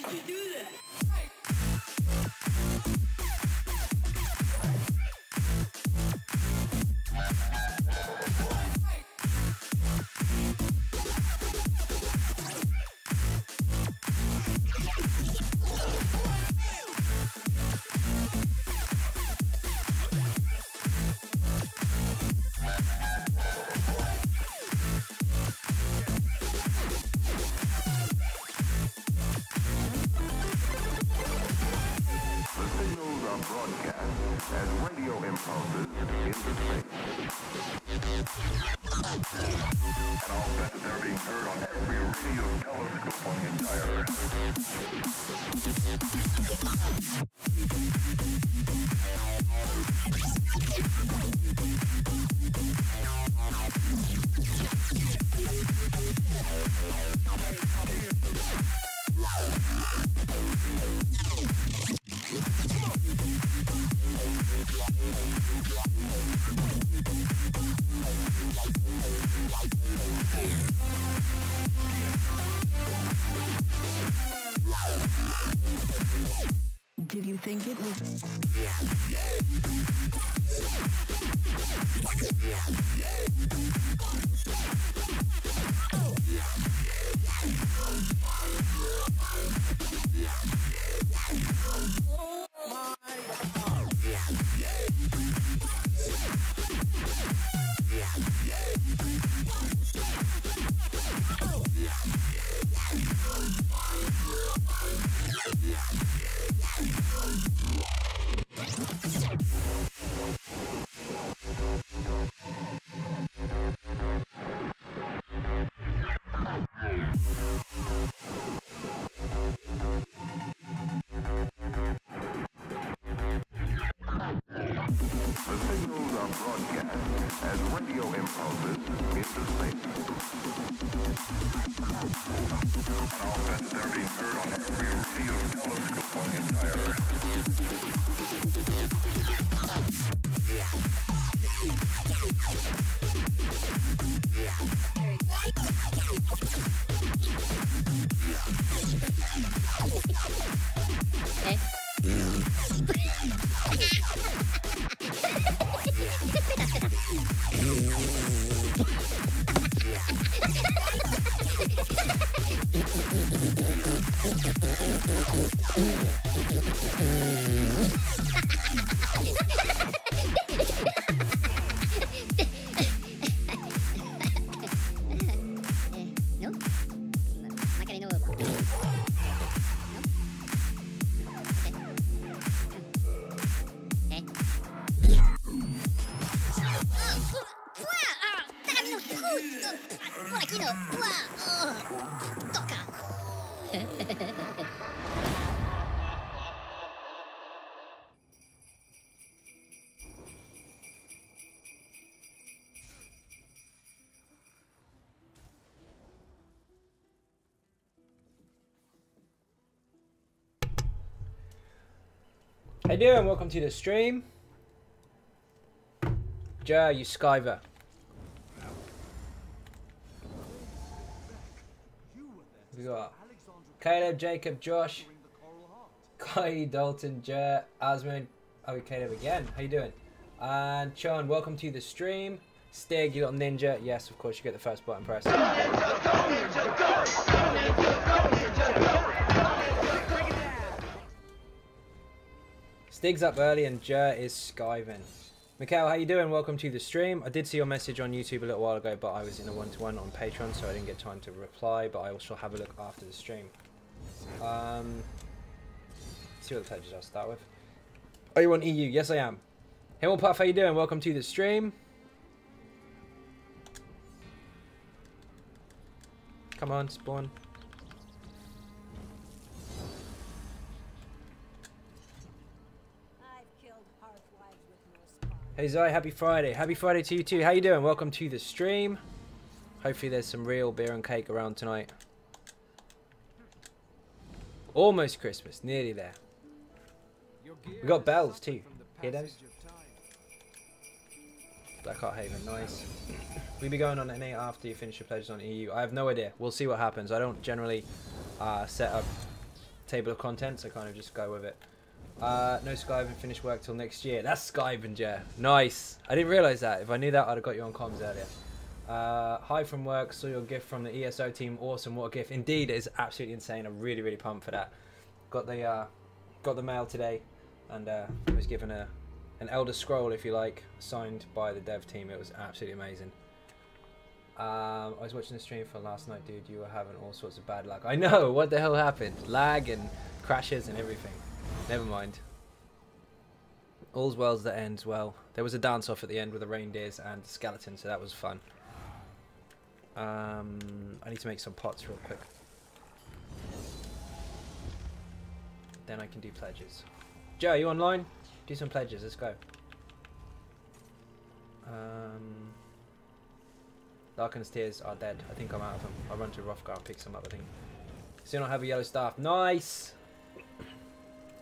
did you do that? Did you think it was... How you doing? Welcome to the stream. Joe, you skiver. We got Caleb, Jacob, Josh, Kylie, Dalton, Jer, Asmund. Oh, Caleb again. How you doing? And Sean, welcome to the stream. Stig, you got Ninja. Yes, of course, you get the first button press. Stig's up early and Jer is skiving. Mikhail, how you doing? Welcome to the stream. I did see your message on YouTube a little while ago, but I was in a one-to-one on Patreon, so I didn't get time to reply, but I will have a look after the stream. See what the pledges I'll start with. Are you on EU? Yes, I am. Himmelpuff, how you doing? Welcome to the stream. Come on, spawn. Hey Zai, happy Friday. Happy Friday to you too. How you doing? Welcome to the stream. Hopefully there's some real beer and cake around tonight. Almost Christmas. Nearly there. We got bells too. Hear those? Blackheart Haven. Nice. We'll be going on NA after you finish your pledges on EU. I have no idea. We'll see what happens. I don't generally set up table of contents. I kind of just go with it. No Skype and finish work till next year. That's Skype and yeah. Nice. I didn't realise that. If I knew that, I'd have got you on comms earlier. Hi from work. Saw your gift from the ESO team. Awesome. What a gift. Indeed, it is absolutely insane. I'm really, really pumped for that. Got the mail today, and was given an Elder Scroll, if you like, signed by the dev team. It was absolutely amazing. I was watching the stream for last night, dude. You were having all sorts of bad luck. I know. What the hell happened? Lag and crashes and everything. Never mind. All's well's that ends well. There was a dance off at the end with the reindeers and the skeleton, so that was fun. I need to make some pots real quick. Then I can do pledges. Joe, are you online? Do some pledges. Let's go. Larkin's tears are dead. I think I'm out of them. I'll run to Rothgar and pick some up, I think. Still don't have a yellow staff. Nice!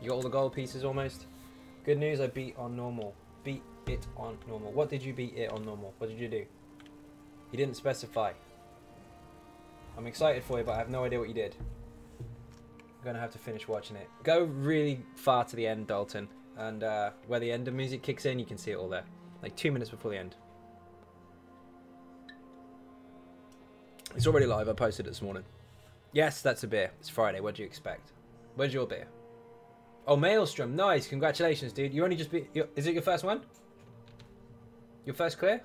You got all the gold pieces almost. Good news, I beat on normal. Beat it on normal. What did you beat it on normal? What did you do? You didn't specify. I'm excited for you, but I have no idea what you did. I'm going to have to finish watching it. Go really far to the end, Dalton. And where the end of music kicks in, you can see it all there. Like 2 minutes before the end. It's already live. I posted it this morning. Yes, that's a beer. It's Friday. What do you expect? Where's your beer? Oh, Maelstrom. Nice. Congratulations, dude. You only just beat... Is it your first one? Your first clear?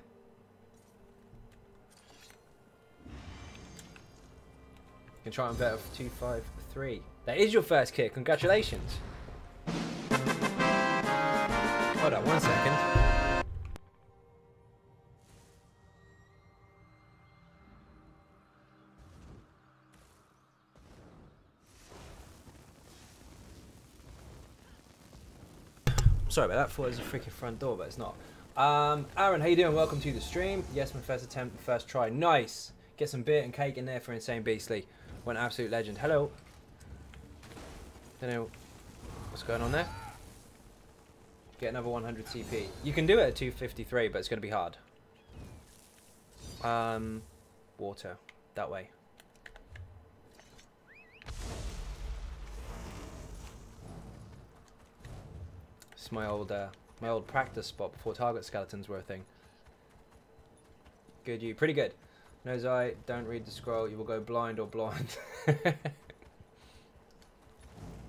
You can try and bet of 253. That is your first clear. Congratulations. Hold on 1 second. Sorry about that. I thought it was a freaking front door, but it's not. Aaron, how you doing? Welcome to the stream. Yes, my first attempt, first try. Nice. Get some beer and cake in there for Insane Beastly. What an absolute legend. Hello. Don't know what's going on there. Get another 100 CP. You can do it at 253, but it's going to be hard. Water. That way. It's my old practice spot before target skeletons were a thing. Good, you. Pretty good. Nose eye, don't read the scroll. You will go blind or blind.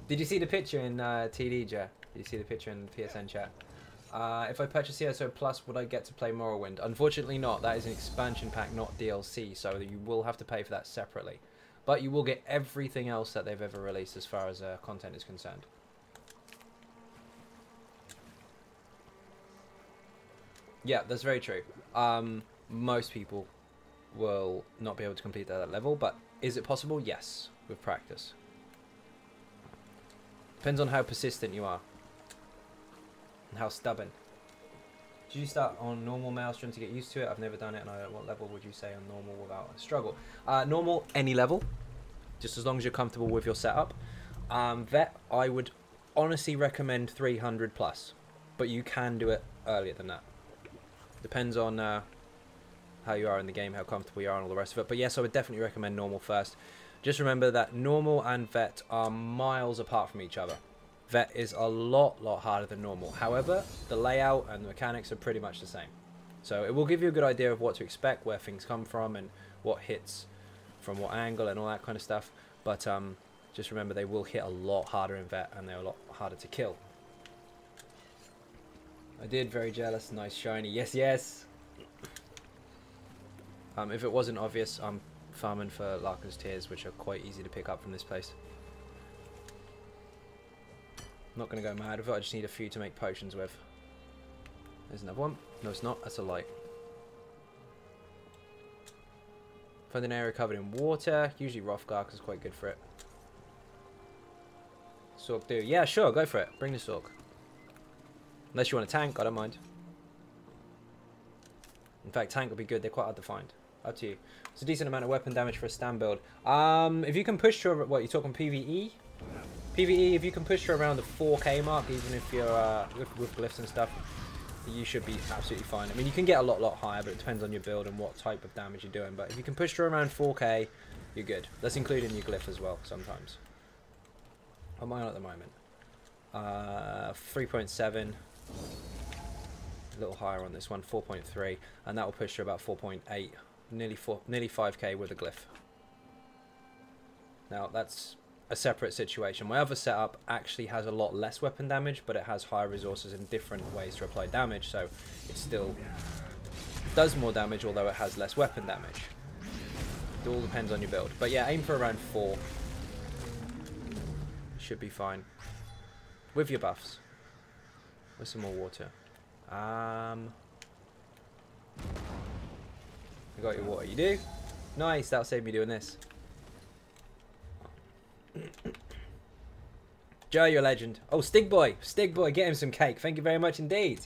Did you see the picture in TD, Jer? Did you see the picture in PSN chat? If I purchase CSO Plus, would I get to play Morrowind? Unfortunately not. That is an expansion pack, not DLC, so you will have to pay for that separately. But you will get everything else that they've ever released as far as content is concerned. Yeah, that's very true. Most people will not be able to complete that level, but is it possible? Yes, with practice. Depends on how persistent you are and how stubborn. Did you start on normal Maelstrom to get used to it? I've never done it, and what level would you say on normal without a struggle? Normal, any level, just as long as you're comfortable with your setup. Vet, I would honestly recommend 300 plus, but you can do it earlier than that. Depends on how you are in the game, how comfortable you are, and all the rest of it. But yes, I would definitely recommend normal first. Just remember that normal and vet are miles apart from each other. Vet is a lot harder than normal. However, the layout and the mechanics are pretty much the same. So it will give you a good idea of what to expect, where things come from, and what hits from what angle and all that kind of stuff. But just remember they will hit a lot harder in vet, and they're a lot harder to kill. I did, very jealous. Nice shiny. Yes, yes. If it wasn't obvious, I'm farming for Larkin's Tears, which are quite easy to pick up from this place. I'm not going to go mad with it. I just need a few to make potions with. There's another one. No, it's not. That's a light. Find an area covered in water. Usually Rothgar is quite good for it. Sork do. Yeah, sure. Go for it. Bring the Sork. Unless you want a tank, I don't mind. In fact, tank would be good. They're quite hard to find. Up to you. It's a decent amount of weapon damage for a stand build. If you can push to what you're talking PvE? PvE, if you can push to around the 4k mark, even if you're with glyphs and stuff, you should be absolutely fine. I mean, you can get a lot higher, but it depends on your build and what type of damage you're doing. But if you can push to around 4k, you're good. That's including your glyph as well sometimes. What am I on at the moment? 3.7. A little higher on this one, 4.3, and that will push to about 4.8, nearly 5k with a glyph. Now that's a separate situation. My other setup actually has a lot less weapon damage, but it has higher resources and different ways to apply damage, so it still does more damage, although it has less weapon damage. It all depends on your build. But yeah, aim for around 4. Should be fine. With your buffs. With some more water. I got your water. You do? Nice, that'll save me doing this. Joe, you're a legend. Oh, Stig Boy, get him some cake. Thank you very much indeed.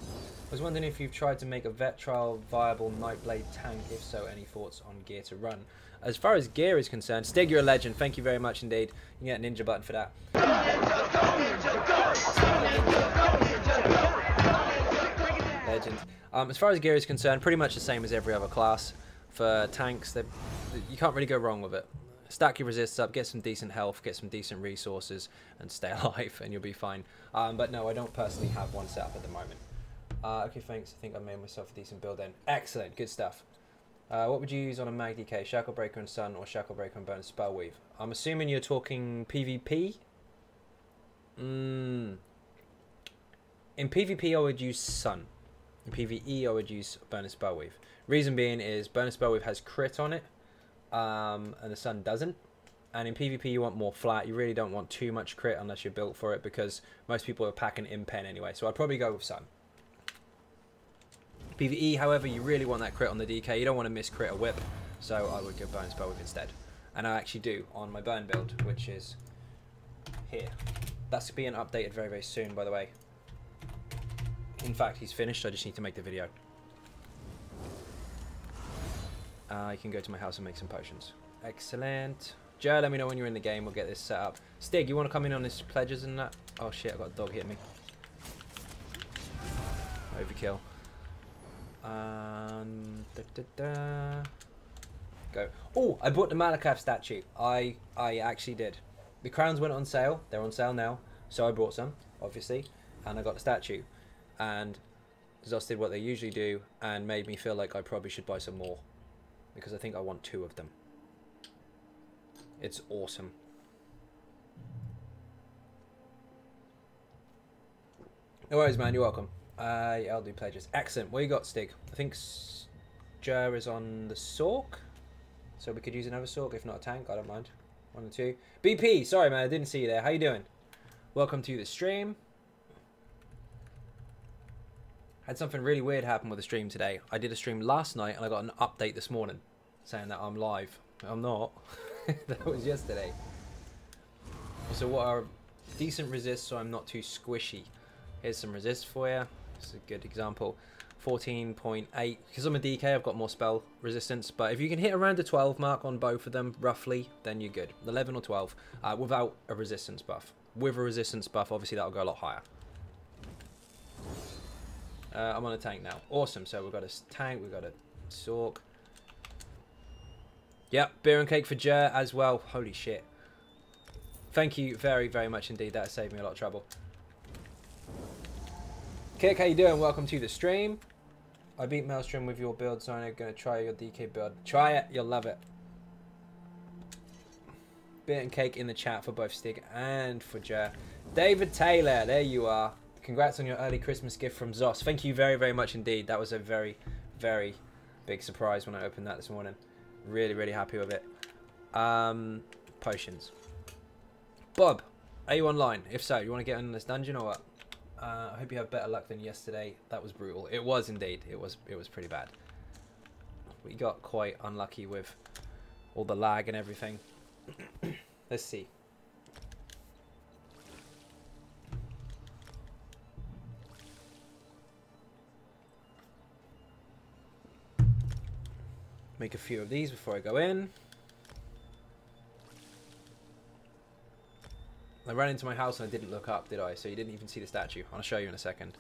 I was wondering if you've tried to make a vet trial viable Nightblade tank. If so, any thoughts on gear to run? As far as gear is concerned, Stig, you're a legend. Thank you very much indeed. You can get a ninja button for that. Legend. As far as gear is concerned, pretty much the same as every other class. For tanks, you can't really go wrong with it. Stack your resists up, get some decent health, get some decent resources, and stay alive, and you'll be fine. But no, I don't personally have one set up at the moment. Okay, thanks. I think I made myself a decent build then. Excellent, good stuff. What would you use on a Mag DK? Shackle Breaker and Sun, or Shackle Breaker and Burn Spell Weave? I'm assuming you're talking PvP? In PvP, I would use Sun. In PvE, I would use Burn Spell Weave. Reason being is Burn Spell Weave has crit on it, and the Sun doesn't. And in PvP, you want more flat. You really don't want too much crit unless you're built for it, because most people are packing Impen anyway. So I'd probably go with Sun. PvE, however, you really want that crit on the DK. You don't want to miss crit a whip, so I would go Burn Spell Weave instead. And I actually do on my burn build, which is here. That's being updated very, very soon, by the way. In fact, he's finished. I just need to make the video. You can go to my house and make some potions. Excellent. Joe, let me know when you're in the game. We'll get this set up. Stig, you want to come in on this pledges and that? Oh shit, I got a dog hitting me. Overkill. Go. Oh, I bought the Malakath statue. I actually did. The crowns went on sale. They're on sale now. So I bought some, obviously. And I got the statue. And Zos did what they usually do and made me feel like I probably should buy some more. Because I think I want 2 of them. It's awesome. No worries, man. You're welcome. I'll do pledges. Excellent. What you got, Stig? I think Jer is on the Sork. So we could use another Sork, if not a tank. I don't mind. 1 or 2. BP, sorry, man. I didn't see you there. How you doing? Welcome to the stream. Had something really weird happen with the stream today. I did a stream last night and I got an update this morning saying that I'm live. I'm not. That was yesterday. So what are decent resists so I'm not too squishy? Here's some resists for you. This is a good example. 14.8. Because I'm a DK, I've got more spell resistance. But if you can hit around the 12 mark on both of them, roughly, then you're good. 11 or 12 without a resistance buff. With a resistance buff, obviously that'll go a lot higher. I'm on a tank now. Awesome. So we've got a tank, we've got a Sork. Yep, beer and cake for Jer as well. Holy shit. Thank you very, very much indeed. That saved me a lot of trouble. Kick, how you doing? Welcome to the stream. I beat Maelstrom with your build, so I'm going to try your DK build. Try it. You'll love it. Beer and cake in the chat for both Stig and for Jer. David Taylor, there you are. Congrats on your early Christmas gift from Zos. Thank you very, very much indeed. That was a very, very big surprise when I opened that this morning. Really, really happy with it. Potions. Bob, are you online? If so, you want to get in this dungeon or what? I hope you have better luck than yesterday. That was brutal. It was indeed. It was pretty bad. We got quite unlucky with all the lag and everything. Let's see. Make a few of these before I go in. I ran into my house and I didn't look up, did I? So you didn't even see the statue. I'll show you in a second.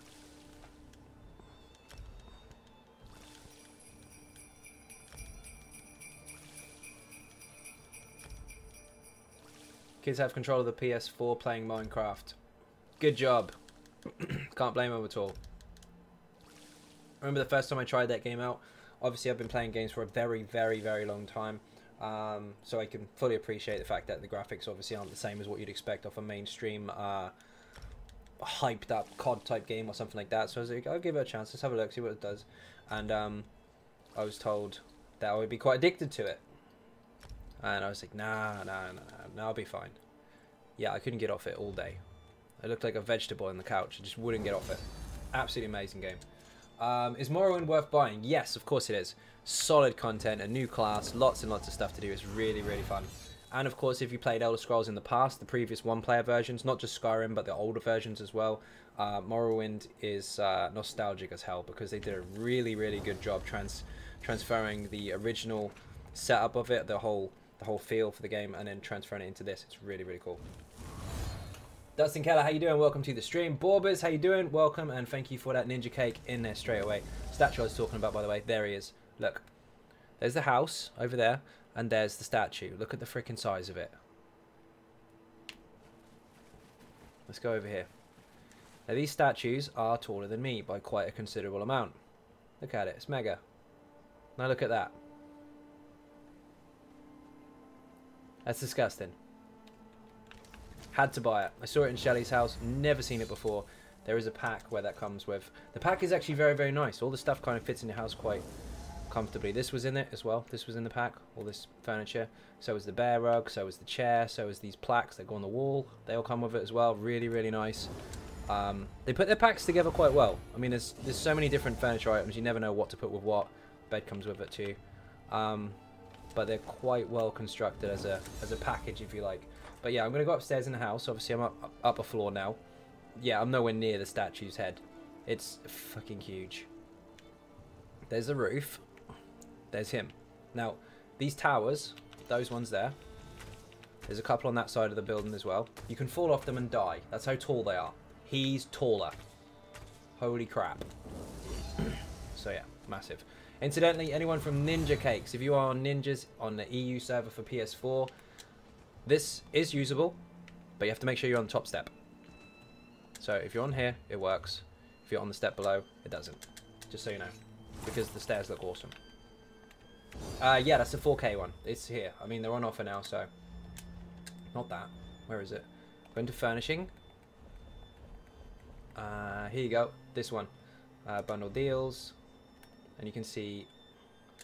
Kids have control of the PS4 playing Minecraft. Good job. Can't blame them at all. Remember the first time I tried that game out? Obviously, I've been playing games for a very, very, very long time. So I can fully appreciate the fact that the graphics obviously aren't the same as what you'd expect off a mainstream hyped up COD type game or something like that. So I was like, I'll give it a chance. Let's have a look, see what it does. And I was told that I would be quite addicted to it. And I was like, nah, I'll be fine. Yeah, I couldn't get off it all day. I looked like a vegetable on the couch. I just wouldn't get off it. Absolutely amazing game. Is Morrowind worth buying? Yes, of course it is. Solid content, a new class, lots and lots of stuff to do. It's really, really fun. And of course, if you played Elder Scrolls in the past, the previous one-player versions, not just Skyrim, but the older versions as well, Morrowind is nostalgic as hell because they did a really, really good job transferring the original setup of it, the whole feel for the game, and then transferring it into this. It's really, really cool. Dustin Keller, how you doing? Welcome to the stream. Borbers, how you doing? Welcome, and thank you for that ninja cake in there straight away. Statue I was talking about, by the way. There he is. Look. There's the house over there, and there's the statue. Look at the freaking size of it. Let's go over here. Now, these statues are taller than me by quite a considerable amount. Look at it. It's mega. Now look at that. That's disgusting. Had to buy it. I saw it in Shelly's house. Never seen it before. There is a pack where that comes with. The pack is actually very, very nice. All the stuff kind of fits in your house quite comfortably. This was in it as well. This was in the pack. All this furniture. So was the bear rug. So was the chair. So was these plaques that go on the wall. They all come with it as well. Really, really nice. They put their packs together quite well. I mean, there's so many different furniture items. You never know what to put with what. Bed comes with it too. But they're quite well constructed as a package, if you like. But yeah, I'm going to go upstairs in the house. Obviously, I'm up a floor now. Yeah, I'm nowhere near the statue's head. It's fucking huge. There's the roof. There's him. Now, these towers, those ones there, there's a couple on that side of the building as well. You can fall off them and die. That's how tall they are. He's taller. Holy crap. So yeah, massive. Incidentally, anyone from Ninja Cakes, if you are on Ninjas on the EU server for PS4, this is usable, but you have to make sure you're on the top step. So if you're on here, it works. If you're on the step below, it doesn't. Just so you know, because the stairs look awesome. Yeah, that's the 4K one. It's here. I mean, they're on offer now, so not that. Where is it? Go into furnishing. Here you go. This one. Bundle deals. And you can see,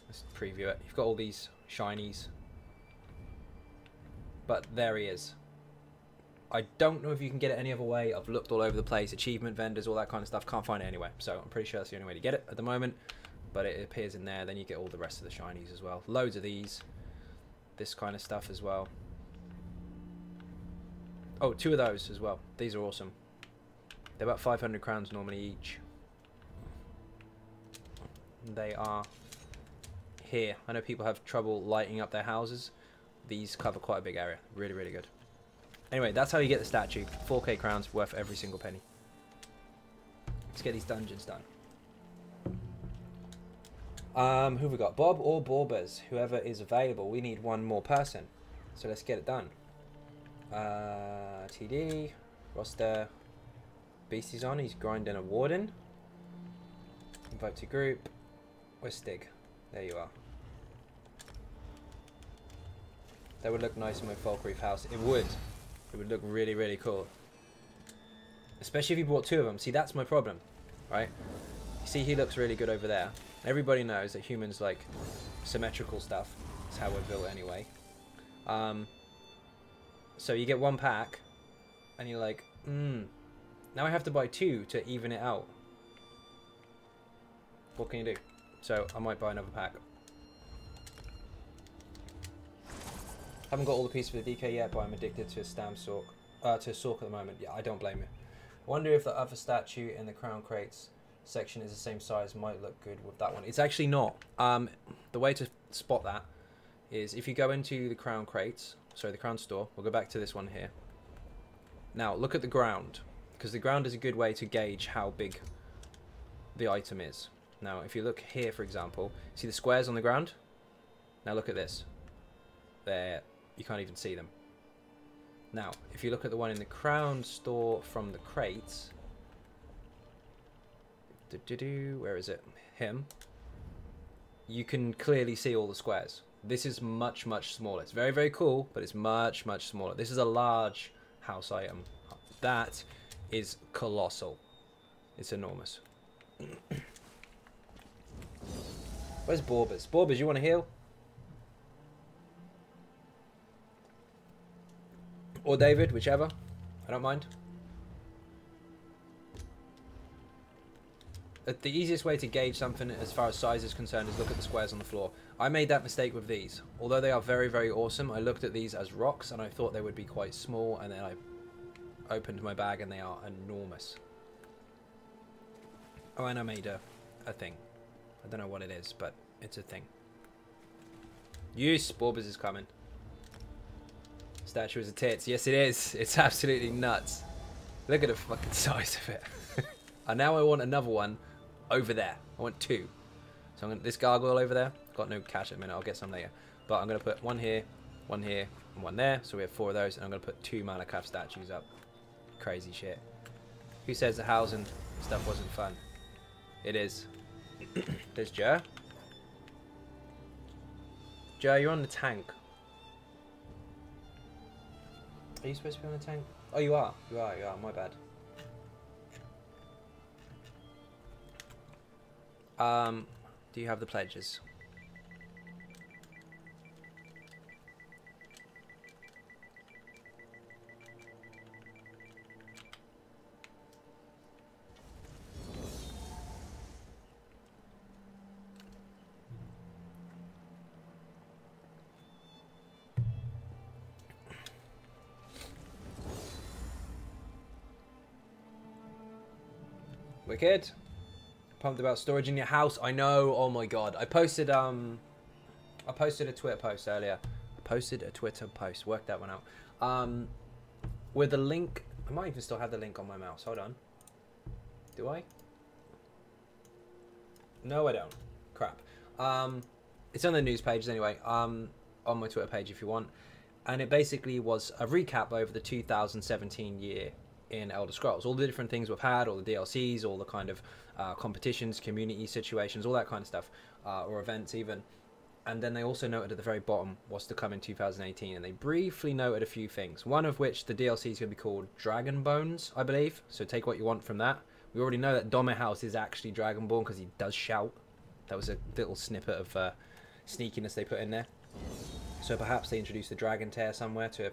let's preview it. You've got all these shinies. But there he is. I don't know if you can get it any other way. I've looked all over the place. Achievement vendors, all that kind of stuff. Can't find it anywhere. So I'm pretty sure that's the only way to get it at the moment. But it appears in there. Then you get all the rest of the shinies as well. Loads of these. This kind of stuff as well. Oh, 2 of those as well. These are awesome. They're about 500 crowns normally each. They are here. I know people have trouble lighting up their houses. These cover quite a big area. Really, really good. Anyway, that's how you get the statue. 4K crowns, worth every single penny. Let's get these dungeons done. Who have we got? Bob or Borbers? Whoever is available. We need one more person. So let's get it done. TD. Roster. Beastie's on. He's grinding a warden. Invite to group. Where's Stig? There you are. That would look nice in my folk reef house. It would. It would look really, really cool. Especially if you bought 2 of them. See, that's my problem. Right? You see, he looks really good over there. Everybody knows that humans like symmetrical stuff. That's how we're built anyway. So you get 1 pack. And you're like, now I have to buy 2 to even it out. What can you do? So I might buy another pack. Haven't got all the pieces for the DK yet, but I'm addicted to a stamp sork. To a sork at the moment. Yeah, I don't blame you. Wonder if the other statue in the crown crates section is the same size. Might look good with that one. It's actually not. The way to spot that is if you go into the crown crates. Sorry, the crown store. We'll go back to this one here. Now look at the ground, because the ground is a good way to gauge how big the item is. Now, if you look here, for example, see the squares on the ground? Now look at this. There, you can't even see them. Now, if you look at the one in the Crown store from the crates, where is it? Him. You can clearly see all the squares. This is much, much smaller. It's very, very cool, but it's much, much smaller. This is a large house item. That is colossal. It's enormous. Where's Borbers? Borbers, you want to heal? Or David, whichever. I don't mind. The easiest way to gauge something as far as size is concerned is look at the squares on the floor. I made that mistake with these. Although they are very, very awesome, I looked at these as rocks and I thought they would be quite small, and then I opened my bag and they are enormous. Oh, and I made a thing. I don't know what it is, but it's a thing. Use Borbers is coming. Statue is a tits. Yes, it is. It's absolutely nuts. Look at the fucking size of it. And now I want another one over there. I want two. So I'm gonna, this gargoyle over there. Got no cash at the minute. I'll get some later. But I'm gonna put one here, and one there. So we have 4 of those, and I'm gonna put 2 Malakath statues up. Crazy shit. Who says the housing stuff wasn't fun? It is. There's Jer. Jer, you're on the tank. Are you supposed to be on the tank? Oh, you are. You are. My bad. Do you have the pledges? Wicked. Pumped about storage in your house. I know. Oh my god. I posted a Twitter post earlier. Worked that one out. With the link. I might even still have the link on my mouse. Hold on. Do I? No, I don't. Crap. It's on the news page anyway. On my Twitter page if you want. And it basically was a recap over the 2017 year in Elder Scrolls. All the different things we've had, all the DLCs, all the kind of competitions, community situations, all that kind of stuff, or events even. And then they also noted at the very bottom what's to come in 2018, and they briefly noted a few things. One of which, the DLC is going to be called Dragon Bones, I believe. So take what you want from that. We already know that Dome House is actually Dragonborn because he does shout. That was a little snippet of sneakiness they put in there. So perhaps they introduced the Dragon Tear somewhere to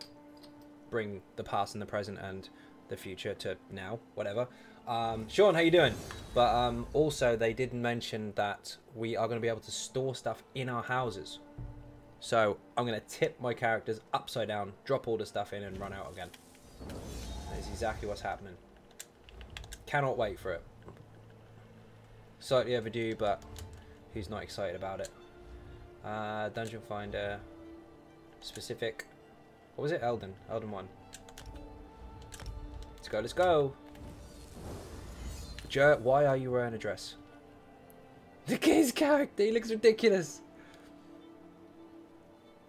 bring the past and the present and the future to now, whatever. Sean, how you doing? But also they did mention that we are going to be able to store stuff in our houses. So I'm going to tip my characters upside down, drop all the stuff in and run out again. That's exactly what's happening. Cannot wait for it. Slightly overdue, but who's not excited about it? Dungeon Finder. Specific. What was it? Elden 1. Let's go. Jer, why are you wearing a dress? The kid's character, he looks ridiculous.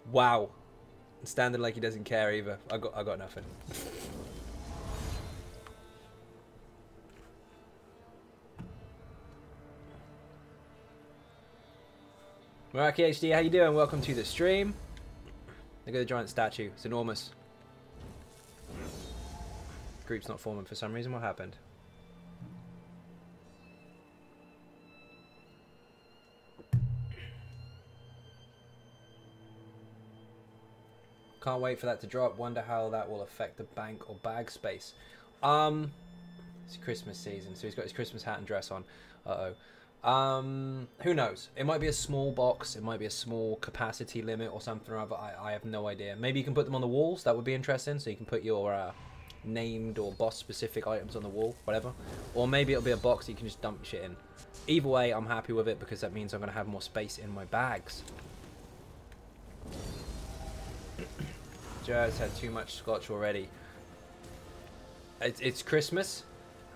Wow. Standing like he doesn't care either. I got nothing. Meraki HD, how you doing? Welcome to the stream. Look at the giant statue. It's enormous. Group's not forming for some reason. What happened? Can't wait for that to drop. Wonder how that will affect the bank or bag space. It's Christmas season, so he's got his Christmas hat and dress on. Who knows? It might be a small box. It might be a small capacity limit or something or other. I have no idea. Maybe you can put them on the walls. That would be interesting. So you can put your named or boss specific items on the wall, whatever. Or maybe it'll be a box that you can just dump shit in. Either way, I'm happy with it because that means I'm going to have more space in my bags. Jer's had too much scotch already. It's Christmas,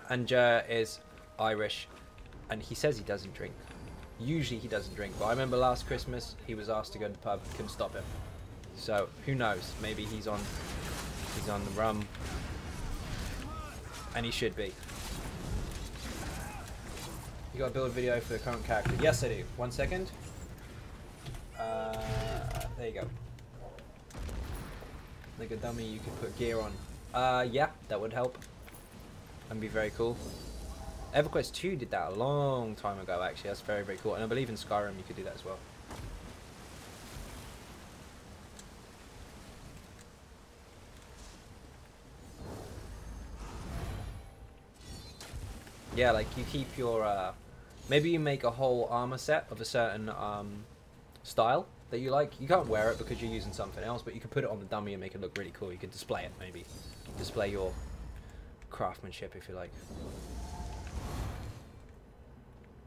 and Jer is Irish, and he says he doesn't drink. Usually he doesn't drink, but I remember last Christmas he was asked to go to the pub, couldn't stop him. So who knows? Maybe he's on He's on the rum. And he should be. You got to build a video for the current character. Yes, I do. 1 second. There you go. Like a dummy, you can put gear on. Yeah, that would help. And be very cool. EverQuest 2 did that a long time ago, actually. That's very, very cool. And I believe in Skyrim you could do that as well. Yeah, like you keep your, maybe you make a whole armor set of a certain style that you like. You can't wear it because you're using something else, but you can put it on the dummy and make it look really cool. You could display it, maybe. Display your craftsmanship, if you like.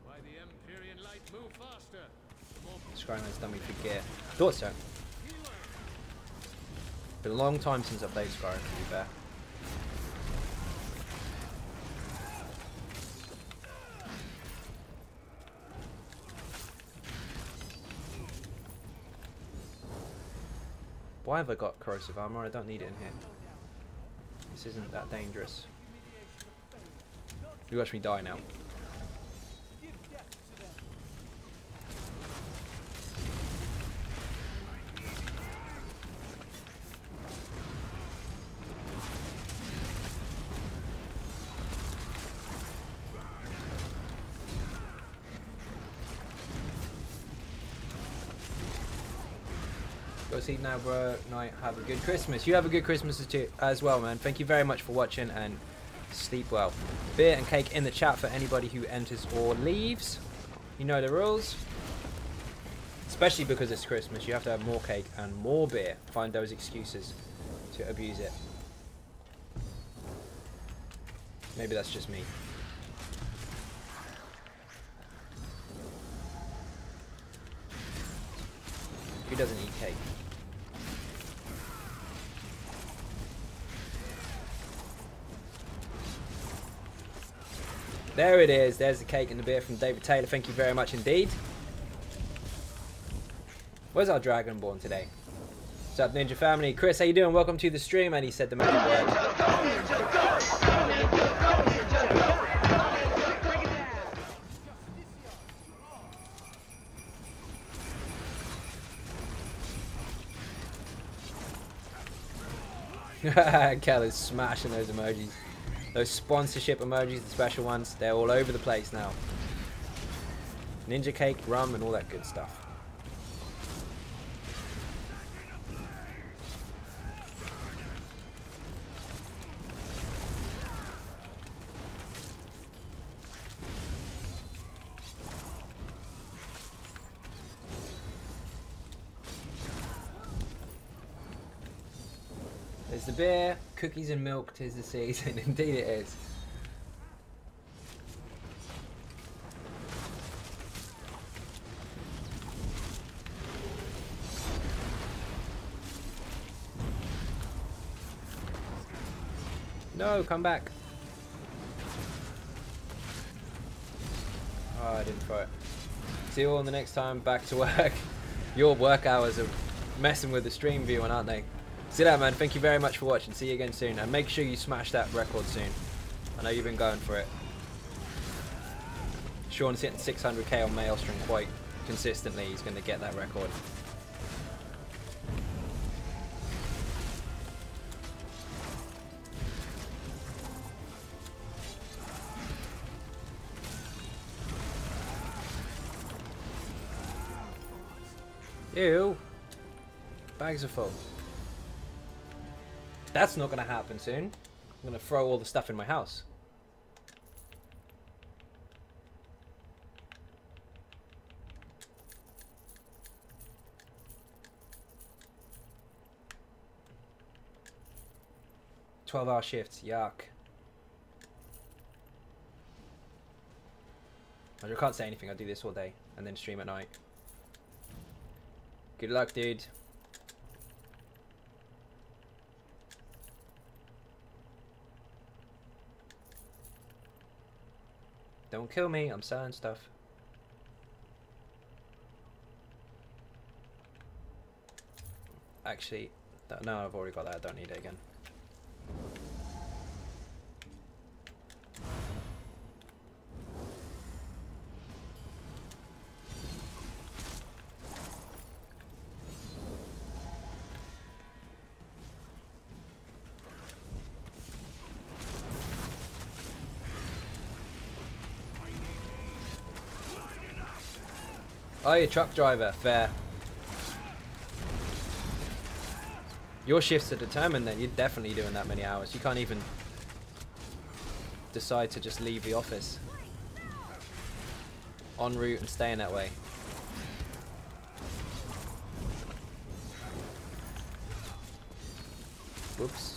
Why the Empyrean light move faster? Skyrim's dummy for gear. Thought so. Been a long time since I played Skyrim, to be fair. Why have I got corrosive armor? I don't need it in here. This isn't that dangerous. You watch me die now. Go see now, bro. Night. Have a good Christmas. You have a good Christmas as well, man. Thank you very much for watching and sleep well. Beer and cake in the chat for anybody who enters or leaves. You know the rules. Especially because it's Christmas, you have to have more cake and more beer. Find those excuses to abuse it. Maybe that's just me. Who doesn't eat cake? There it is. There's the cake and the beer from David Taylor. Thank you very much indeed. Where's our Dragonborn today? What's up, Ninja family? Chris, how you doing? Welcome to the stream. And he said the magic word. Kel is smashing those emojis. Those sponsorship emojis, the special ones, they're all over the place now. Ninja cake, rum, and all that good stuff. There's the beer, cookies and milk, 'tis the season. Indeed it is. No, come back. Oh, I didn't throw it. See you all the next time. Back to work. Your work hours are messing with the stream viewing, aren't they? See that, man. Thank you very much for watching. See you again soon. And make sure you smash that record soon. I know you've been going for it. Sean's hitting 600k on Maelstrom quite consistently. He's going to get that record. Ew. Bags are full. That's not going to happen soon. I'm going to throw all the stuff in my house. "12-hour shifts, yuck." I can't say anything. I do this all day and then stream at night. Good luck, dude. Don't kill me, I'm selling stuff. Actually, no, I've already got that, I don't need it again. Oh, you're a truck driver. Fair. Your shifts are determined then. You're definitely doing that many hours. You can't even decide to just leave the office. En route and staying that way. Whoops.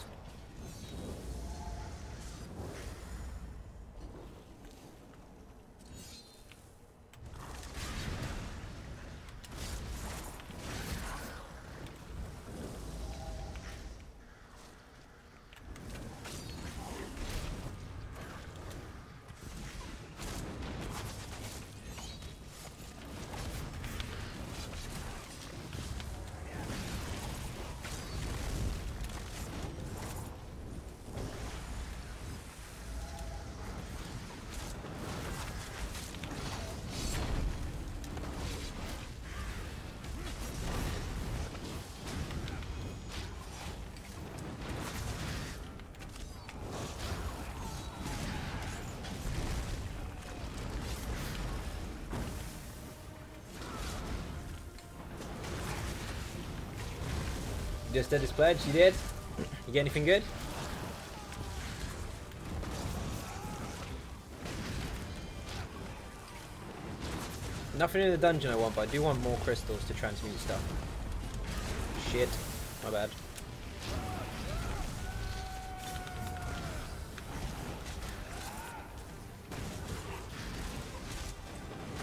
Just did his pledge, you did? You get anything good? Nothing in the dungeon I want, but I do want more crystals to transmute stuff. Shit. My bad.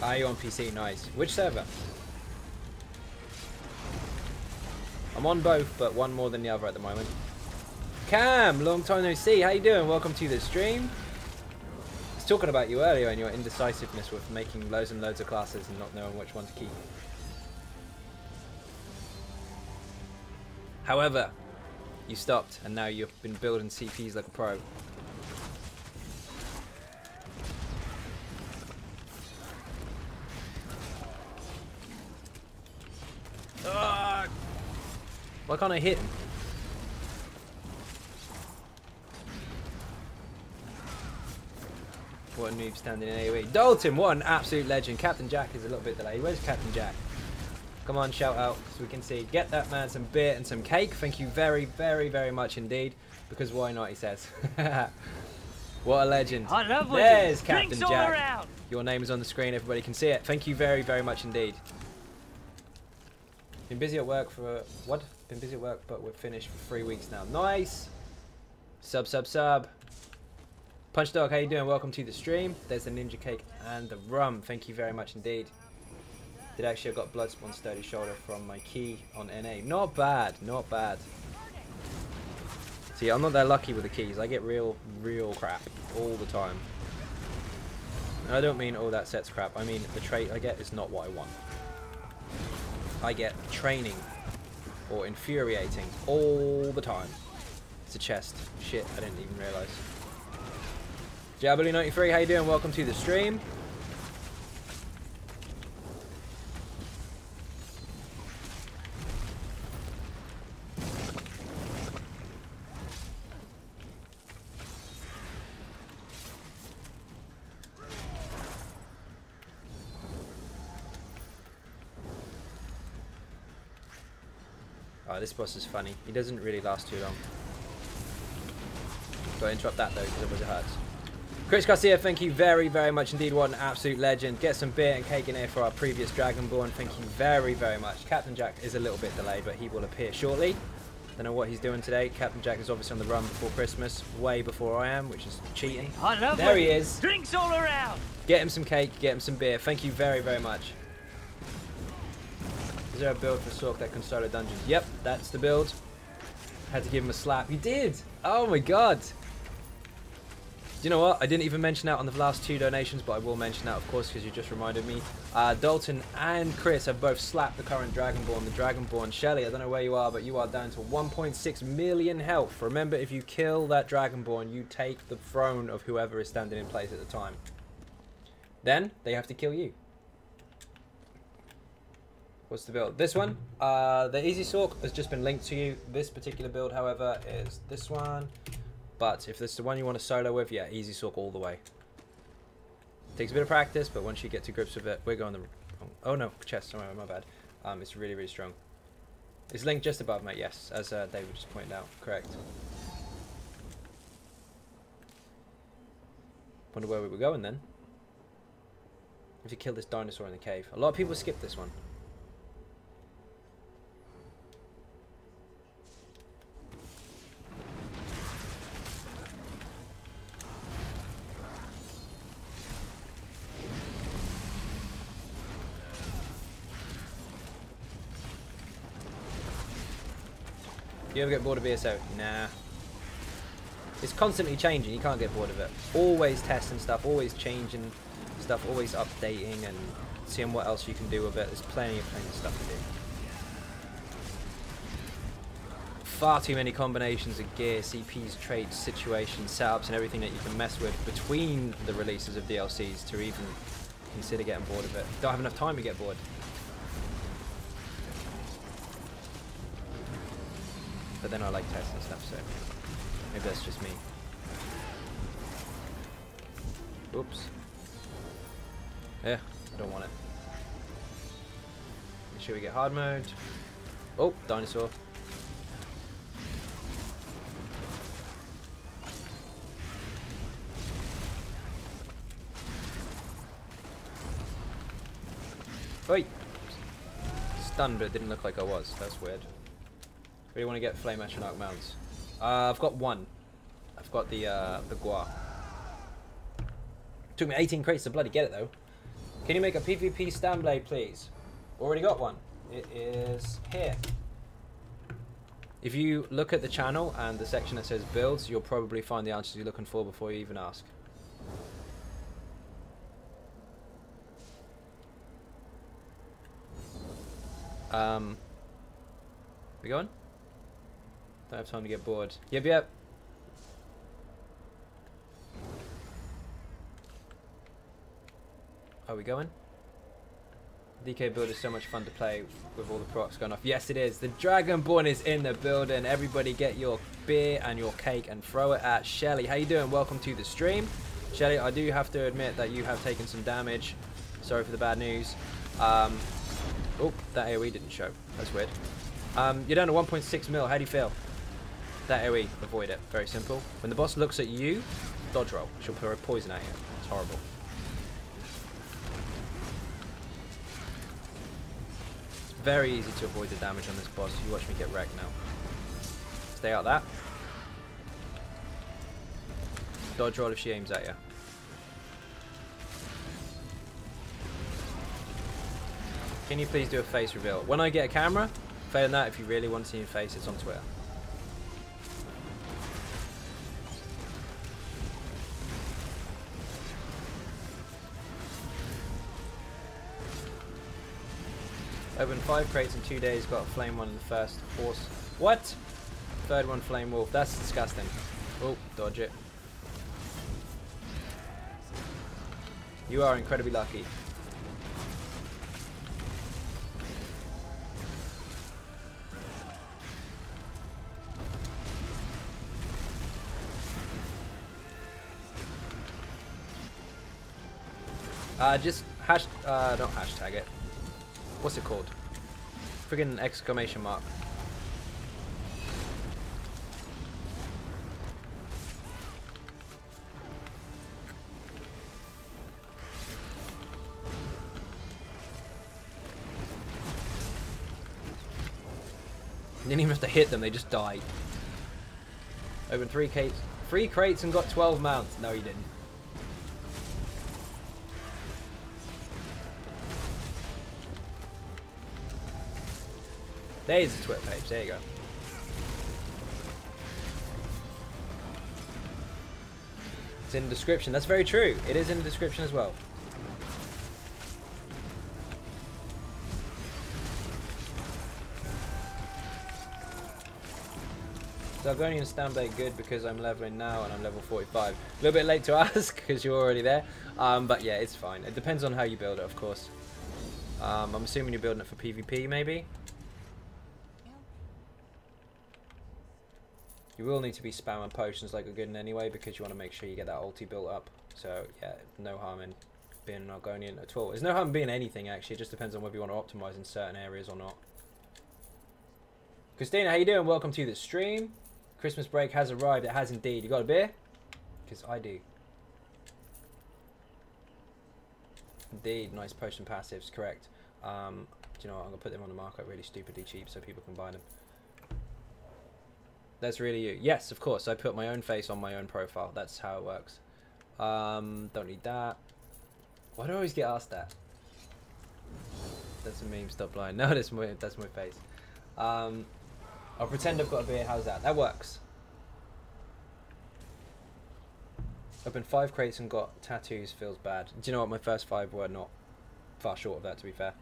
Ah, you on PC? Nice. Which server? I'm on both, but one more than the other at the moment. Cam, long time no see. How you doing? Welcome to the stream. I was talking about you earlier and your indecisiveness with making loads and loads of classes and not knowing which one to keep. However, you stopped and now you've been building CPs like a pro. Why can't I hit him? What a noob standing in AoE. Dalton, what an absolute legend. Captain Jack is a little bit delayed. Where's Captain Jack? Come on, shout out so we can see. Get that man some beer and some cake. Thank you very, very, very much indeed. Because why not, he says. What a legend. I love There's Captain Drinks Jack. all around. Your name is on the screen. Everybody can see it. Thank you very, very much indeed. Been busy at work for... What? Been busy at work, but we're finished for 3 weeks now. Nice! Sub. Punch Dog, how you doing? Welcome to the stream. There's the ninja cake and the rum. Thank you very much indeed. Did actually I got blood on sturdy shoulder from my key on NA. Not bad, not bad. See, I'm not that lucky with the keys. I get real crap all the time. And I don't mean all that set's crap. I mean the trait I get is not what I want. I get training or infuriating all the time. It's a chest. Shit, I didn't even realise. Jabberly93, how you doing? Welcome to the stream. Oh, this boss is funny. He doesn't really last too long. Got to interrupt that though, because otherwise it hurts. Chris Garcia, thank you very, very much indeed. What an absolute legend. Get some beer and cake in here for our previous Dragonborn. Thank you very, very much. Captain Jack is a little bit delayed, but he will appear shortly. Don't know what he's doing today. Captain Jack is obviously on the run before Christmas, way before I am, which is cheating. I love there he is. Drinks all around. Get him some cake, get him some beer. Thank you very, very much. Is there a build for Sork that can solo dungeons? Yep, that's the build. Had to give him a slap. He did! Oh my god! Do you know what? I didn't even mention that on the last 2 donations, but I will mention that, of course, because you just reminded me. Dalton and Chris have both slapped the current Dragonborn, the Dragonborn Shelly. I don't know where you are, but you are down to 1.6 million health. Remember, if you kill that Dragonborn, you take the throne of whoever is standing in place at the time. Then, they have to kill you. What's the build? This one, the Easy Sork has just been linked to you. This particular build, however, is this one. But if this is the one you want to solo with, yeah, Easy Sork all the way. Takes a bit of practice, but once you get to grips with it, we're going strong. Oh no, chest. Sorry, my bad. It's really, really strong. It's linked just above, mate. Yes, as David just pointed out. Correct. Wonder where we were going then. If you kill this dinosaur in the cave. A lot of people skip this one. You ever get bored of ESO? Nah. It's constantly changing, you can't get bored of it. Always testing stuff, always changing stuff, always updating and seeing what else you can do with it. There's plenty of stuff to do. Far too many combinations of gear, CPs, traits, situations, setups and everything that you can mess with between the releases of DLCs to even consider getting bored of it. Don't have enough time to get bored. But then I like testing stuff, so maybe that's just me. Oops. Yeah, I don't want it. Make sure we get hard mode. Oh, dinosaur. Oi! Stunned, but it didn't look like I was. That's weird. Really want to get flame astronaut mounts. I've got one. I've got the Gua. Took me 18 crates to bloody get it though. Can you make a PvP stand blade, please? Already got one. It is here. If you look at the channel and the section that says builds, you'll probably find the answers you're looking for before you even ask. We going? Don't have time to get bored. Yep, yep. Are we going? DK build is so much fun to play with all the procs going off. Yes, it is. The Dragonborn is in the building. Everybody get your beer and your cake and throw it at Shelly. How you doing? Welcome to the stream. Shelly, I do have to admit that you have taken some damage. Sorry for the bad news. Oh, that AoE didn't show. That's weird. You're down to 1.6 mil. How do you feel? That AoE, avoid it. Very simple. When the boss looks at you, dodge roll. She'll throw poison at you. It's horrible. It's very easy to avoid the damage on this boss. You watch me get wrecked now. Stay out of that. Dodge roll if she aims at you. Can you please do a face reveal? When I get a camera, failing that, if you really want to see your face, it's on Twitter. Opened 5 crates in 2 days, got a flame one in the first. Horse. What? Third one, flame wolf. That's disgusting. Oh, dodge it. You are incredibly lucky. Just don't hashtag it. What's it called? Friggin' exclamation mark. You didn't even have to hit them, they just died. Opened 3 crates and got 12 mounts. No, you didn't. There's the Twitter page, there you go. It's in the description, that's very true. It is in the description as well. Zargonian Stanblade good because I'm leveling now and I'm level 45. A little bit late to ask because you're already there. But yeah, it's fine. It depends on how you build it, of course. I'm assuming you're building it for PvP, maybe? You will need to be spamming potions like a good one anyway because you want to make sure you get that ulti built up. So yeah, no harm in being an Argonian at all. There's no harm being anything, actually. It just depends on whether you want to optimize in certain areas or not. Christina, how you doing? Welcome to the stream. Christmas break has arrived. It has indeed. You got a beer? Because I do. Indeed. Nice potion passives. Correct. Do you know what? I'm going to put them on the market really stupidly cheap so people can buy them. That's really you. Yes, of course. I put my own face on my own profile. That's how it works. Don't need that. Why do I always get asked that? That's a meme. Stop lying. No, that's my face. I'll pretend I've got a beer. How's that? That works. Opened 5 crates and got tattoos. Feels bad. Do you know what? My first 5 were not far short of that, to be fair.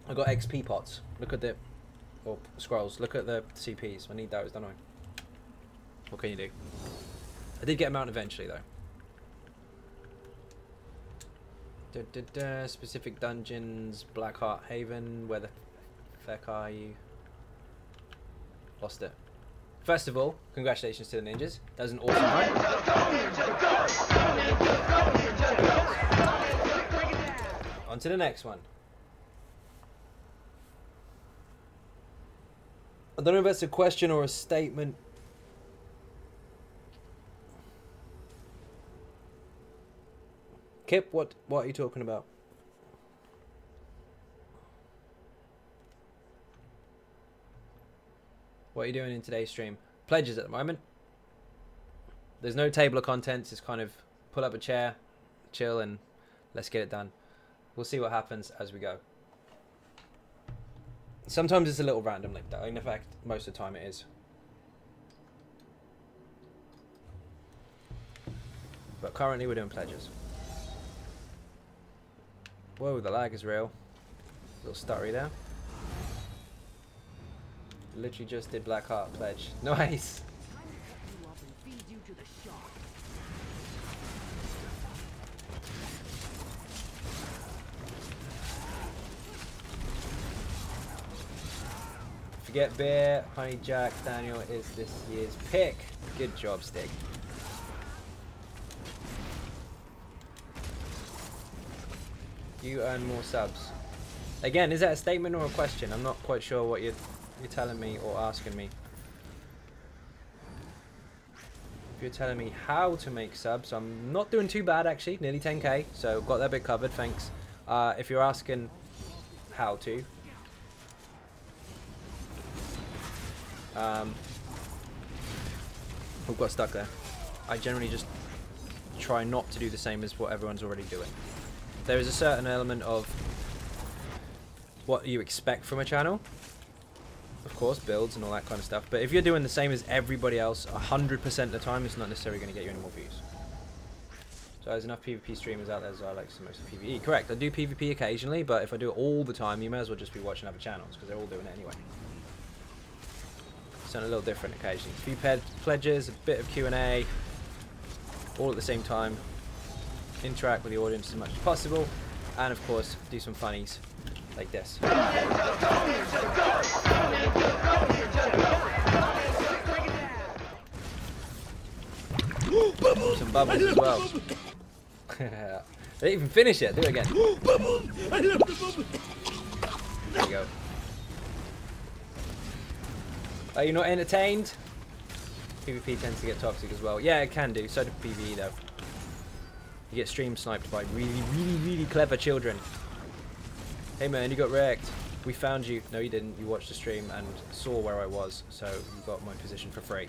I got XP pots. Look at the... Or scrolls. Look at the CPs. I need those, don't I? What can you do? I did get them out eventually, though. Specific dungeons. Blackheart Haven. Where the feck are you? Lost it. First of all, congratulations to the ninjas. That was an awesome run. On to the next one. I don't know if that's a question or a statement. Kip, what are you talking about? What are you doing in today's stream? Pledges at the moment. There's no table of contents. It's kind of pull up a chair, chill, and let's get it done. We'll see what happens as we go. Sometimes it's a little random like that. In fact, most of the time it is. But currently we're doing pledges. Whoa, the lag is real. A little stuttery there. Literally just did Blackheart pledge. Nice. Forget beer. Honey Jack Daniel is this year's pick. Good job, Stig. You earn more subs. Again, is that a statement or a question? I'm not quite sure what you're telling me or asking me. If you're telling me how to make subs, I'm not doing too bad actually. Nearly 10k, so got that bit covered. Thanks. If you're asking how to, we've got stuck there. I generally just try not to do the same as what everyone's already doing. There is a certain element of what you expect from a channel. Of course, builds and all that kind of stuff. But if you're doing the same as everybody else 100% of the time, it's not necessarily going to get you any more views. So there's enough PvP streamers out there as I like to most of PvE. Correct, I do PvP occasionally, but if I do it all the time, you may as well just be watching other channels, because they're all doing it anyway. Something a little different occasionally. A few pledges, a bit of Q&A, all at the same time. Interact with the audience as much as possible, and of course do some funnies like this. Some bubbles as well. They didn't even finish it. Do it again. There you go. Are you not entertained? PvP tends to get toxic as well. Yeah, it can do. So do PvE though. You get stream sniped by really clever children. Hey man, you got wrecked. We found you. No, you didn't. You watched the stream and saw where I was, so you got my position for free.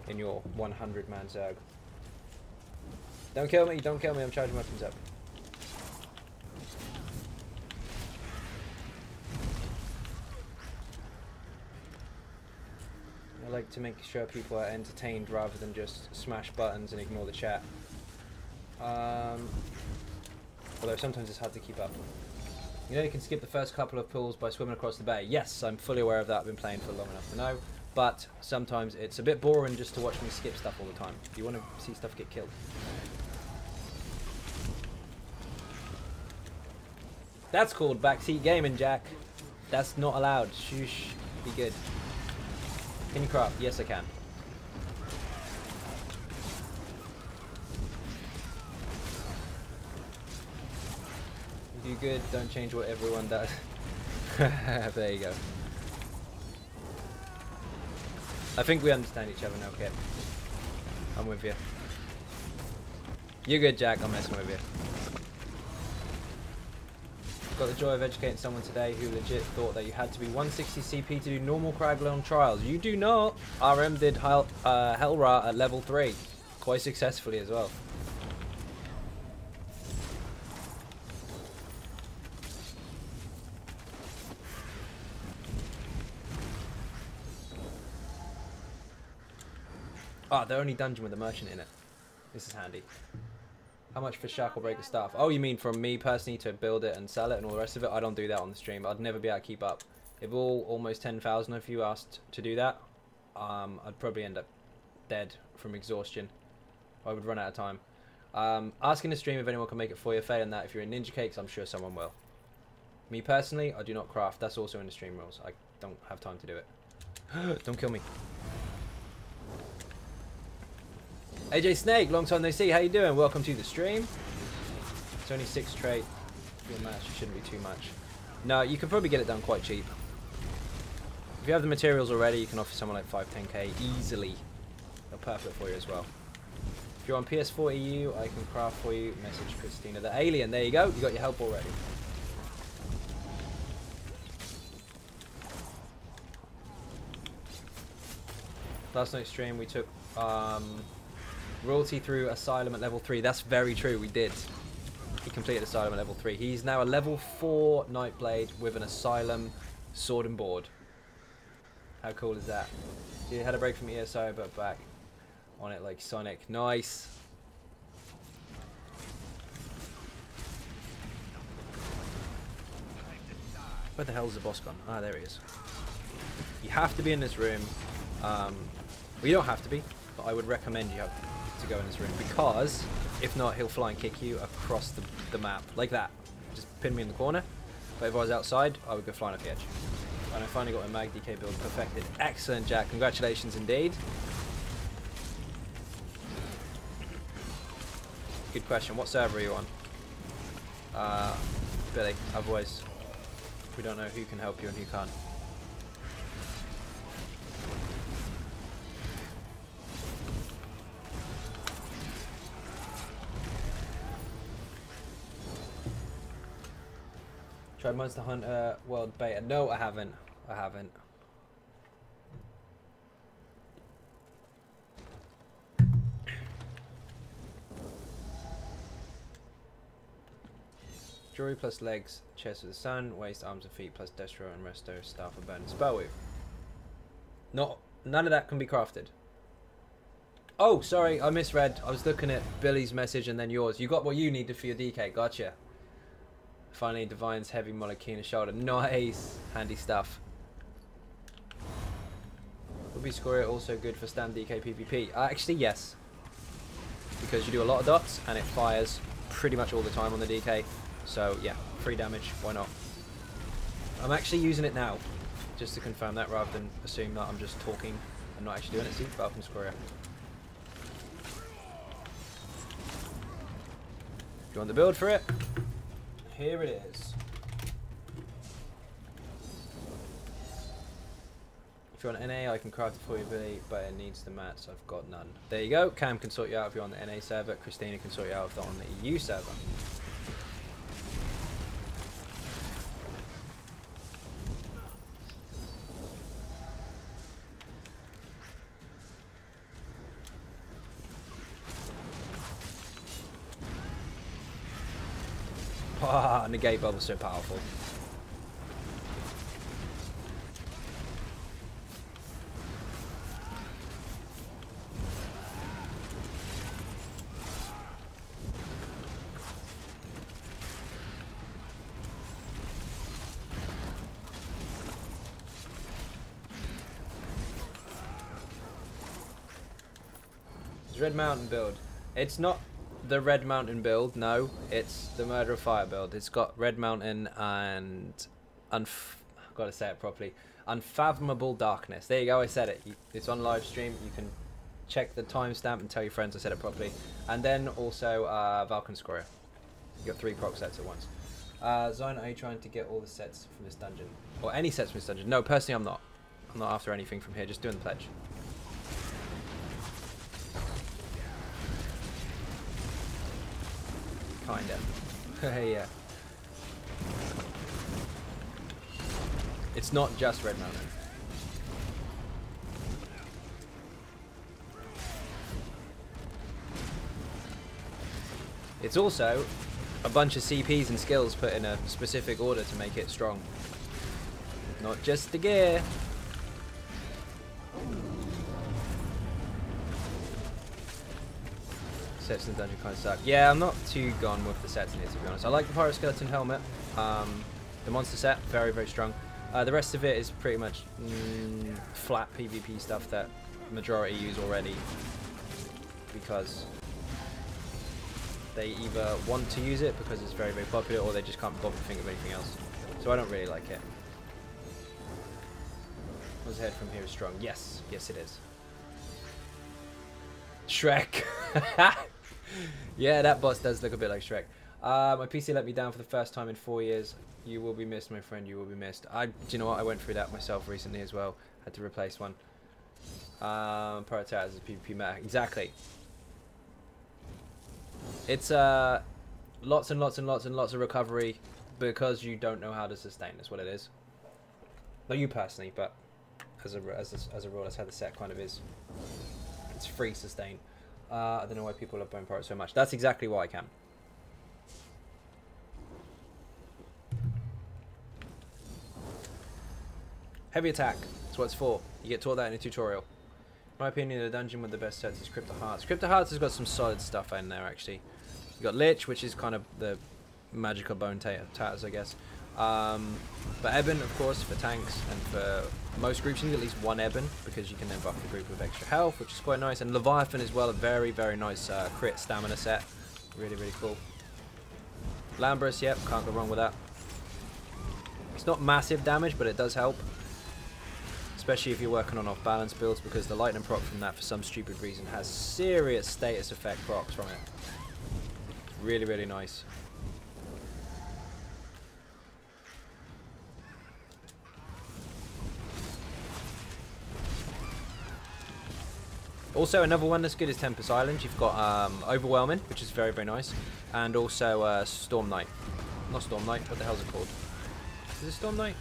In your 100-man Zerg. Don't kill me, don't kill me. I'm charging weapons up. I like to make sure people are entertained rather than just smash buttons and ignore the chat. Although sometimes it's hard to keep up. You know, you can skip the first couple of pools by swimming across the bay. Yes, I'm fully aware of that. I've been playing for long enough to know. But sometimes it's a bit boring just to watch me skip stuff all the time. You want to see stuff get killed. That's called backseat gaming, Jack. That's not allowed. Shoosh. Be good. Can you craft? Yes, I can. You good? Don't change what everyone does. There you go. I think we understand each other now, Kip. I'm with you. You're good, Jack. I'm messing with you. Got the joy of educating someone today who legit thought that you had to be 160 CP to do normal Craglon trials. You do not. RM did Hellra at level 3. Quite successfully as well. Ah, the only dungeon with a merchant in it. This is handy. How much for Shackle Breaker stuff? Oh, you mean from me personally to build it and sell it and all the rest of it? I don't do that on the stream. I'd never be able to keep up. If all almost 10,000 of you asked to do that, I'd probably end up dead from exhaustion. I would run out of time. Asking the stream if anyone can make it for you. Failing that, if you're in Ninja Cakes, I'm sure someone will. Me personally, I do not craft. That's also in the stream rules. I don't have time to do it. Don't kill me. AJ Snake, long time no see. How you doing? Welcome to the stream. It's only 6 trait. Your match shouldn't be too much. No, you can probably get it done quite cheap. If you have the materials already, you can offer someone like 5-10k easily. They're perfect for you as well. If you're on PS4 EU, I can craft for you. Message Christina the Alien. There you go. You got your help already. Last night's stream, we took royalty through Asylum at level 3. That's very true, we did. He completed Asylum at level 3. He's now a level 4 Nightblade with an Asylum sword and board. How cool is that? He had a break from ESO, but back on it like Sonic. Nice. Where the hell is the boss gone? Ah, there he is. You have to be in this room. Well, you don't have to be, but I would recommend you have to go in this room, because if not, he'll fly and kick you across the map like that. Just pin me in the corner. But if I was outside, I would go flying off the edge. And I finally got my Mag DK build perfected. Excellent, Jack. Congratulations indeed. Good question. What server are you on? Billy. Otherwise, we don't know who can help you and who can't. Tried Monster Hunter World Beta. No, I haven't. I haven't. Jewelry plus legs, chest of the sun, waist, arms and feet plus Destro and Resto, staff and burn spell with. None of that can be crafted. Oh, sorry, I misread. I was looking at Billy's message and then yours. You got what you needed for your DK. Gotcha. Finally, Divine's heavy Molokina shoulder. Nice. Handy stuff. Would be Scoria also good for stand DK PvP? Actually, yes. Because you do a lot of dots and it fires pretty much all the time on the DK. So, yeah, free damage. Why not? I'm actually using it now. Just to confirm that rather than assume that I'm just talking and not actually doing it. See, Falcon Scoria. You want the build for it? Here it is. If you're on NA, I can craft it for you, Billy, but it needs the mats. I've got none. There you go. Cam can sort you out if you're on the NA server. Christina can sort you out if you're on the EU server. Ah, negate bubble so powerful. It's Red Mountain build. It's not the Red Mountain build, no. It's the Murder of Fire build. It's got Red Mountain and I've got to say it properly. Unfathomable Darkness. There you go, I said it. It's on live stream. You can check the timestamp and tell your friends I said it properly. And then also Valken Scoria. You got 3 proc sets at once. Xynode, are you trying to get all the sets from this dungeon? Or any sets from this dungeon? No, personally I'm not. I'm not after anything from here, just doing the pledge. Kinda. Yeah. It's not just Red Mountain. It's also a bunch of CPs and skills put in a specific order to make it strong. Not just the gear. Sets in the dungeon kind of suck. Yeah, I'm not too gone with the sets in here, to be honest. I like the Pirate Skeleton helmet. The monster set, very, very strong. The rest of it is pretty much flat PvP stuff that majority use already because they either want to use it because it's very, very popular, or they just can't bother to think of anything else. So I don't really like it. Was ahead from here is strong. Yes, yes it is. Shrek. Yeah, that boss does look a bit like Shrek. My PC let me down for the first time in 4 years. You will be missed, my friend. You will be missed. Do you know what? I went through that myself recently as well. Had to replace one. Prioritize as a PvP meta. Exactly. It's lots and lots and lots and lots of recovery because you don't know how to sustain. That's what it is. Not you personally, but as a rule, that's how the set kind of is. It's free sustain. I don't know why people love Bone Pirate so much. That's exactly why I can. Heavy attack. That's what it's for. You get taught that in a tutorial. In my opinion, the dungeon with the best sets is Crypto Hearts. Crypto Hearts has got some solid stuff in there, actually. You got Lich, which is kind of the magical bone tatters, I guess. But Ebon, of course, for tanks, and for most groups you need at least one Ebon, because you can then buff the group with extra health, which is quite nice. And Leviathan as well, a very, very nice crit stamina set. Really, really cool. Lambrus, yep, can't go wrong with that. It's not massive damage, but it does help. Especially if you're working on off-balance builds, because the lightning proc from that, for some stupid reason, has serious status effect procs from it. Really, really nice. Also, another one that's good is Tempest Island. You've got Overwhelming, which is very, very nice. And also Storm Knight. Not Storm Knight, what the hell's it called? Is it Storm Knight?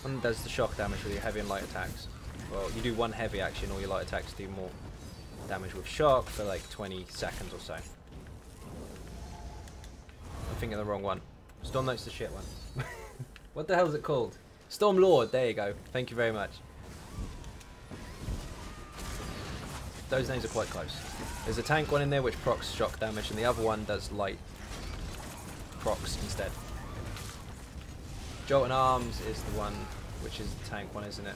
One does the shock damage with your heavy and light attacks. Well, you do one heavy actually, and all your light attacks do more damage with shock for like 20 seconds or so. I'm thinking of the wrong one. Storm Knight's the shit one. What the hell is it called? Storm Lord, there you go. Thank you very much. Those names are quite close. There's a tank one in there which procs shock damage, and the other one does light procs instead. Jolt and Arms is the one which is the tank one, isn't it?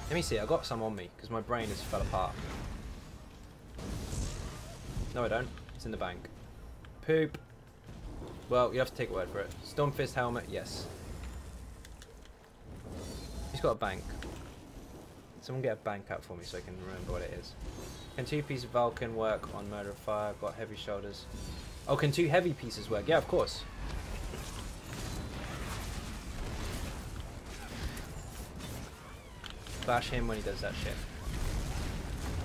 Let me see, I've got some on me because my brain has fell apart. No I don't, it's in the bank. Poop. Well, you have to take a word for it. Stormfist helmet, yes. He's got a bank. Someone get a bank out for me so I can remember what it is. Can 2 pieces of Vulcan work on Murder of Fire? Got heavy shoulders. Oh, can 2 heavy pieces work? Yeah, of course. Bash him when he does that shit.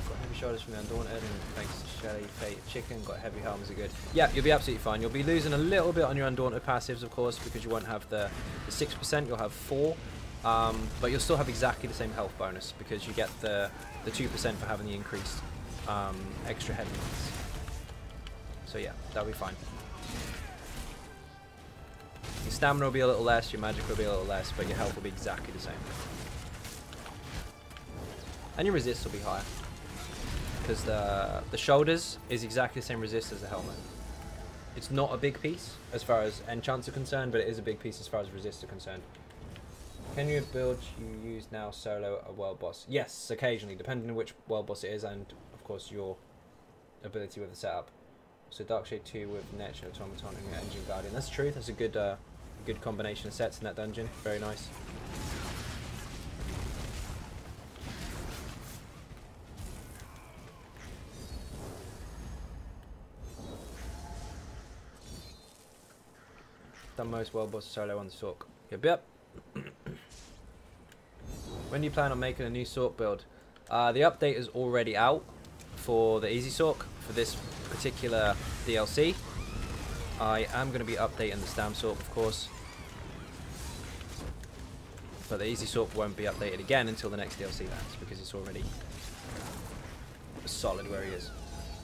Got heavy shoulders from the Undaunted, and thanks to Shelly, Fate, Chicken, got heavy helmets are good. Yeah, you'll be absolutely fine. You'll be losing a little bit on your Undaunted passives, of course, because you won't have the 6%, you'll have 4%. But you'll still have exactly the same health bonus, because you get the 2% for having the increased extra heaviness. So yeah, that'll be fine. Your stamina will be a little less, your magic will be a little less, but your health will be exactly the same. And your resist will be higher, because the shoulders is exactly the same resist as the helmet. It's not a big piece as far as enchants are concerned, but it is a big piece as far as resists are concerned. Can you build you use now solo a world boss? Yes, occasionally, depending on which world boss it is, and of course your ability with the setup. So Darkshade 2 with Netch, Automaton, and Engine Guardian. That's true. That's a good combination of sets in that dungeon. Very nice. done most world bosses solo on the Sork. Yep. When do you plan on making a new Sork build? The update is already out for the Easy Sork for this particular DLC. I am going to be updating the Stam Sork, of course. But the Easy Sork won't be updated again until the next DLC lands, because it's already solid where he is.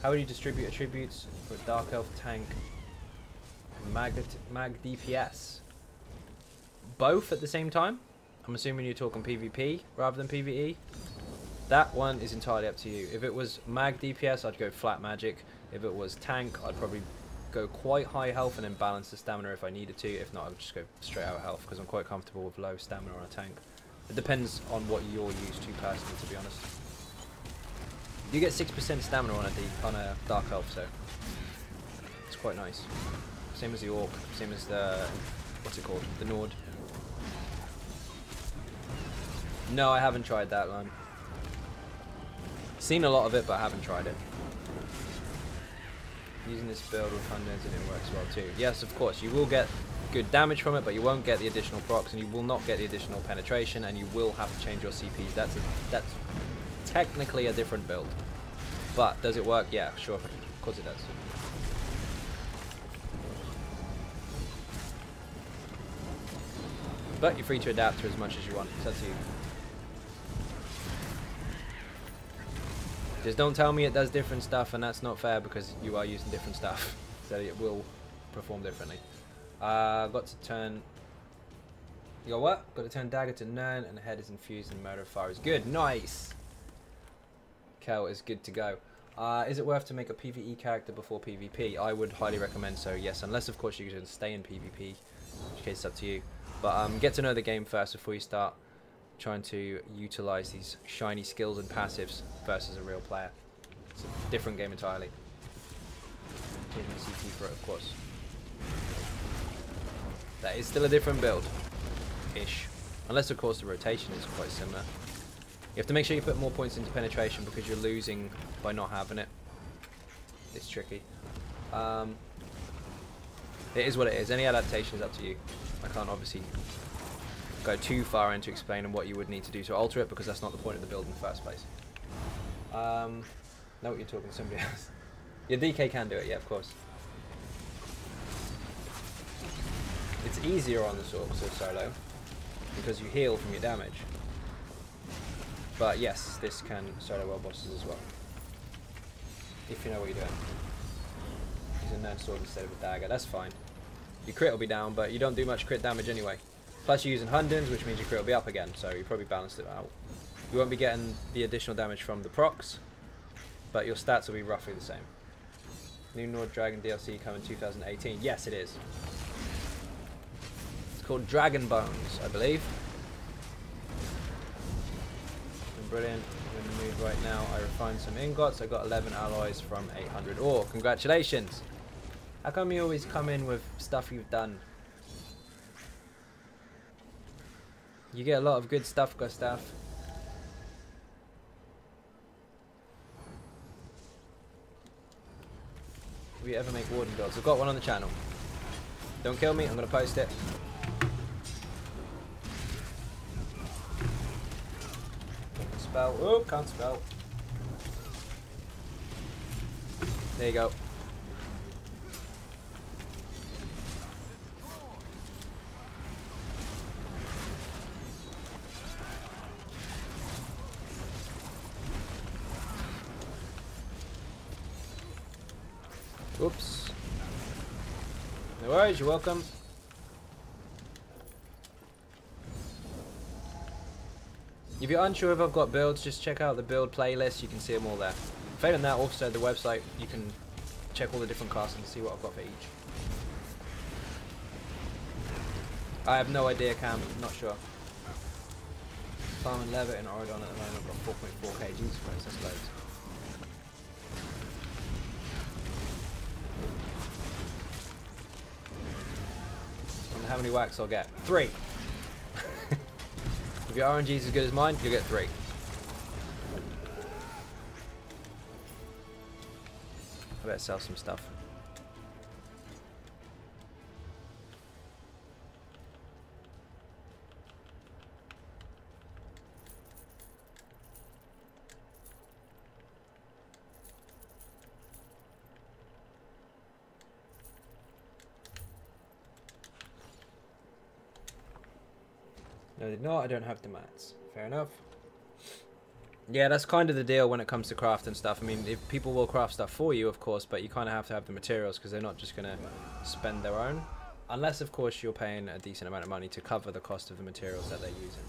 How would you distribute attributes for a Dark Elf tank mag DPS? Both at the same time? I'm assuming you're talking PvP rather than PvE. That one is entirely up to you. If it was mag DPS, I'd go flat magic. If it was tank, I'd probably go quite high health and then balance the stamina if I needed to. If not, I would just go straight out of health because I'm quite comfortable with low stamina on a tank. It depends on what you're used to personally, to be honest. You get 6% stamina on a Dark Elf, so it's quite nice. Same as the Orc, same as the, what's it called, the Nord. No, I haven't tried that one. Seen a lot of it, but I haven't tried it. Using this build with Hundreds and it works well too. Yes, of course, you will get good damage from it, but you won't get the additional procs, and you will not get the additional penetration, and you will have to change your CPs. That's technically a different build. But does it work? Yeah, sure. Of course it does. But you're free to adapt to as much as you want. It's up to you. Just don't tell me it does different stuff, and that's not fair because you are using different stuff. So it will perform differently. Got to turn... You got what? Got to turn dagger to none, and the head is infused and murder of fire is good. Nice! Kel is good to go. Is it worth to make a PvE character before PvP? I would highly recommend so, yes. Unless, of course, you're going to stay in PvP, in which case it's up to you. But get to know the game first before you start trying to utilize these shiny skills and passives versus a real player. It's a different game entirely. Changing the CP for it, of course. That is still a different build-ish. Unless, of course, the rotation is quite similar. You have to make sure you put more points into penetration because you're losing by not having it. It's tricky. It is what it is. Any adaptation is up to you. I can't obviously go too far into explaining what you would need to do to alter it because that's not the point of the build in the first place. Know what you're talking to somebody else. Your DK can do it, yeah, of course. It's easier on the Sork solo because you heal from your damage. But yes, this can solo world bosses as well. If you know what you're doing. Use a nerd sword instead of a dagger, that's fine. Your crit will be down, but you don't do much crit damage anyway. Plus you're using Hundens, which means your crit will be up again, so you probably balanced it out. You won't be getting the additional damage from the procs, but your stats will be roughly the same. New Nord Dragon DLC coming 2018. Yes, it is. It's called Dragon Bones, I believe. Brilliant. I'm in the mood right now. I refined some ingots. I got 11 alloys from 800 ore. Congratulations. How come you always come in with stuff you've done? You get a lot of good stuff, Gustav. Will you ever make warden builds? I've got one on the channel. Don't kill me. I'm going to post it. Spell. Oh, can't spell. There you go. Oops. No worries, you're welcome. If you're unsure if I've got builds, just check out the build playlist. You can see them all there. Failing that, also the website, you can check all the different classes and see what I've got for each. I have no idea, Cam. Not sure. Farming leather in Oregon at the moment. I've got 4.4k. Jesus Christ, that's loads. How many whacks I'll get? 3. If your RNG is as good as mine, you'll get 3. I better sell some stuff. No, they did not. I don't have the mats. Fair enough. Yeah, that's kind of the deal when it comes to craft and stuff. I mean, if people will craft stuff for you, of course, but you kind of have to have the materials because they're not just going to spend their own. Unless, of course, you're paying a decent amount of money to cover the cost of the materials that they're using.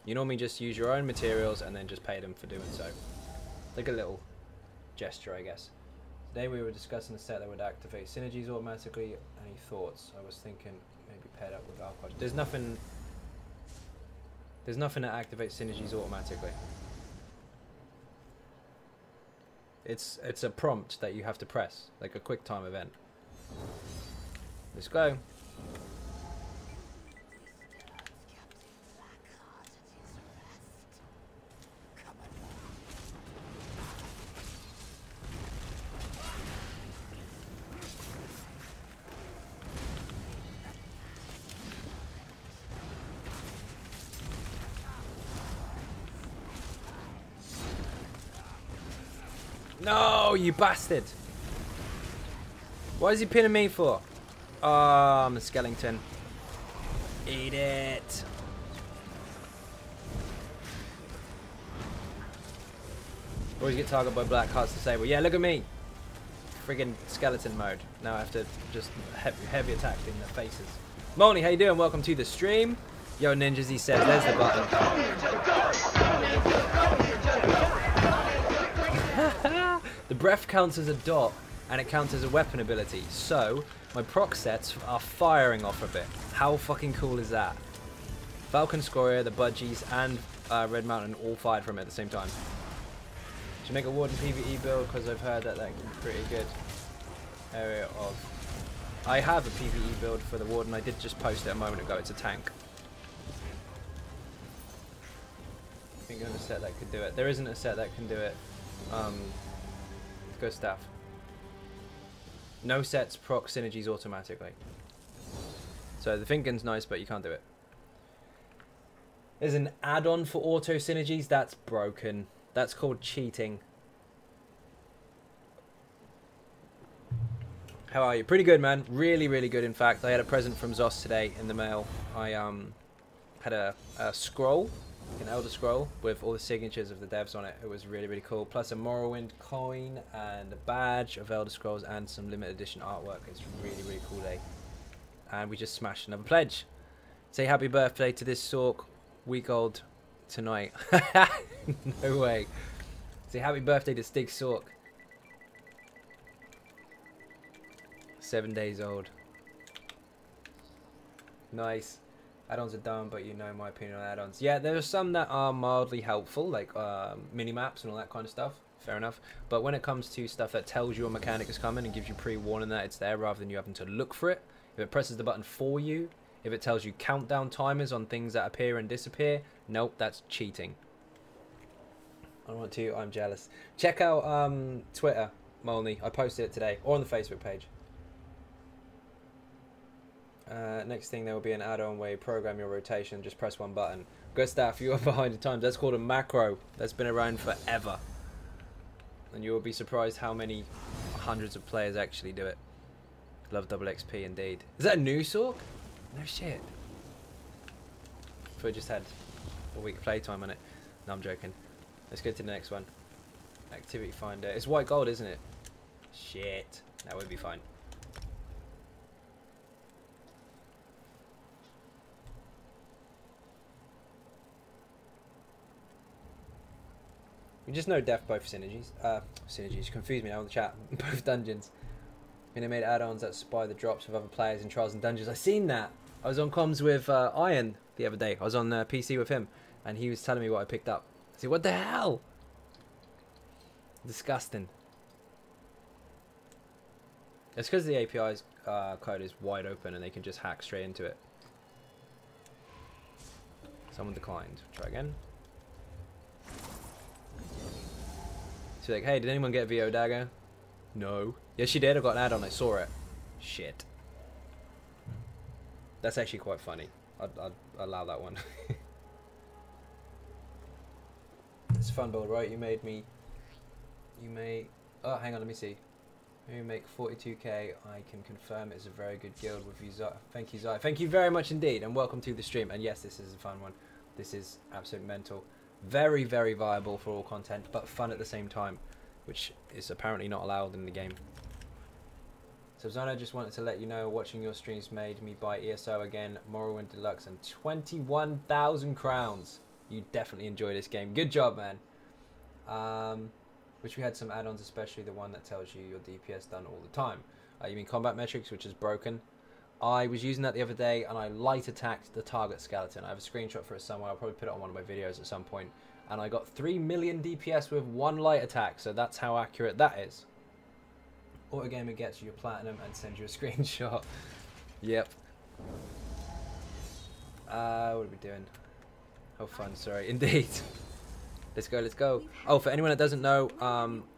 You normally just use your own materials and then just pay them for doing so. Like a little gesture, I guess. Today we were discussing a set that would activate synergies automatically. Any thoughts? I was thinking maybe paired up with alcohol. There's nothing that activates synergies automatically. It's a prompt that you have to press, like a quick time event. Let's go. No, you bastard! What is he pinning me for? Oh, I'm a skeleton. Eat it! Always get targeted by black hearts disable. Yeah, look at me! Friggin' skeleton mode. Now I have to just heavy attack in the faces. Molny, how you doing? Welcome to the stream. Yo, ninjas, he says. There's the button. The breath counts as a dot, and it counts as a weapon ability. So, my proc sets are firing off a bit. How fucking cool is that? Falcon Scoria, the Budgies, and Red Mountain all fired from it at the same time. Should make a Warden PvE build, because I've heard that can be pretty good area of... I have a PvE build for the Warden. I did just post it a moment ago. It's a tank. I think there's a set that could do it. There isn't a set that can do it. Go staff. No sets proc synergies automatically. So the Finken's nice, but you can't do it. There's an add-on for auto synergies. That's broken. That's called cheating. How are you? Pretty good, man. Really, really good, in fact. I had a present from Zos today in the mail. I had a scroll. An Elder Scroll with all the signatures of the devs on it. It was really, really cool. Plus a Morrowind coin and a badge of Elder Scrolls and some limited edition artwork. It's a really, really cool day. And we just smashed another pledge. Say happy birthday to this Sork, week old tonight. No way. Say happy birthday to Stig Sork. 7 days old. Nice. Add-ons are dumb, but you know my opinion on add-ons. Yeah, there are some that are mildly helpful, like mini-maps and all that kind of stuff. Fair enough. But when it comes to stuff that tells you a mechanic is coming and gives you pre-warning that it's there rather than you having to look for it, if it presses the button for you, if it tells you countdown timers on things that appear and disappear, nope, that's cheating. I don't want to, I'm jealous. Check out Twitter, Molny. I posted it today, or on the Facebook page. Next thing, there will be an add-on where you program your rotation, just press one button. Gustav, you are behind the times. That's called a macro. That's been around forever. And you will be surprised how many hundreds of players actually do it. Love double XP indeed. Is that a new Sork? No shit. I thought I just had a week of playtime on it. No, I'm joking. Let's go to the next one. Activity finder. It's white gold, isn't it? Shit. That would be fine. We just know def both synergies. Synergies confuse me now in the chat. Both dungeons. And they made add-ons that spy the drops of other players in Trials and Dungeons. I seen that. I was on comms with Iron the other day. I was on PC with him, and he was telling me what I picked up. I said, "What the hell?" Disgusting. It's because the API's code is wide open, and they can just hack straight into it. Someone declined. Try again. So like, hey, did anyone get VO Dagger? No. Yes, she did. I got an add-on. I saw it. Shit. That's actually quite funny. I'd allow that one. It's a fun build, right? You made me... You may... Oh, hang on. Let me see. You make 42k. I can confirm it's a very good guild with you, Zai. Thank you, Zai. Thank you very much indeed, and welcome to the stream. And yes, this is a fun one. This is absolute mental. Very, very viable for all content, but fun at the same time, which is apparently not allowed in the game. So Xynode, just wanted to let you know, watching your streams made me buy ESO again, Morrowind Deluxe, and 21,000 crowns. You definitely enjoy this game. Good job, man. Which we had some add-ons, especially the one that tells you your DPS done all the time. You mean combat metrics, which is broken. I was using that the other day, and I light attacked the target skeleton. I have a screenshot for it somewhere. I'll probably put it on one of my videos at some point. And I got 3 million DPS with one light attack, so that's how accurate that is. Autogamer gets you your platinum and sends you a screenshot. Yep. What are we doing? Oh, fun, sorry. Indeed. Let's go, let's go. Oh, for anyone that doesn't know,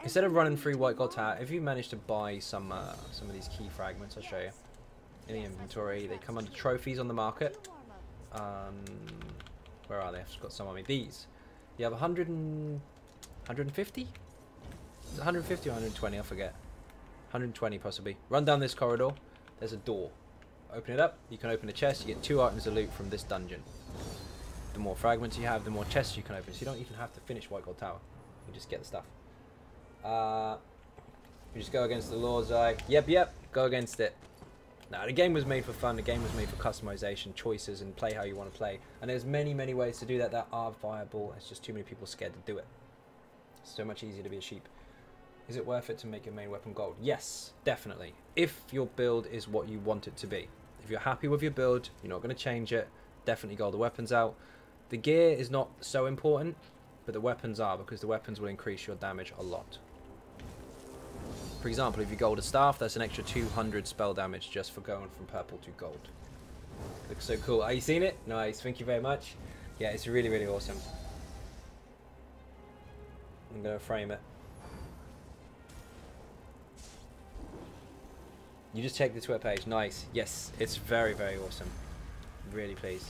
instead of running through White Gold Tower, if you manage to buy some of these key fragments, I'll show you. In the inventory, they come under trophies on the market. Where are they? I've just got some on me. These. You have 150? Is it 150 or 120? I forget. 120 possibly. Run down this corridor. There's a door. Open it up. You can open a chest. You get 2 items of loot from this dungeon. The more fragments you have, the more chests you can open. So you don't even have to finish White Gold Tower. You just get the stuff. You just go against the laws. Yep. Go against it. Now, the game was made for fun. The game was made for customization, choices, and play how you want to play. And there's many, many ways to do that are viable. It's just too many people scared to do it. It's so much easier to be a sheep. Is it worth it to make your main weapon gold? Yes, definitely. If your build is what you want it to be. If you're happy with your build, you're not going to change it, definitely gold the weapons out. The gear is not so important, but the weapons are, because the weapons will increase your damage a lot. For example, if you gold a staff, that's an extra 200 spell damage just for going from purple to gold. Looks so cool. Are you seeing it? Nice, thank you very much. Yeah, it's really, really awesome. I'm going to frame it. You just check the Twitter page. Nice. Yes, it's very, very awesome. Really pleased.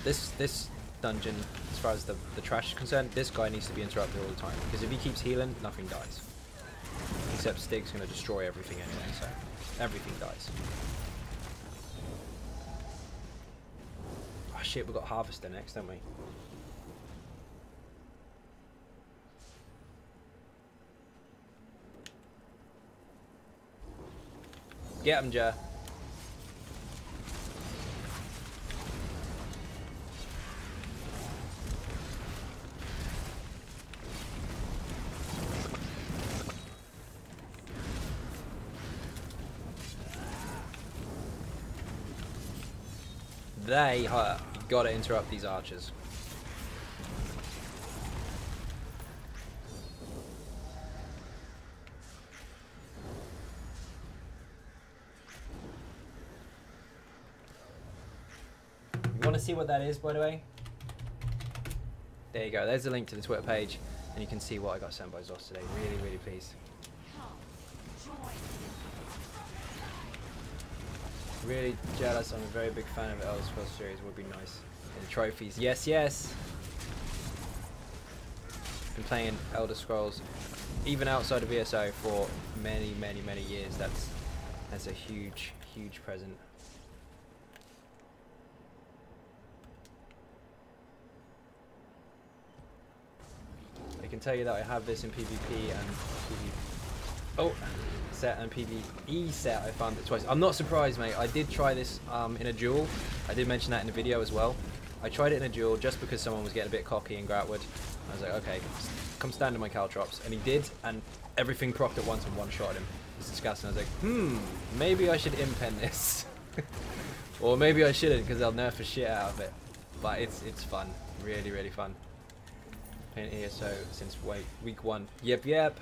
This dungeon, as far as the trash is concerned, this guy needs to be interrupted all the time. Because if he keeps healing, nothing dies. Except Stig's going to destroy everything anyway, so everything dies. Oh shit, we've got Harvester next, don't we? Get him, Jer. They hurt. You gotta interrupt these archers. You want to see what that is, by the way? There you go. There's a link to the Twitter page, and you can see what I got sent by Zos today. Really, really pleased. Really jealous. I'm a very big fan of Elder Scrolls series. Would be nice. And trophies. Yes, yes. Been playing Elder Scrolls, even outside of ESO, for many, many, many years. That's a huge, huge present. I can tell you that I have this in PvP and set and PvE set. I found it twice. I'm not surprised, mate. I did try this in a duel. I did mention that in the video as well. I tried it in a duel just because someone was getting a bit cocky and go outward. I was like, okay, come stand in my caltrops, and he did, and everything procced at once and one-shot him. It's disgusting. I was like, maybe I should impen this, or maybe I shouldn't, because they'll nerf the shit out of it. But it's fun, really, really fun. Playing ESO since week 1. Yep.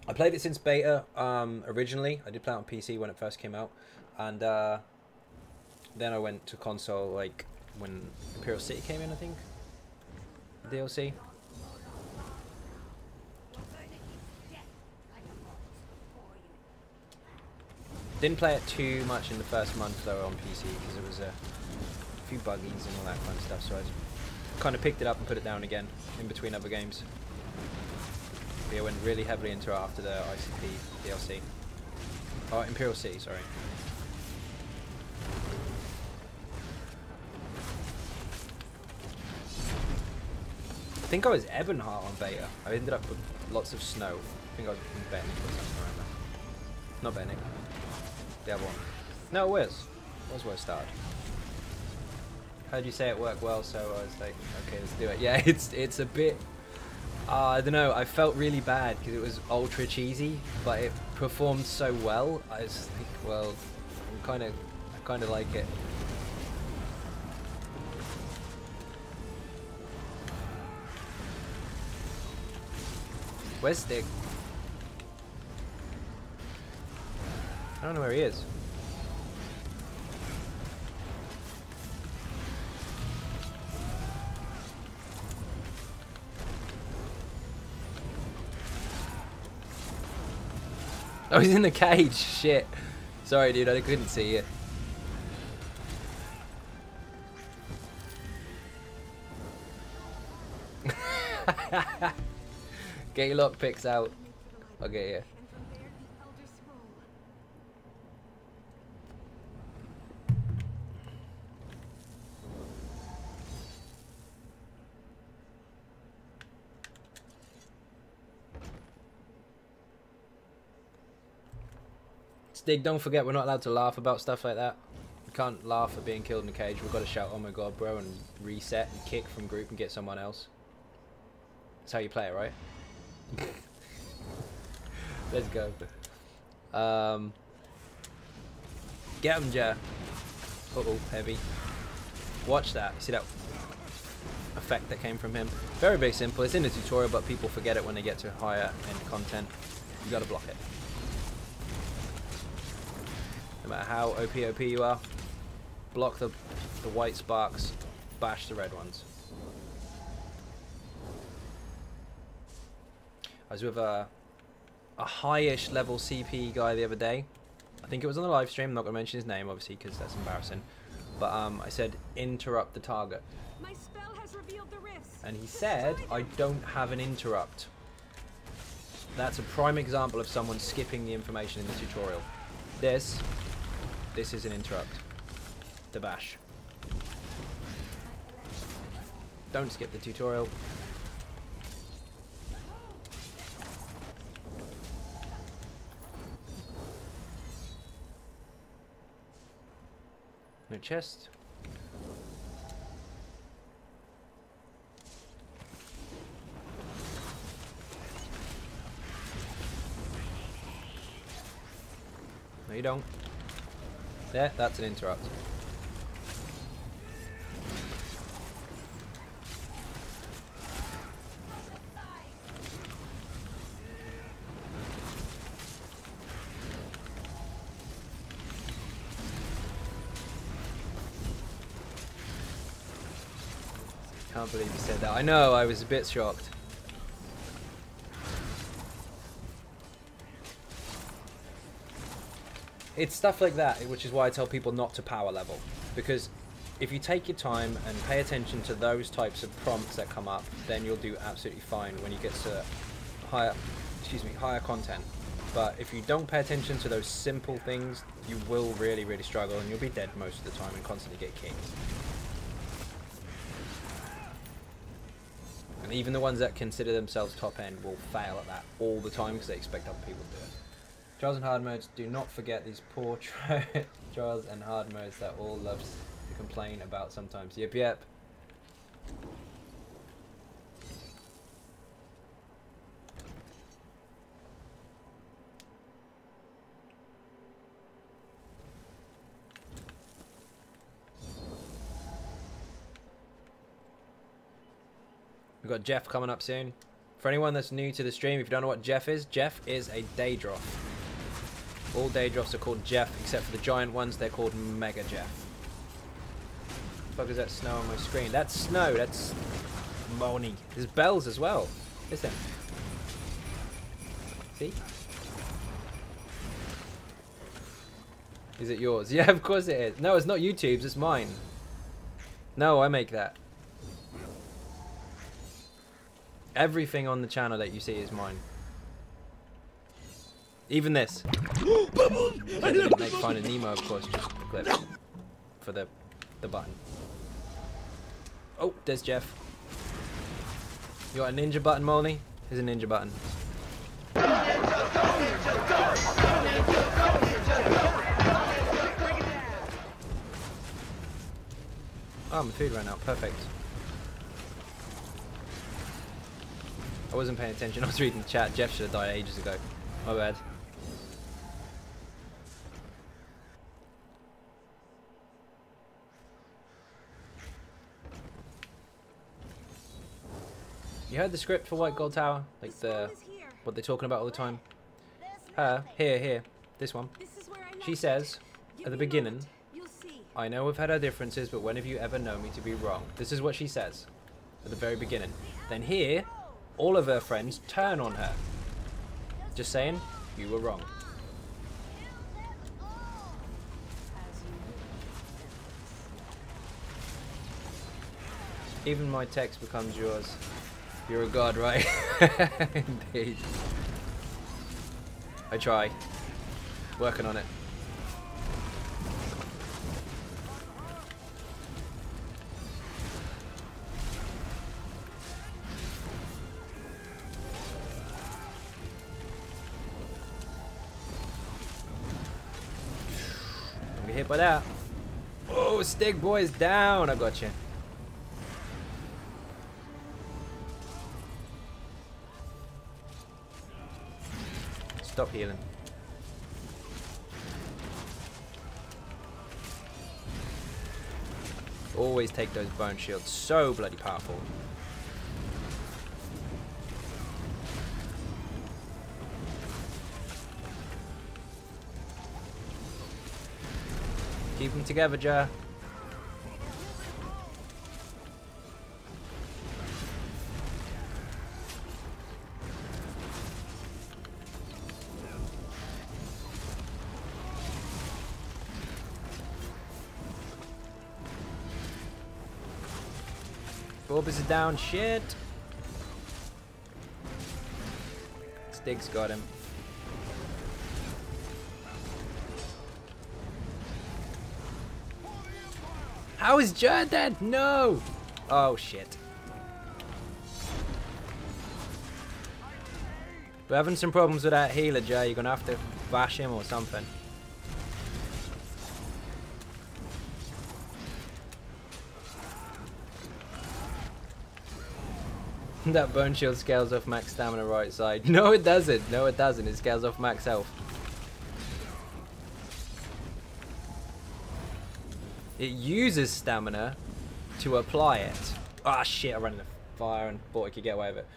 I played it since beta originally. I did play it on PC when it first came out, and then I went to console like when Imperial City came in, I think. DLC. Didn't play it too much in the first month though on PC because it was a few buggies and all that fun stuff. So I kind of picked it up and put it down again in between other games. I went really heavily into it after the ICP DLC. Oh, Imperial City, sorry. I think I was Ebonheart on beta. I ended up with lots of snow. I think I was in Bennick or something around there. Not Bennick. The other one. No, it was. It was where I started. Heard you say it worked well, so I was like, okay, let's do it. Yeah, it's a bit... I don't know, I felt really bad because it was ultra cheesy, but it performed so well. I was like, well, I kind of like it. Where's Stig? I don't know where he is. Oh, he's in the cage. Shit. Sorry, dude. I couldn't see you. Get your lockpicks out. I'll get you. Stig, don't forget we're not allowed to laugh about stuff like that. We can't laugh at being killed in a cage. We've got to shout, oh my god, bro, and reset and kick from group and get someone else. That's how you play it, right? Let's go. Get him, Jer. Uh-oh, heavy. Watch that. You see that effect that came from him? Very, very simple. It's in the tutorial, but people forget it when they get to higher end content. You got to block it. No matter how OP you are, block the white sparks, bash the red ones. I was with a high-ish level CP guy the other day. I think it was on the live stream. I'm not going to mention his name, obviously, because that's embarrassing. But I said, interrupt the target. My spell has revealed the rifts. And he said, I don't have an interrupt. That's a prime example of someone skipping the information in the tutorial. This is an interrupt. The bash. Don't skip the tutorial. No chest. No, you don't. There, that's an interrupt. Can't believe you said that. I know, I was a bit shocked. It's stuff like that, which is why I tell people not to power level. Because if you take your time and pay attention to those types of prompts that come up, then you'll do absolutely fine when you get to higher content. But if you don't pay attention to those simple things, you will really, really struggle and you'll be dead most of the time and constantly get kicked. And even the ones that consider themselves top end will fail at that all the time because they expect other people to do it. Trials and hard modes, do not forget these poor trials and hard modes that all love to complain about sometimes. Yep, yep. We've got Jeff coming up soon. For anyone that's new to the stream, if you don't know what Jeff is a Daedroth. All Daedroths are called Jeff, except for the giant ones, they're called Mega Jeff. What the fuck is that snow on my screen? That's snow, that's Moni. There's bells as well. Listen. See? Is it yours? Yeah, of course it is. No, it's not YouTube's, it's mine. No, I make that. Everything on the channel that you see is mine. Even this. I didn't make Finding Nemo, of course, just the clip for the button. Oh, there's Jeff. You got a ninja button, Molly? Here's a ninja button. Oh, my food ran out. Perfect. I wasn't paying attention. I was reading the chat. Jeff should have died ages ago. My bad. You heard the script for White Gold Tower? Like what they're talking about all the time? Here. This one. She says, at the beginning, I know we've had our differences, but when have you ever known me to be wrong? This is what she says at the very beginning. Then here, all of her friends turn on her. Just saying, you were wrong. Even my text becomes yours. You're a god, right? Indeed. I try. Working on it. Don't get hit by that. Oh, Stig boy's down. I got you. Stop healing. Always take those bone shields. So bloody powerful. Keep them together, Jar. Orbis is down, shit. Stig's got him. How is Jer dead? No! Oh shit. We're having some problems with that healer, Jer. You're gonna have to bash him or something. That bone shield scales off max stamina right side. No it doesn't. No it doesn't. It scales off max health. It uses stamina to apply it. Ah shit, I ran into fire and thought I could get away with it.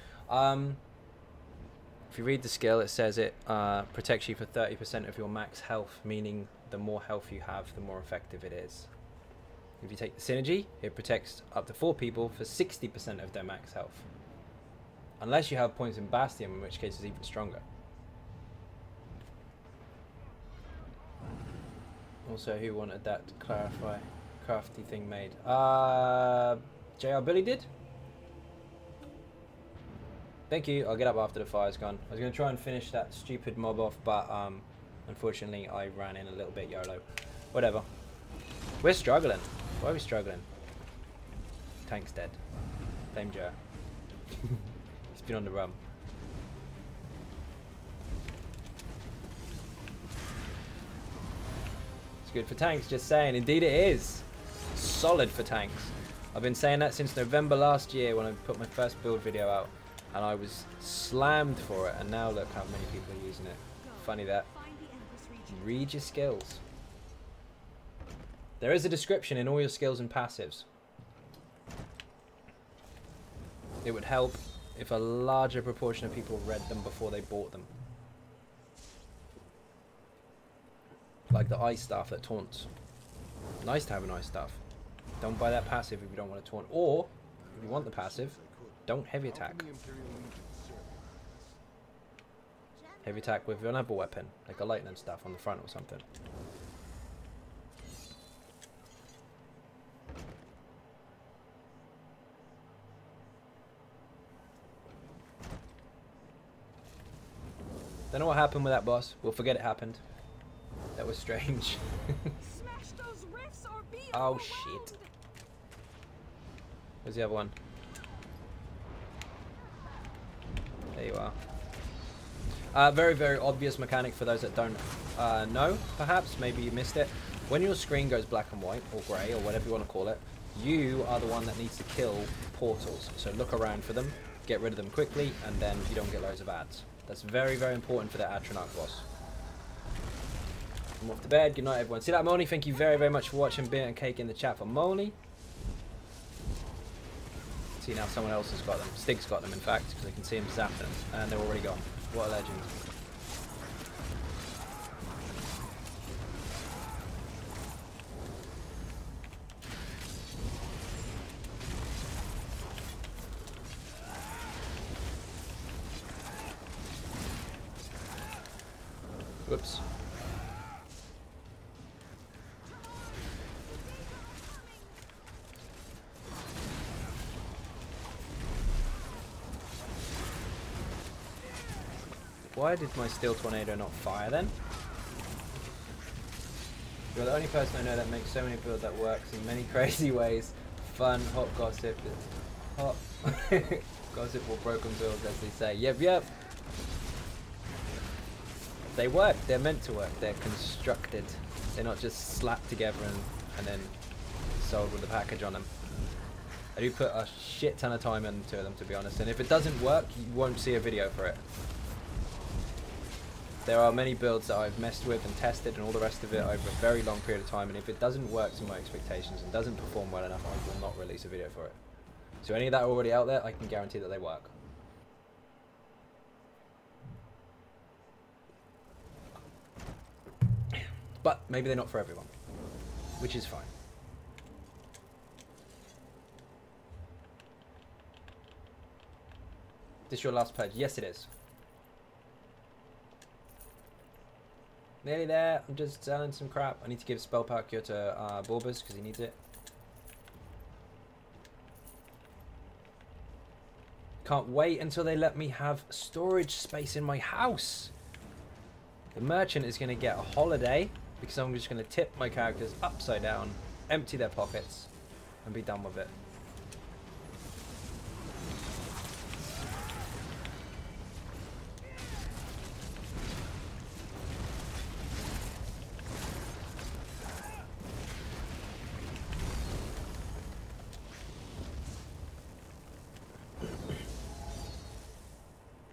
If you read the skill, it says it protects you for 30% of your max health, meaning the more health you have, the more effective it is. If you take the synergy, it protects up to 4 people for 60% of their max health. Unless you have points in Bastion, in which case it's even stronger. Also, who wanted that crafty thing made? JR Billy did? Thank you, I'll get up after the fire's gone. I was going to try and finish that stupid mob off, but unfortunately I ran in a little bit YOLO. Whatever. We're struggling. Why are we struggling? Tank's dead. Blame Joe. He's been on the run. It's good for tanks, just saying. Indeed it is. Solid for tanks. I've been saying that since November last year when I put my first build video out. And I was slammed for it. And now look how many people are using it. Funny that. Read your skills. There is a description in all your skills and passives. It would help if a larger proportion of people read them before they bought them. Like the ice staff that taunts. Nice to have an ice staff. Don't buy that passive if you don't want to taunt. Or, if you want the passive, don't heavy attack. Heavy attack with another weapon, like a lightning staff on the front or something. Don't know what happened with that boss. We'll forget it happened. That was strange. Smash those rifts or be Oh overwhelmed. shit. Where's the other one? There you are. Very, very obvious mechanic for those that don't know, perhaps. Maybe you missed it. When your screen goes black and white, or grey, or whatever you want to call it, you are the one that needs to kill portals. So look around for them, get rid of them quickly, and then you don't get loads of ads. That's very, very important for the Atronach boss. I'm off to bed. Good night, everyone. See that, Molly? Thank you very, very much for watching. Beer and cake in the chat for Molly. See, now someone else has got them. Stig's got them, in fact, because I can see him zap them, and they're already gone. What a legend. Whoops. Why did my steel tornado not fire then? You're the only person I know that makes so many builds that works in many crazy ways. Fun, hot gossip, hot gossip or broken builds, as they say. Yep, yep. They work. They're meant to work. They're constructed. They're not just slapped together and then sold with a package on them. I do put a shit ton of time into them, to be honest. And if it doesn't work, you won't see a video for it. There are many builds that I've messed with and tested and all the rest of it over a very long period of time, and if it doesn't work to my expectations and doesn't perform well enough, I will not release a video for it. So any of that already out there, I can guarantee that they work. But maybe they're not for everyone, which is fine. This your last purge? Yes, it is. Nearly there. I'm just selling some crap. I need to give spell power cure to Bulbus because he needs it. Can't wait until they let me have storage space in my house. The merchant is going to get a holiday because I'm just going to tip my characters upside down, empty their pockets, and be done with it.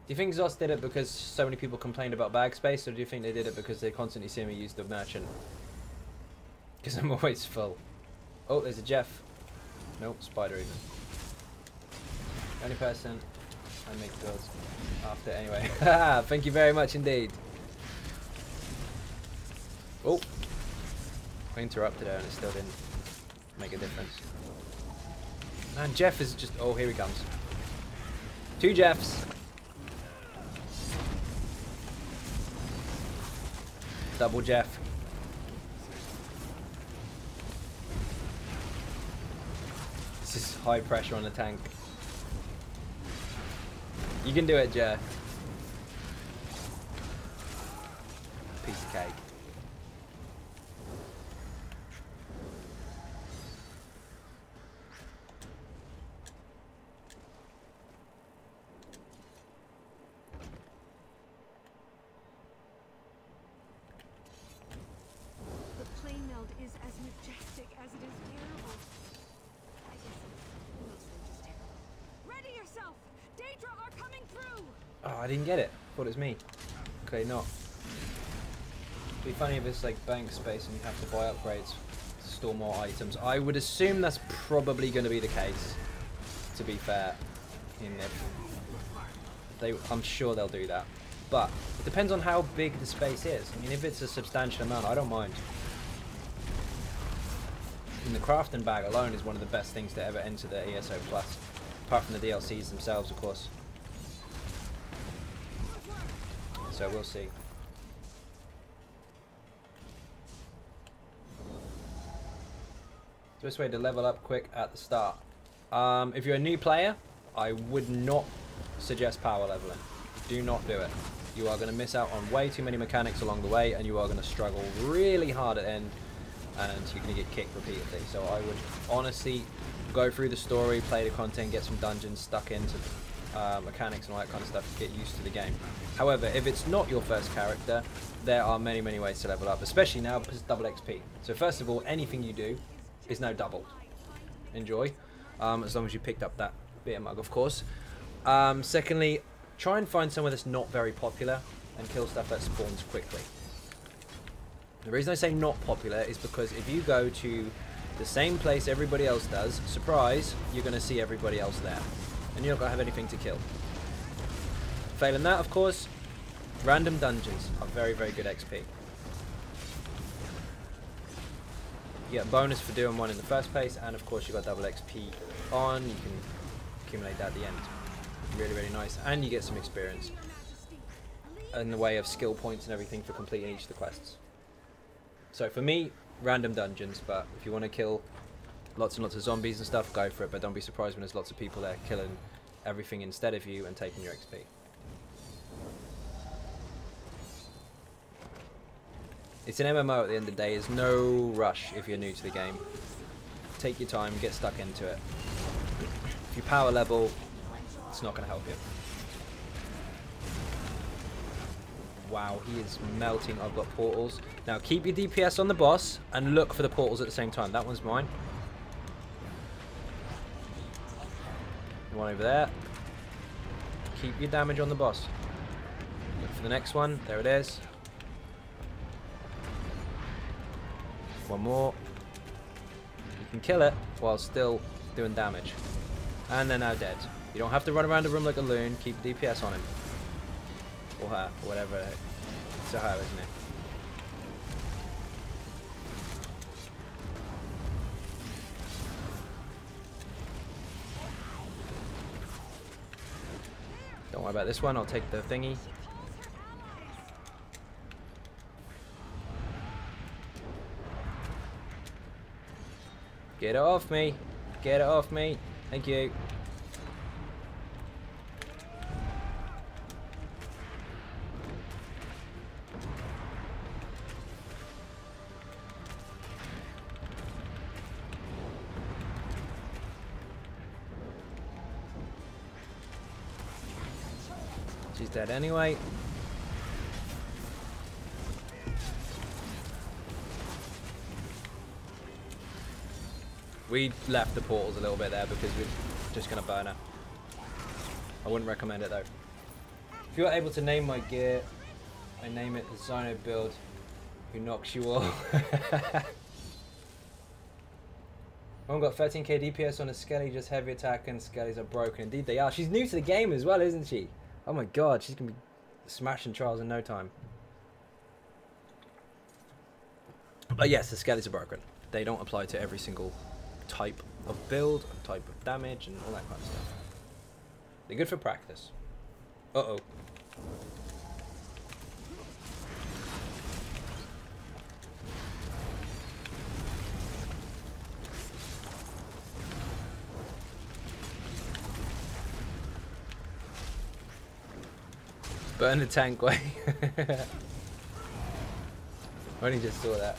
Do you think Zos did it because so many people complained about bag space, or do you think they did it because they constantly see me use the merchant? Because I'm always full. Oh, there's a Jeff. Nope, spider even. Only person I make builds after anyway. Thank you very much indeed. Oh, I interrupted her and it still didn't make a difference. Man, Jeff is just... Oh, here he comes. 2 Jeffs. Double Jeff. This is high pressure on the tank. You can do it, Jeff. Piece of cake. Oh, I didn't get it. Thought it was me. Okay, not. It'd be funny if it's like bank space and you have to buy upgrades to store more items. I would assume that's probably going to be the case, to be fair. I'm sure they'll do that. But it depends on how big the space is. I mean, if it's a substantial amount, I don't mind. And the crafting bag alone is one of the best things to ever enter the ESO Plus. Apart from the DLCs themselves, of course. So we'll see. The best way to level up quick at the start. If you're a new player, I would not suggest power leveling. Do not do it. you are going to miss out on way too many mechanics along the way, and you are going to struggle really hard at the end, and you're going to get kicked repeatedly. So I would honestly go through the story, play the content, get some dungeons stuck into mechanics and all that kind of stuff to get used to the game. However, if it's not your first character, there are many, many ways to level up, especially now because it's double XP. So first of all, anything you do is now doubled. Enjoy, as long as you picked up that beer mug, of course. Secondly, try and find somewhere that's not very popular and kill stuff that spawns quickly. The reason I say not popular is because if you go to the same place everybody else does, surprise, you're going to see everybody else there. And you're not going to have anything to kill. Failing that, of course, random dungeons are very, very good XP. You get a bonus for doing one in the first place, and of course you got double XP on. You can accumulate that at the end. Really, really nice. And you get some experience in the way of skill points and everything for completing each of the quests. So for me, random dungeons, but if you want to kill lots and lots of zombies and stuff, go for it, but don't be surprised when there's lots of people there killing everything instead of you and taking your XP. It's an MMO at the end of the day. There's no rush if you're new to the game. Take your time, get stuck into it. If you power level, it's not going to help you. Wow, he is melting. I've got portals. Now keep your DPS on the boss and look for the portals at the same time. That one's mine. One over there. Keep your damage on the boss. Look for the next one. There it is. One more. You can kill it while still doing damage. And they're now dead. You don't have to run around the room like a loon. Keep DPS on him. Or her. Or whatever. It's a her, isn't it? Don't worry about this one. I'll take the thingy. Get it off me. Get it off me. Thank you. She's dead anyway. We left the portals a little bit there because we're just going to burn her. I wouldn't recommend it though. If you're able to name my gear, I name it the Xynode build who knocks you off. I've got 13k DPS on a Skelly, just heavy attack, and Skellies are broken. Indeed they are. She's new to the game as well, isn't she? Oh my god, she's going to be smashing trials in no time. But yes, the Skellies are broken. They don't apply to every single type of build, type of damage, and all that kind of stuff. They're good for practice. Uh-oh. Burn the tank way. I only just saw that.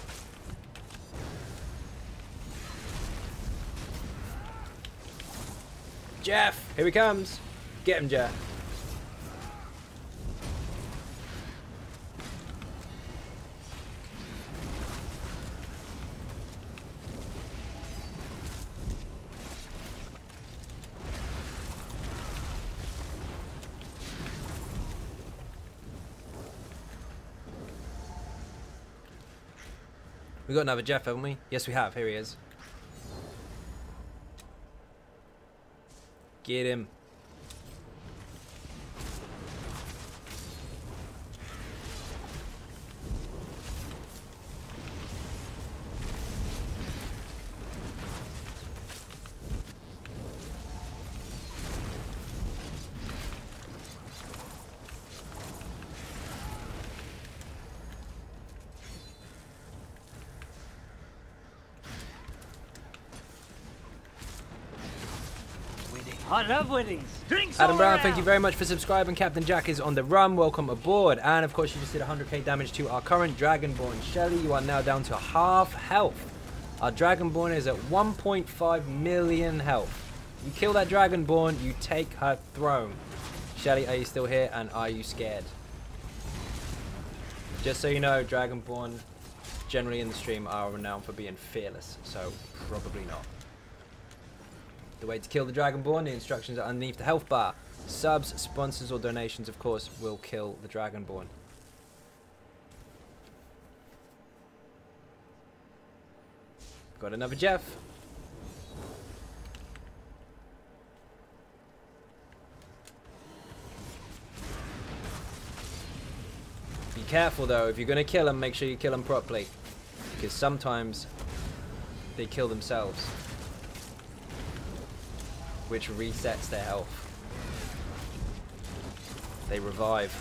Jeff, here he comes. Get him, Jeff. We got another Jeff, haven't we? Yes, we have. Here he is. Get him. Winning I love weddings. Drinks Adam all Brown, around. thank you very much for subscribing. Captain Jack is on the run. Welcome aboard. And of course, you just did 100k damage to our current Dragonborn. Shelly, you are now down to half health. Our Dragonborn is at 1.5 million health. You kill that Dragonborn, you take her throne. Shelly, are you still here? And are you scared? Just so you know, Dragonborn generally in the stream are renowned for being fearless. So, probably not. The way to kill the Dragonborn, the instructions are underneath the health bar. Subs, sponsors, or donations, of course, will kill the Dragonborn. Got another Jeff. Be careful though, if you're going to kill them, make sure you kill them properly. Because sometimes they kill themselves, which resets their health. They revive.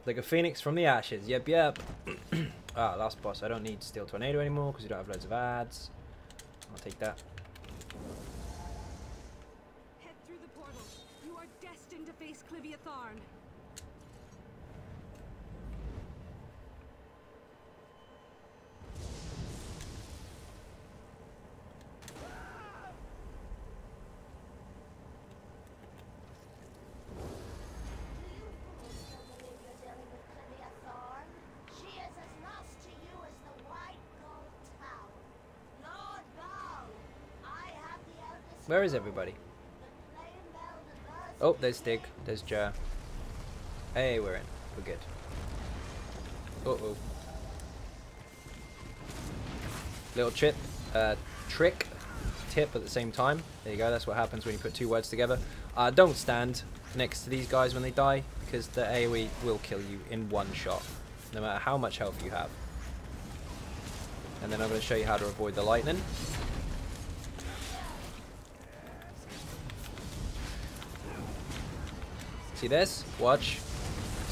Like a phoenix from the ashes. Yep, yep. Ah, last boss. I don't need Steel Tornado anymore because you don't have loads of ads. I'll take that. Head through the portal. You are destined to face Clivia Tharn. Where is everybody? Oh, there's Stig. There's Jer. Hey, we're in. We're good. Uh-oh. Little trick, tip at the same time. There you go. That's what happens when you put two words together. Don't stand next to these guys when they die, because the AoE will kill you in one shot, no matter how much health you have. And then I'm going to show you how to avoid the lightning. See this? Watch.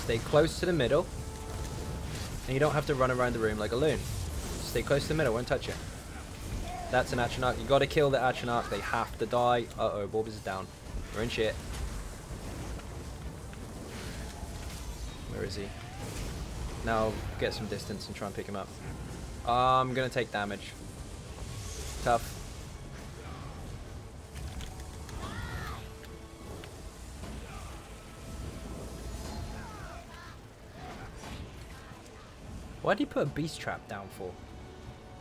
Stay close to the middle. And you don't have to run around the room like a loon. Stay close to the middle, won't touch it. That's an Atronach. You gotta kill the Atronach. They have to die. Uh-oh, Borbis is down. We're in shit. Where is he? Now get some distance and try and pick him up. I'm gonna take damage. Tough. Why did he put a beast trap down for?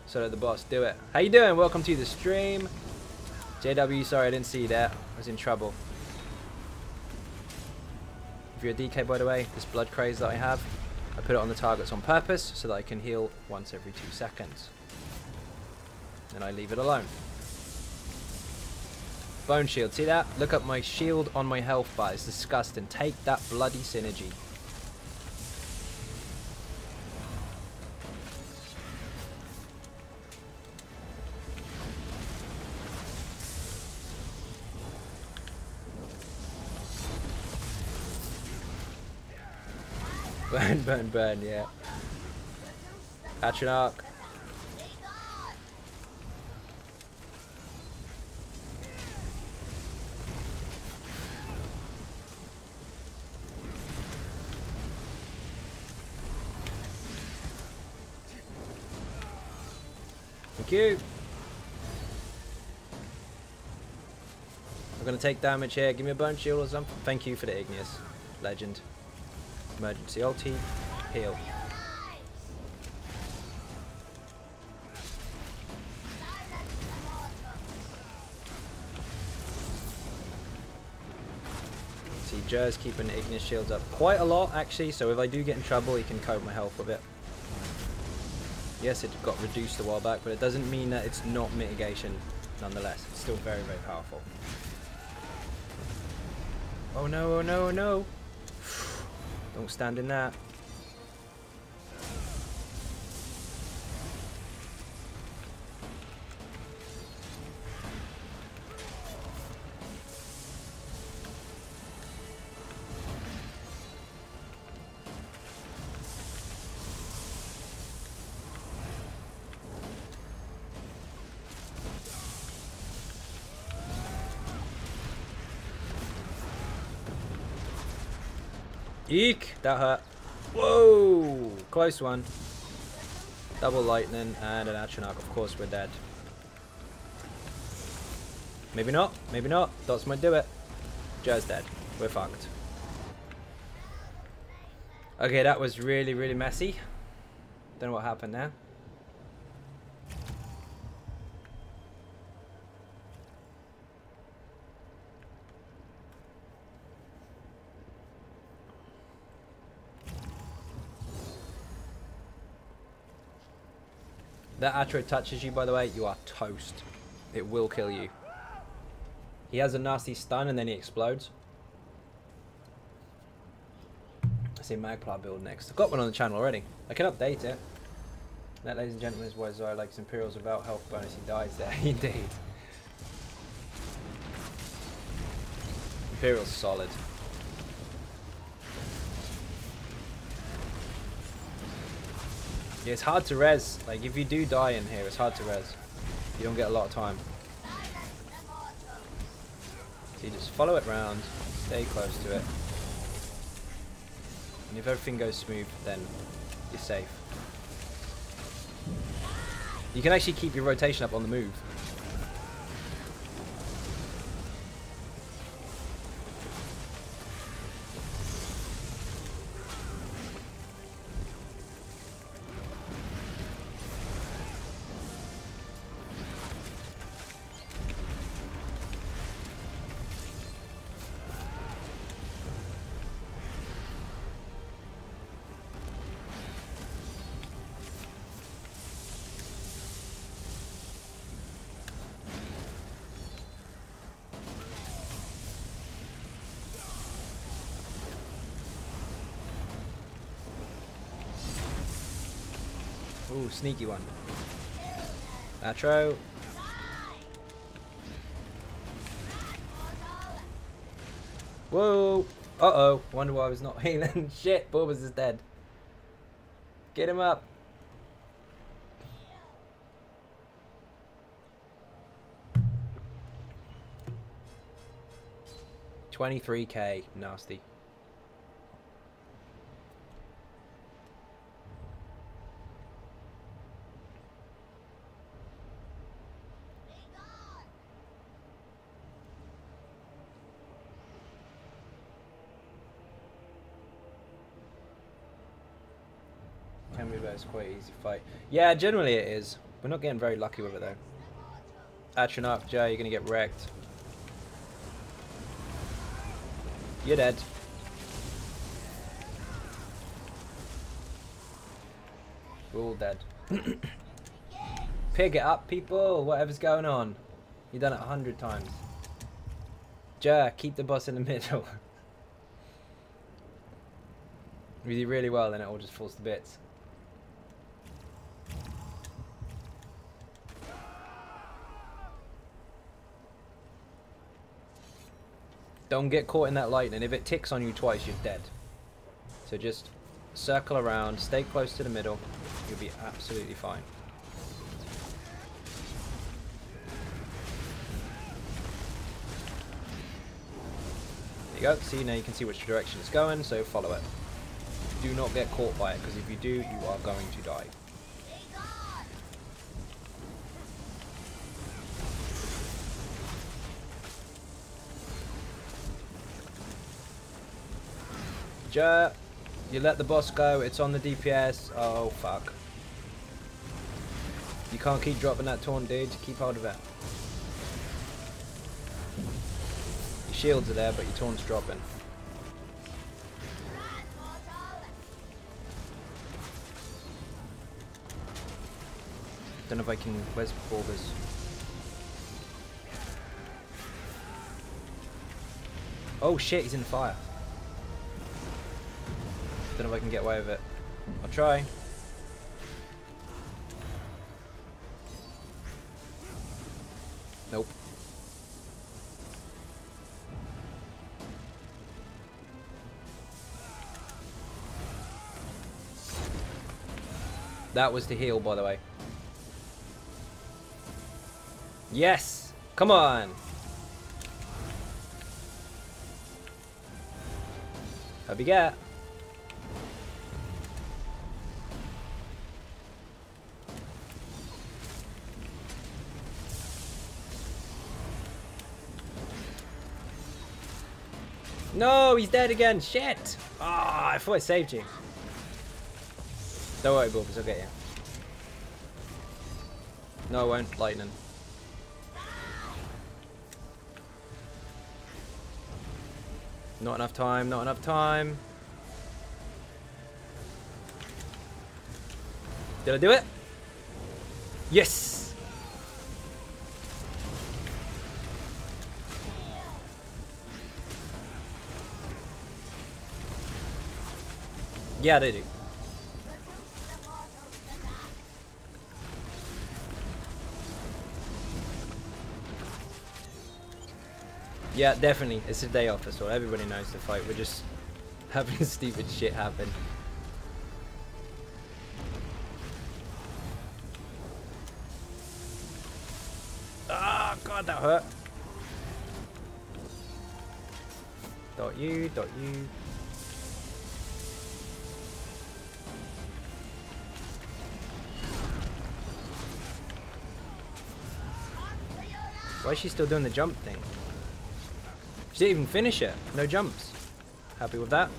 So let the boss do it. How you doing? Welcome to the stream. JW, sorry I didn't see you there. I was in trouble. If you're a DK, by the way, this blood craze that I have, I put it on the targets on purpose so that I can heal once every 2 seconds. And I leave it alone. Bone shield, see that? Look at my shield on my health bar. It's disgusting. Take that bloody synergy. Burn, burn, burn, yeah. Atronach. Thank you. I'm gonna take damage here. Give me a bone shield or something. Thank you for the Igneous. Legend. Emergency ulti, heal. See, Jer's keeping Igneous shields up quite a lot actually, so if I do get in trouble, he can cope my health with it. Yes, it got reduced a while back, but it doesn't mean that it's not mitigation nonetheless. It's still very, very powerful. Oh no, oh no, oh no. Don't stand in that. Eek! That hurt. Whoa! Close one. Double lightning and an Atronach. Of course we're dead. Maybe not. Maybe not. Dots might do it. Joe's dead. We're fucked. Okay, that was really, really messy. Don't know what happened there. That Atro touches you, by the way, you are toast. It will kill you. He has a nasty stun and then he explodes. I see Magplar build next. I've got one on the channel already. I can update it. That, ladies and gentlemen, is why Zara likes Imperials without health bonus. He dies there. Indeed. Imperial's solid. Yeah, it's hard to res. Like, if you do die in here, it's hard to res. You don't get a lot of time. So you just follow it round, stay close to it. And if everything goes smooth, then you're safe. You can actually keep your rotation up on the move. Ooh, sneaky one. Atro. Whoa! Uh-oh. Wonder why I was not healing. Shit, Bulbas is dead. Get him up. $23K. Nasty. It's quite an easy fight. Yeah, generally it is. We're not getting very lucky with it though. Atronach, Jay, you're gonna get wrecked. You're dead. We're all dead. Pig it up, people! Whatever's going on. You've done it 100 times. Jay, keep the boss in the middle. We do really well, then it all just falls to bits. Don't get caught in that lightning. If it ticks on you twice, you're dead. So just circle around, stay close to the middle. You'll be absolutely fine. There you go. See, now you can see which direction it's going, so follow it. Do not get caught by it, because if you do, you are going to die. You let the boss go, it's on the DPS. Oh fuck. You can't keep dropping that taunt, dude. Keep hold of it. Your shields are there, but your taunt's dropping. Don't know if I can. Where's Bulbas? Oh shit, he's in the fire. Don't know if I can get away with it. I'll try. Nope. That was to heal, by the way. Yes! Come on! Hope you get. No, he's dead again. Shit. Ah, I thought I saved you. Don't worry, Bulbous, I'll get you. No, I won't. Lightning. Not enough time, not enough time. Did I do it? Yes! Yeah, they do. Yeah, definitely. It's a day off as well. Everybody knows the fight. We're just having stupid shit happen. Ah, God, that hurt. Dot you, dot you. Why is she still doing the jump thing? She didn't even finish it. No jumps. Happy with that?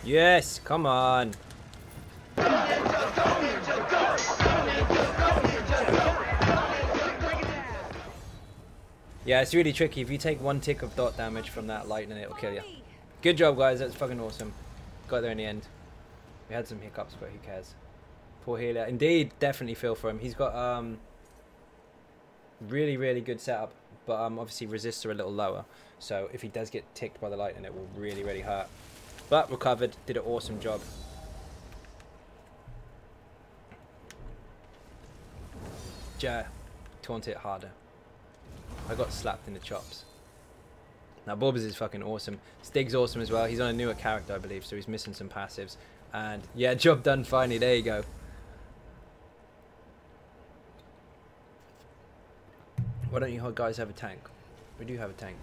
Yes, come on. Yeah, it's really tricky. If you take one tick of dot damage from that lightning, it'll kill you. Good job, guys. That's fucking awesome. Got there in the end. We had some hiccups, but who cares? Poor healer. Indeed, definitely feel for him. He's got really, really good setup, but obviously resists are a little lower. So if he does get ticked by the lightning, it will really, really hurt. But recovered. Did an awesome job. Ja, taunt it harder. I got slapped in the chops. Now Bulbous is fucking awesome. Stig's awesome as well. He's on a newer character, I believe, so he's missing some passives. And yeah, job done finally. There you go. Why don't you guys have a tank? We do have a tank.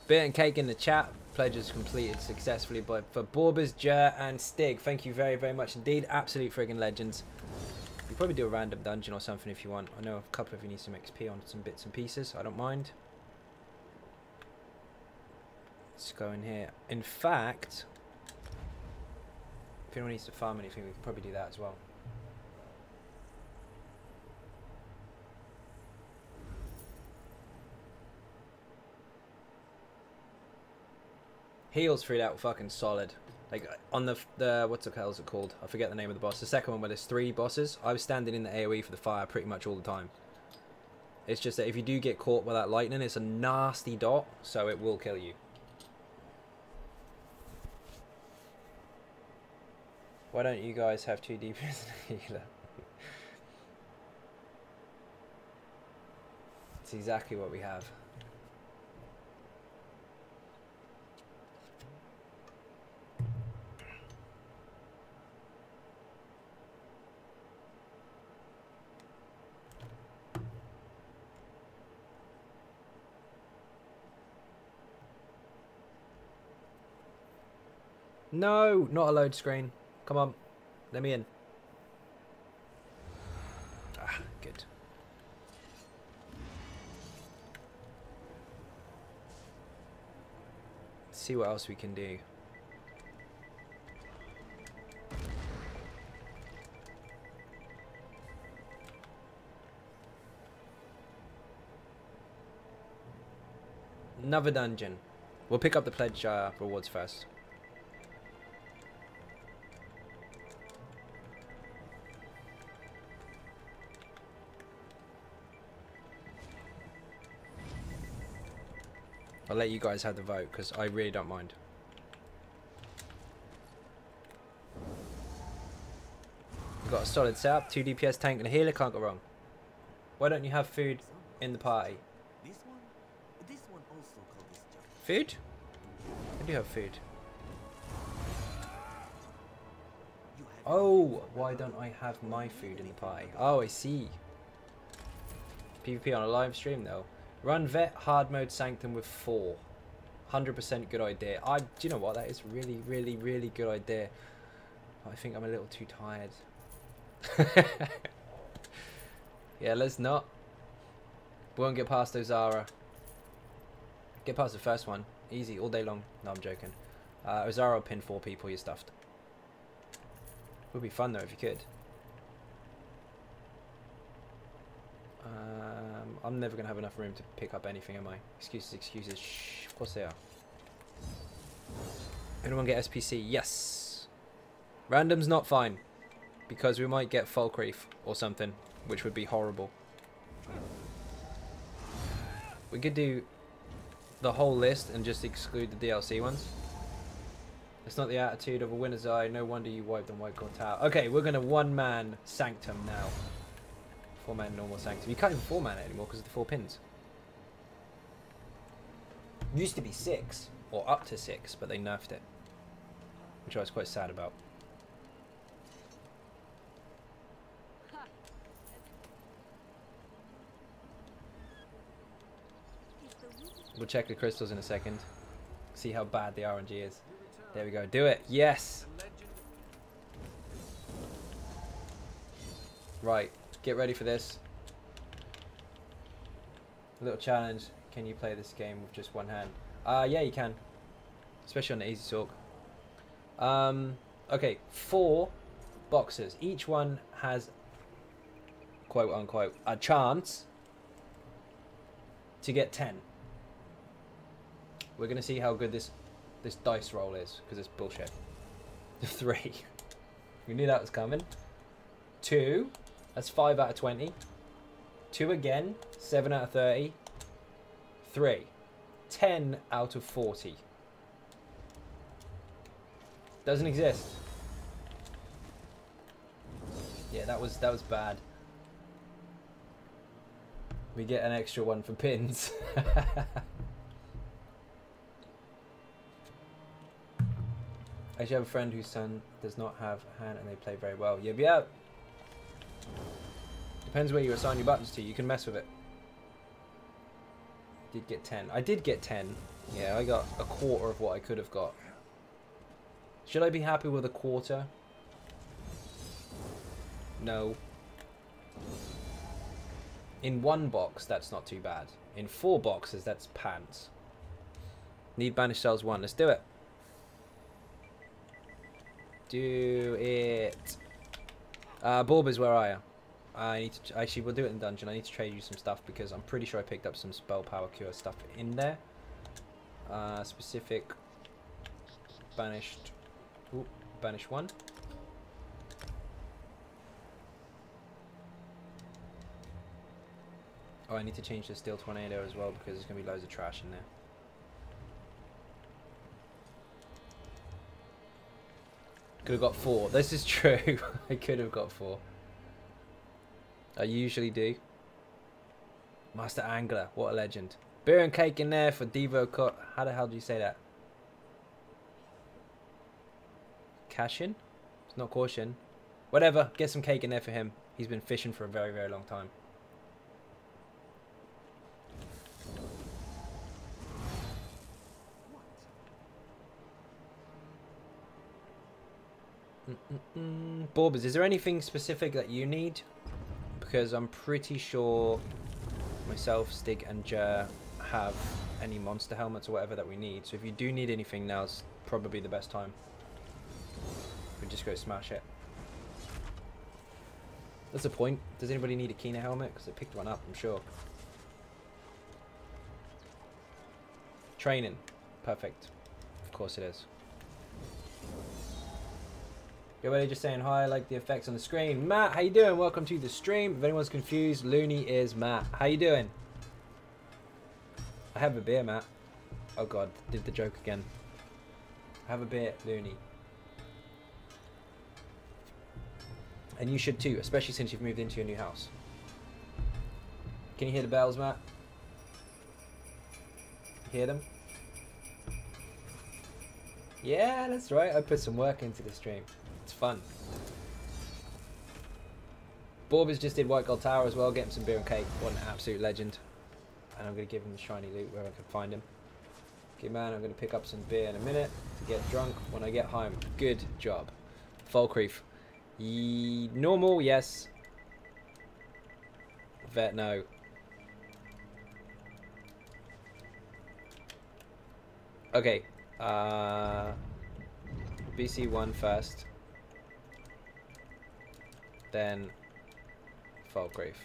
Bit and cake in the chat. Pledges completed successfully by for Bulbous, Jer, and Stig. Thank you very, very much indeed. Absolute friggin' legends. You probably do a random dungeon or something if you want. I know a couple of you need some XP on some bits and pieces. I don't mind. Let's go in here. In fact, if anyone needs to farm anything, we can probably do that as well. Heals through that were fucking solid. Like on the what's the hell is it called? I forget the name of the boss. The second one where there's 3 bosses. I was standing in the AoE for the fire pretty much all the time. It's just that if you do get caught by that lightning, it's a nasty dot, so it will kill you. Why don't you guys have 2 DPS and a healer? It's exactly what we have. No, not a load screen. Come on, let me in. Ah, good. Let's see what else we can do. Another dungeon. We'll pick up the pledge rewards first. I'll let you guys have the vote because I really don't mind. We've got a solid setup, 2 DPS tank and a healer, can't go wrong. Why don't you have food in the party? This one also called this job. Food? I do have food. You had Oh, why don't I have my food in the pie? Oh, I see. PvP on a live stream though. Run vet hard mode sanctum with 4. 100% good idea. Do you know what? That is really, really, really good idea. I think I'm a little too tired. Yeah, let's not. We won't get past Ozara. Get past the first one. Easy, all day long. No, I'm joking. Ozara will pin 4 people, you're stuffed. Would be fun though if you could. I'm never going to have enough room to pick up anything, am I? Excuses, excuses. Shh, of course they are. Anyone get SPC? Yes. Random's not fine. Because we might get Falkreath or something, which would be horrible. We could do the whole list and just exclude the DLC ones. It's not the attitude of a winner's eye. No wonder you wiped on White God Tower. Okay, we're going to 1-man Sanctum now. 4-man normal Sanctum. You can't even 4-man it anymore because of the 4 pins. Used to be 6, or up to 6, but they nerfed it. Which I was quite sad about. We'll check the crystals in a second. See how bad the RNG is. There we go. Do it. Yes. Right. Get ready for this. A little challenge. Can you play this game with just one hand? Yeah, you can. Especially on the easy talk. Okay. 4 boxes. Each one has, quote unquote, a chance to get 10. We're going to see how good this dice roll is, because it's bullshit. 3. We knew that was coming. 2. That's 5 out of 20. 2 again. 7 out of 30. 3. 10 out of 40. Doesn't exist. Yeah, that was bad. We get an extra one for pins. I actually have a friend whose son does not have hand and they play very well. Yeah, yeah. Depends where you assign your buttons to. You can mess with it. Did get 10. I did get 10. Yeah, I got a quarter of what I could have got. Should I be happy with a quarter? No. In 1 box, that's not too bad. In 4 boxes, that's pants. Need Banished Cells 1. Let's do it. Do it. Borbers, where are you? I need to actually, we'll do it in dungeon. I need to trade you some stuff because I'm pretty sure I picked up some spell power cure stuff in there. Specific banished. Ooh, banish 1. Oh, I need to change the Steel Tornado as well because there's gonna be loads of trash in there. Could have got 4. This is true. I could have got 4. I usually do. Master Angler. What a legend. Beer and cake in there for Devo Cut. How the hell do you say that? Cashin? It's not caution. Whatever. Get some cake in there for him. He's been fishing for a very, very long time. Borbers, is there anything specific that you need? Because I'm pretty sure myself, Stig and Jer have any monster helmets or whatever that we need. So if you do need anything, now's probably the best time. We just go smash it. That's the point. Does anybody need a Kina helmet? Because I picked one up, I'm sure. Training. Perfect. Of course it is. Everybody just saying hi, I like the effects on the screen. Matt, how you doing? Welcome to the stream. If anyone's confused, Looney is Matt. How you doing? I have a beer, Matt. Oh god, did the joke again. Have a beer, Looney. And you should too, especially since you've moved into your new house. Can you hear the bells, Matt? Hear them? Yeah, that's right. I put some work into the stream. It's fun. Borbers just did White Gold Tower as well. Get him some beer and cake. What an absolute legend. And I'm going to give him the shiny loot where I can find him. Okay, man, I'm going to pick up some beer in a minute to get drunk when I get home. Good job. Falkreef. Normal, yes. Vet, no. Okay. BC1 first. Then Falkreef.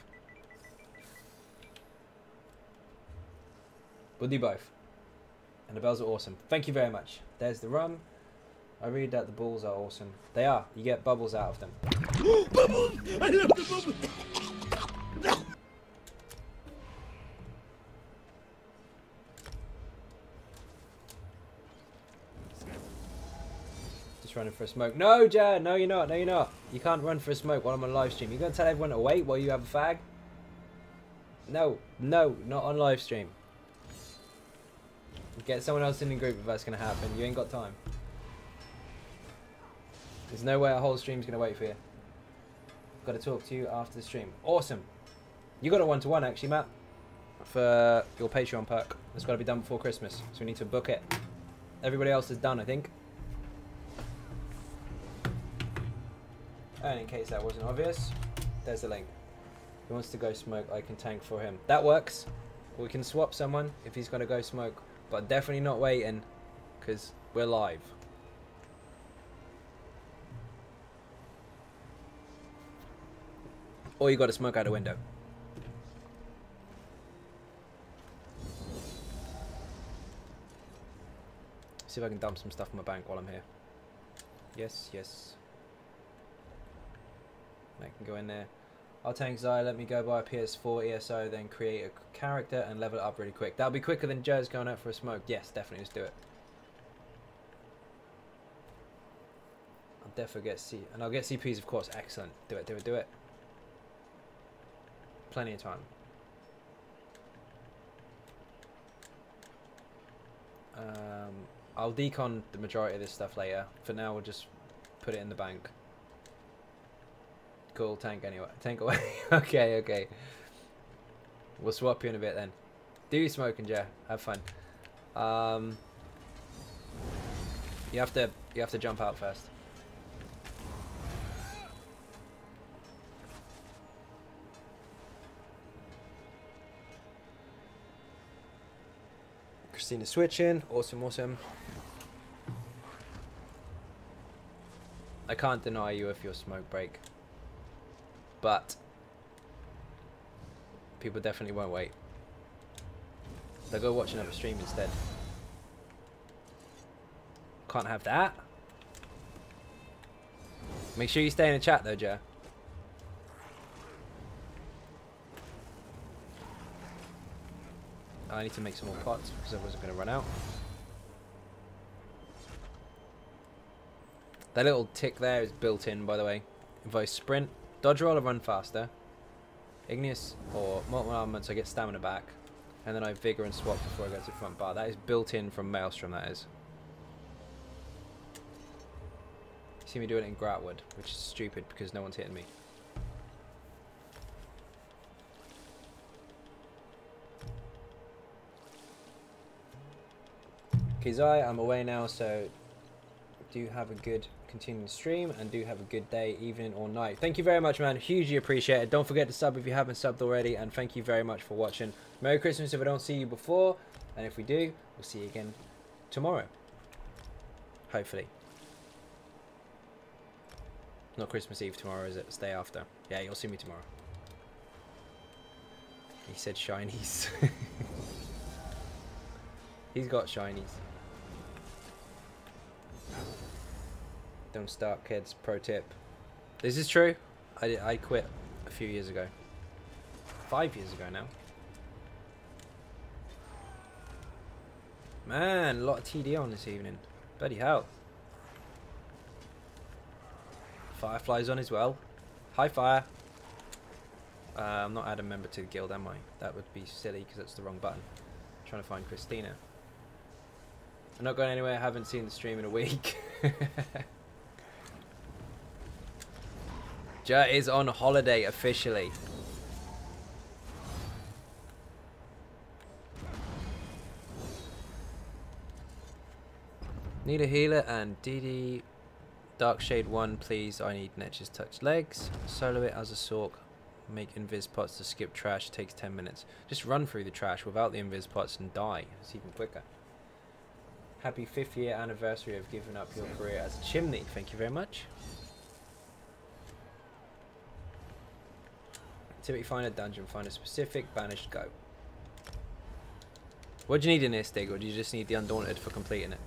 We'll do both. And the bells are awesome. Thank you very much. There's the rum. I read that the balls are awesome. They are. You get bubbles out of them. Bubbles! I love the bubbles! Just running for a smoke. No, Jan! No, you're not. No, you're not. You can't run for a smoke while I'm on live stream. You're going to tell everyone to wait while you have a fag? No. No, not on live stream. Get someone else in the group if that's going to happen. You ain't got time. There's no way a whole stream's going to wait for you. Got to talk to you after the stream. Awesome. You got a one-to-one actually, Matt. For your Patreon perk. It's got to be done before Christmas. So we need to book it. Everybody else is done, I think. And in case that wasn't obvious, there's the link. He wants to go smoke, I can tank for him. That works. We can swap someone if he's going to go smoke. But definitely not waiting, because we're live. Or you got to smoke out a window. See if I can dump some stuff in my bank while I'm here. Yes, yes. I can go in there. I'll tank Zai, let me go buy a PS4 ESO, then create a character and level it up really quick. That'll be quicker than Joe's going out for a smoke. Yes, definitely, let's do it. I'll definitely get C, and I'll get CPs of course. Excellent. Do it, do it, do it. Plenty of time. I'll decon the majority of this stuff later. For now, we'll just put it in the bank. Cool, tank anyway. Tank away. Okay, okay. We'll swap you in a bit then. Do you smoking, Joe? Have fun. You have to jump out first. Christina switching. Awesome, awesome. I can't deny you if you're smoke break. But people definitely won't wait. They'll go watch another stream instead. Can't have that. Make sure you stay in the chat though, Joe. I need to make some more pots because I wasn't going to run out. That little tick there is built in, by the way. If I sprint, dodge roll, or run faster. Igneous or multiple armaments, I get stamina back. And then I vigor and swap before I go to the front bar. That is built in from Maelstrom, that is. You see me doing it in Gratwood, which is stupid because no one's hitting me. Okay, Zai, I'm away now, so do have a good continuing stream and do have a good day, evening or night. Thank you very much, man. Hugely appreciate it. Don't forget to sub if you haven't subbed already, and thank you very much for watching. Merry Christmas if I don't see you before, and if we do, we'll see you again tomorrow. Hopefully. Not Christmas Eve tomorrow, is it? It's the day after. Yeah, you'll see me tomorrow. He said shinies. He's got shinies. Don't start, kids. Pro tip. This is true. I quit a few years ago. 5 years ago now. Man, a lot of TD on this evening. Bloody hell. Firefly's on as well. Hi, Fire. I'm not adding a member to the guild, am I? That would be silly because that's the wrong button. I'm trying to find Christina. I'm not going anywhere. I haven't seen the stream in a week. Jett is on holiday officially. Need a healer and DD Darkshade 1 please. I need Netch's touch legs. Solo it as a Sork. Make invis pots to skip trash. Takes 10 minutes. Just run through the trash without the invis pots and die. It's even quicker. Happy 5th year anniversary of giving up your career as a chimney. Thank you very much. Typically find a dungeon. Find a specific. Banished. Go. What do you need in this, Dig? Or do you just need the Undaunted for completing it?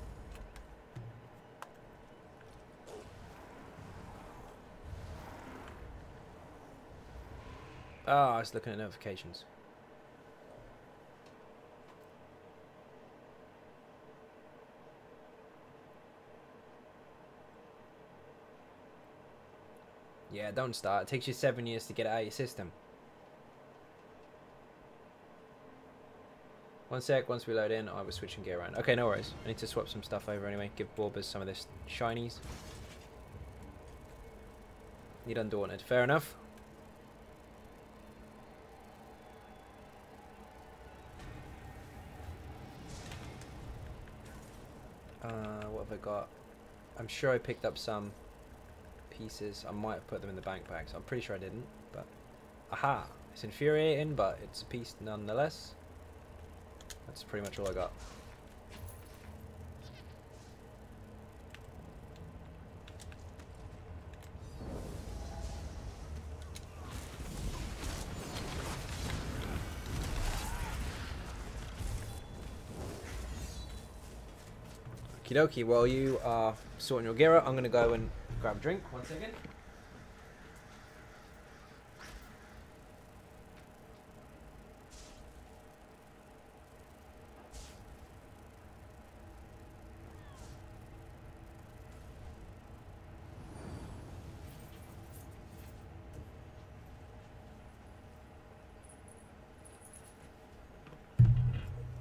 Oh, I was looking at notifications. Yeah, don't start. It takes you 7 years to get it out of your system. One sec, once we load in, I was switching gear around. Okay, no worries. I need to swap some stuff over anyway. Give Borbers some of this shinies. Need Undaunted. Fair enough. What have I got? I'm sure I picked up some pieces. I might have put them in the bank bags. I'm pretty sure I didn't, but aha! It's infuriating, but it's a piece nonetheless. That's pretty much all I got. Okie dokie, while you are sorting your gear out, I'm going to go and grab a drink. 1 second.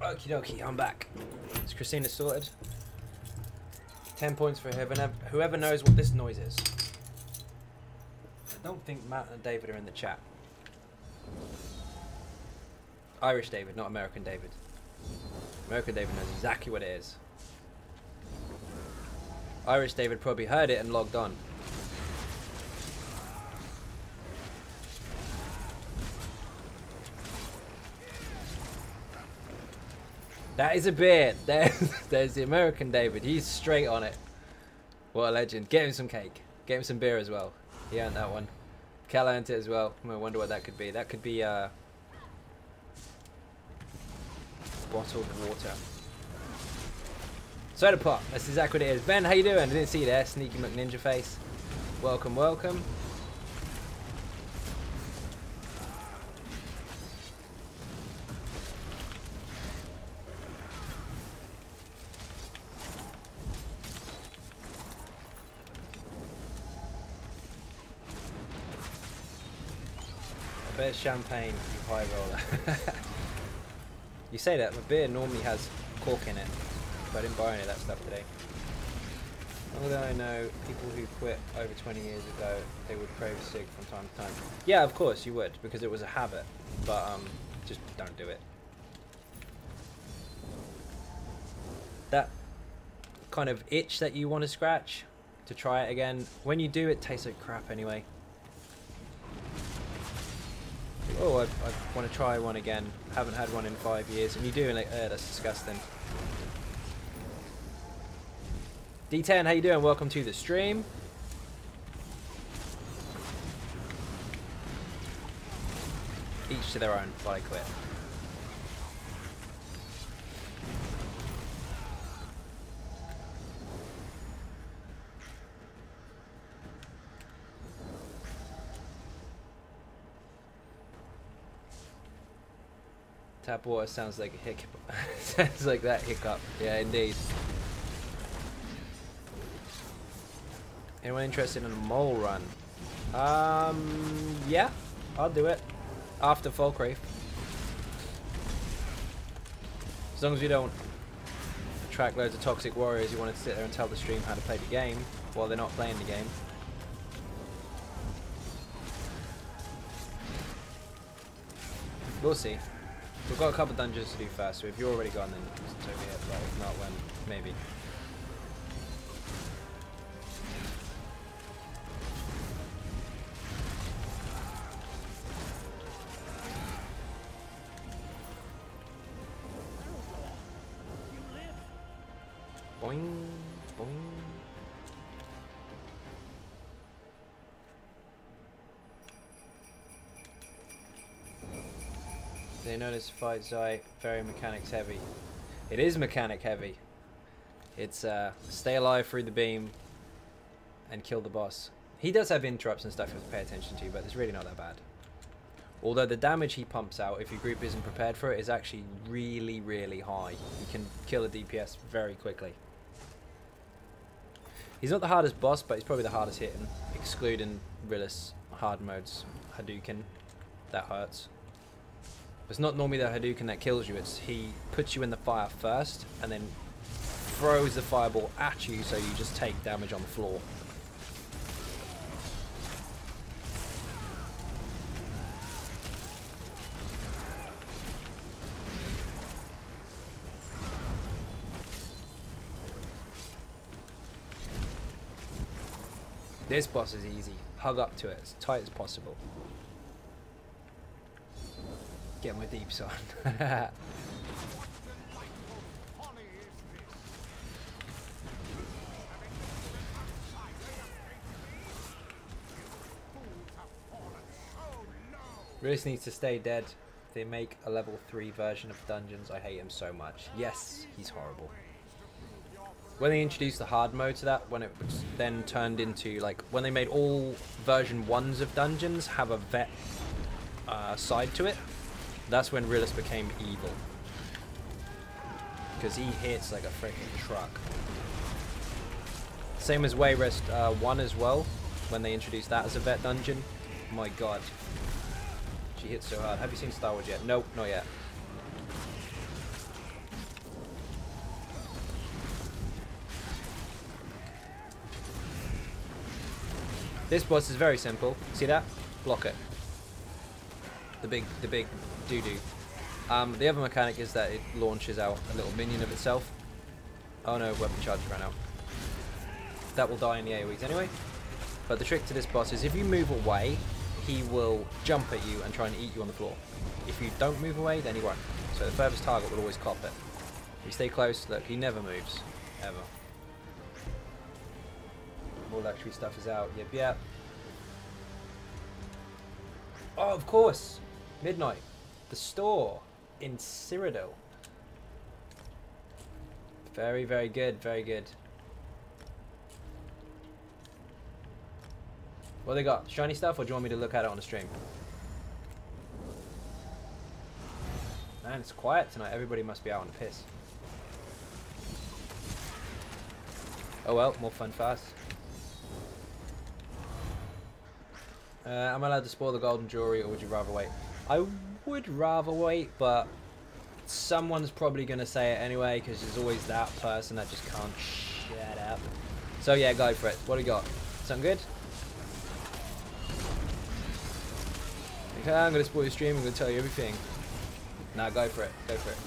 Okie dokie, I'm back. Is Christina sorted? 10 points for whoever knows what this noise is. I don't think Matt and David are in the chat. Irish David, not American David. American David knows exactly what it is. Irish David probably heard it and logged on. That is a beard. There's the American David. He's straight on it. What a legend. Get him some cake. Get him some beer as well. He earned that one. Cal earned it as well. I wonder what that could be. That could be bottled water. Soda pop. That's exactly what it is. Ben, how you doing? I didn't see you there. Sneaky McNinja face. Welcome, welcome. Beer champagne, you high roller. You say that, but beer normally has cork in it. But I didn't buy any of that stuff today. Although I know people who quit over 20 years ago, they would crave a cig from time to time. Yeah, of course you would, because it was a habit. But just don't do it. That kind of itch that you want to scratch to try it again, when you do, it tastes like crap anyway. Oh, I want to try one again. Haven't had one in 5 years, and you do, and like, that's disgusting. D10, how you doing? Welcome to the stream. Each to their own, but I quit. Tap water sounds like a hiccup. Sounds like that hiccup. Yeah, indeed. Anyone interested in a mole run? Yeah, I'll do it. After Falkreath. As long as we don't attract loads of toxic warriors who want to sit there and tell the stream how to play the game while they're not playing the game. We'll see. We've got a couple dungeons to do first, so if you're already gone, then it's over here. But if not, when maybe. Boing, boing. They notice fight Zai very mechanics heavy. It is mechanic heavy. It's stay alive through the beam and kill the boss. He does have interrupts and stuff you have to pay attention to, but it's really not that bad. Although the damage he pumps out, if your group isn't prepared for it, is actually really, really high. You can kill a DPS very quickly. He's not the hardest boss, but he's probably the hardest hitting, excluding Rilis hard modes. Hadouken, that hurts. It's not normally the Hadouken that kills you, it's he puts you in the fire first, and then throws the fireball at you, so you just take damage on the floor. This boss is easy. Hug up to it as tight as possible. Get my deeps on. Rilis needs to stay dead. They make a level 3 version of dungeons. I hate him so much. Yes, he's horrible. When they introduced the hard mode to that, when it was then turned into, like, when they made all version 1s of dungeons have a vet side to it, that's when Rilis became evil. Because he hits like a freaking truck. Same as Wayrest 1 as well, when they introduced that as a vet dungeon. My god. She hits so hard. Have you seen Star Wars yet? Nope, not yet. This boss is very simple. See that? Block it. The big doo-doo. The other mechanic is that it launches out a little minion of itself. Oh no, weapon charge ran out. That will die in the AoEs anyway. But the trick to this boss is if you move away, he will jump at you and try and eat you on the floor. If you don't move away, then he won't. So the furthest target will always cop it. If you stay close, look, he never moves. Ever. More luxury stuff is out. Yep, yep. Oh, of course. Midnight. The store in Cyrodiil. Very, very good. Very good. What they got? Shiny stuff, or do you want me to look at it on the stream? Man, it's quiet tonight. Everybody must be out on the piss. Oh well, more fun fast. Am I allowed to spoil the golden jewelry, or would you rather wait? I would rather wait, but someone's probably going to say it anyway, because there's always that person that just can't shut up. So yeah, go for it. What do you got? Something good? Okay, I'm going to spoil your stream. I'm going to tell you everything. Nah, go for it. Go for it.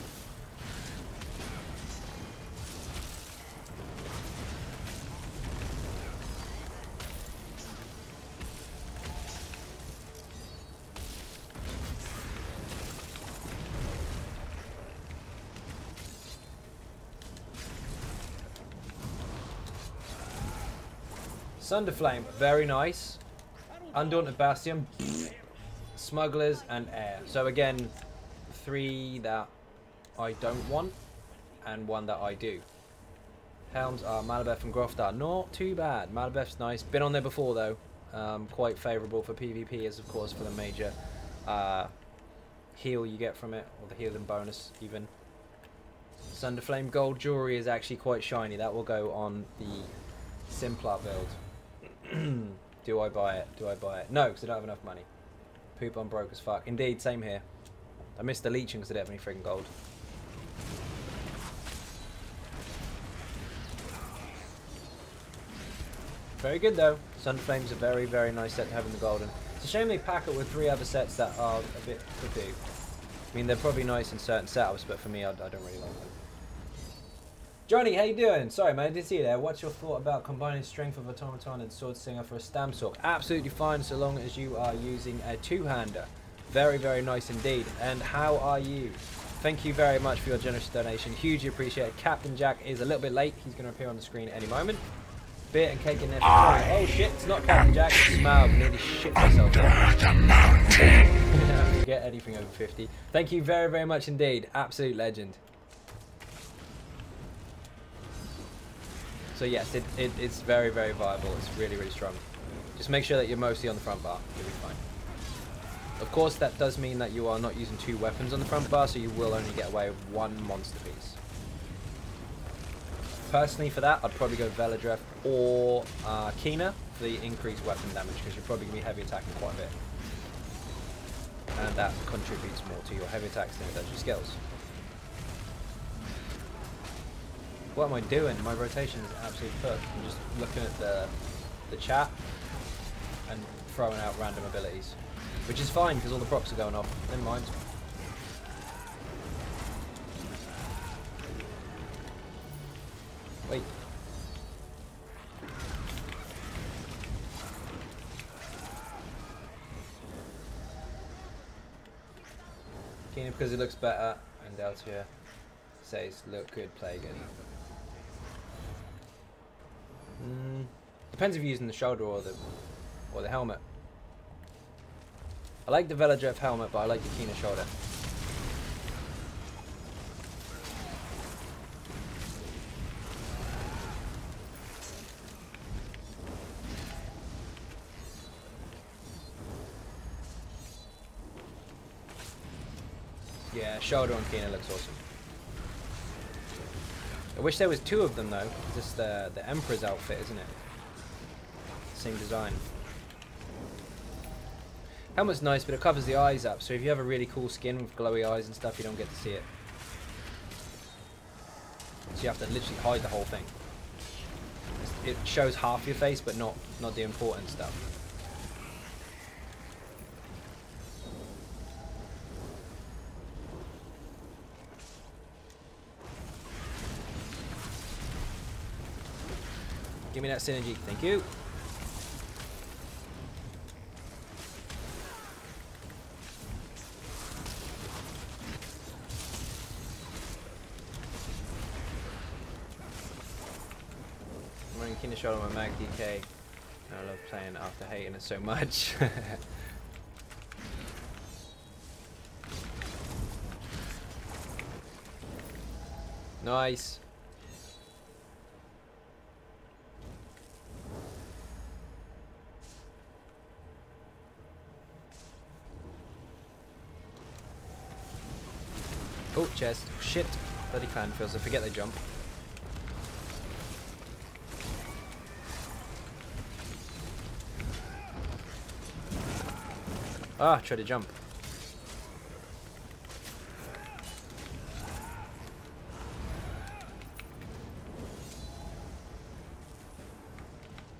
Sunderflame, very nice. Undaunted Bastion, Smugglers, and Air. So again, 3 that I don't want, and 1 that I do. Helms are Malabeth and Groftar. Not too bad. Malabeth's nice. Been on there before though. Quite favourable for PvP, as of course for the major heal you get from it, or the healing bonus even. Sunderflame Gold Jewelry is actually quite shiny. That will go on the simpler build. Do I buy it? Do I buy it? No, because I don't have enough money. Poop, I'm broke as fuck. Indeed, same here. I missed the leeching because I didn't have any friggin' gold. Very good though. Sunderflame's a very, very nice set to have in the golden. It's a shame they pack it with 3 other sets that are a bit to do. I mean, they're probably nice in certain setups, but for me, I don't really like them. Johnny, how you doing? Sorry, man, I didn't see you there. What's your thought about combining strength of automaton and sword singer for a stam sword? Absolutely fine, so long as you are using a two-hander. Very, very nice indeed. And how are you? Thank you very much for your generous donation. Hugely appreciated. Captain Jack is a little bit late. He's going to appear on the screen any moment. Beer and cake in there. Oh shit, it's not Captain Jack. Smile. Nearly shit myself. I forget anything over 50. Thank you very, very much indeed. Absolute legend. So yes, it's very, very viable. It's really, really strong. Just make sure that you're mostly on the front bar. You'll be fine. Of course, that does mean that you are not using 2 weapons on the front bar, so you will only get away with 1 monster piece. Personally, for that, I'd probably go Veladreth or Kina for the increased weapon damage, because you're probably going to be heavy attacking quite a bit. And that contributes more to your heavy attacks than it does your skills. What am I doing? My rotation is absolutely cooked. I'm just looking at the chat and throwing out random abilities. Which is fine, because all the procs are going off. Never mind. Wait. Keenan because it looks better, and Delta says look good, play good. Depends if you're using the shoulder or the helmet. I like the Veladreth helmet, but I like the Kina shoulder. Yeah, shoulder on Kina looks awesome. I wish there was 2 of them though. This is the Emperor's outfit, isn't it? Same design. Helmet's nice, but it covers the eyes up, so if you have a really cool skin with glowy eyes and stuff, you don't get to see it. So you have to literally hide the whole thing. It shows half your face, but not the important stuff. Give me that synergy, thank you. I'm running Kina Shot on my Mag DK. I love playing after hating it so much. Nice. Oh, chest. Shit. Bloody clanfills. I forget they jump. Ah, try to jump.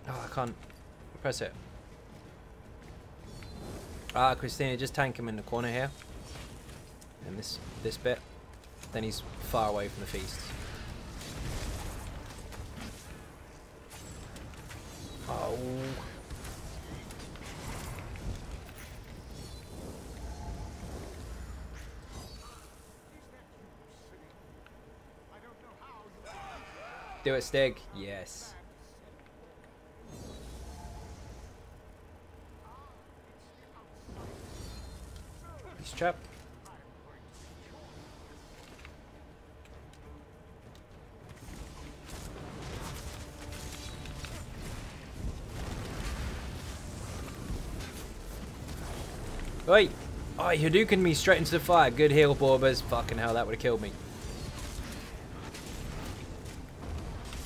Oh, I can't press it. Ah, Christina, just tank him in the corner here. And this bit. Then he's far away from the feast. Oh. Do it, Stig. Yes. He's trapped. Oi! Oh, he Hadouken me straight into the fire. Good heal, Borbers. Fucking hell, that would have killed me.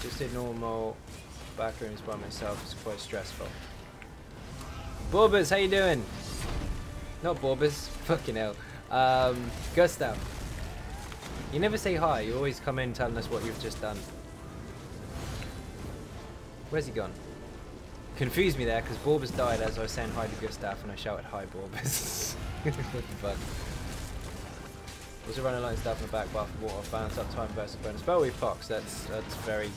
Just did normal backrooms by myself. It's quite stressful. Borbers, how you doing? Not Borbers. Fucking hell. Gustav. You never say hi. You always come in telling us what you've just done. Where's he gone? Confused me there because Borbers died as I was saying hi to Gustav and I shouted hi Borbers. What the fuck? Also running light stuff in the back bar for water, balance uptime versus bonus spell with Fox. That's very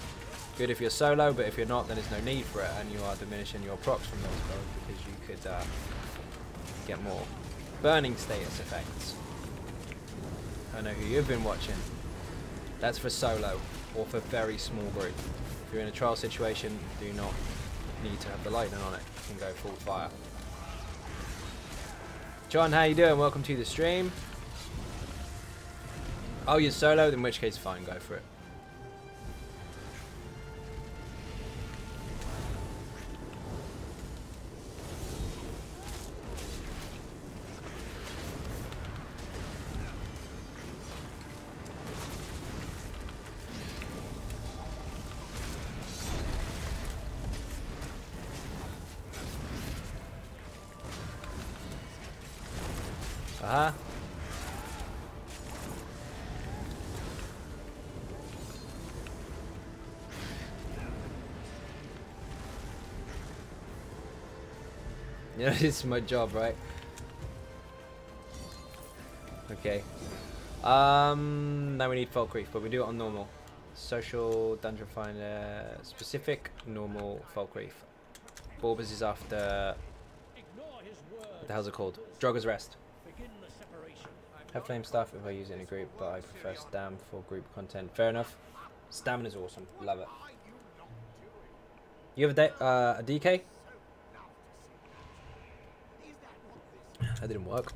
good if you're solo, but if you're not, then there's no need for it, and you are diminishing your procs from those spells because you could get more burning status effects. I know who you've been watching. That's for solo or for very small group. If you're in a trial situation, do not need to have the lightning on it. You can go full fire. John, how you doing? Welcome to the stream. Oh, you're solo? In which case, fine, go for it. Uh-huh. You know, this is my job, right? Okay. Now we need Folk Reef, but we do it on normal. Social, Dungeon Finder, specific, normal, Folk Reef. Borbers is after... What the hell's it called? Drogger's Rest. Have flame stuff if I use it in a group, but I prefer stam for group content. Fair enough. Stamina's awesome. Love it. You have a DK? That didn't work.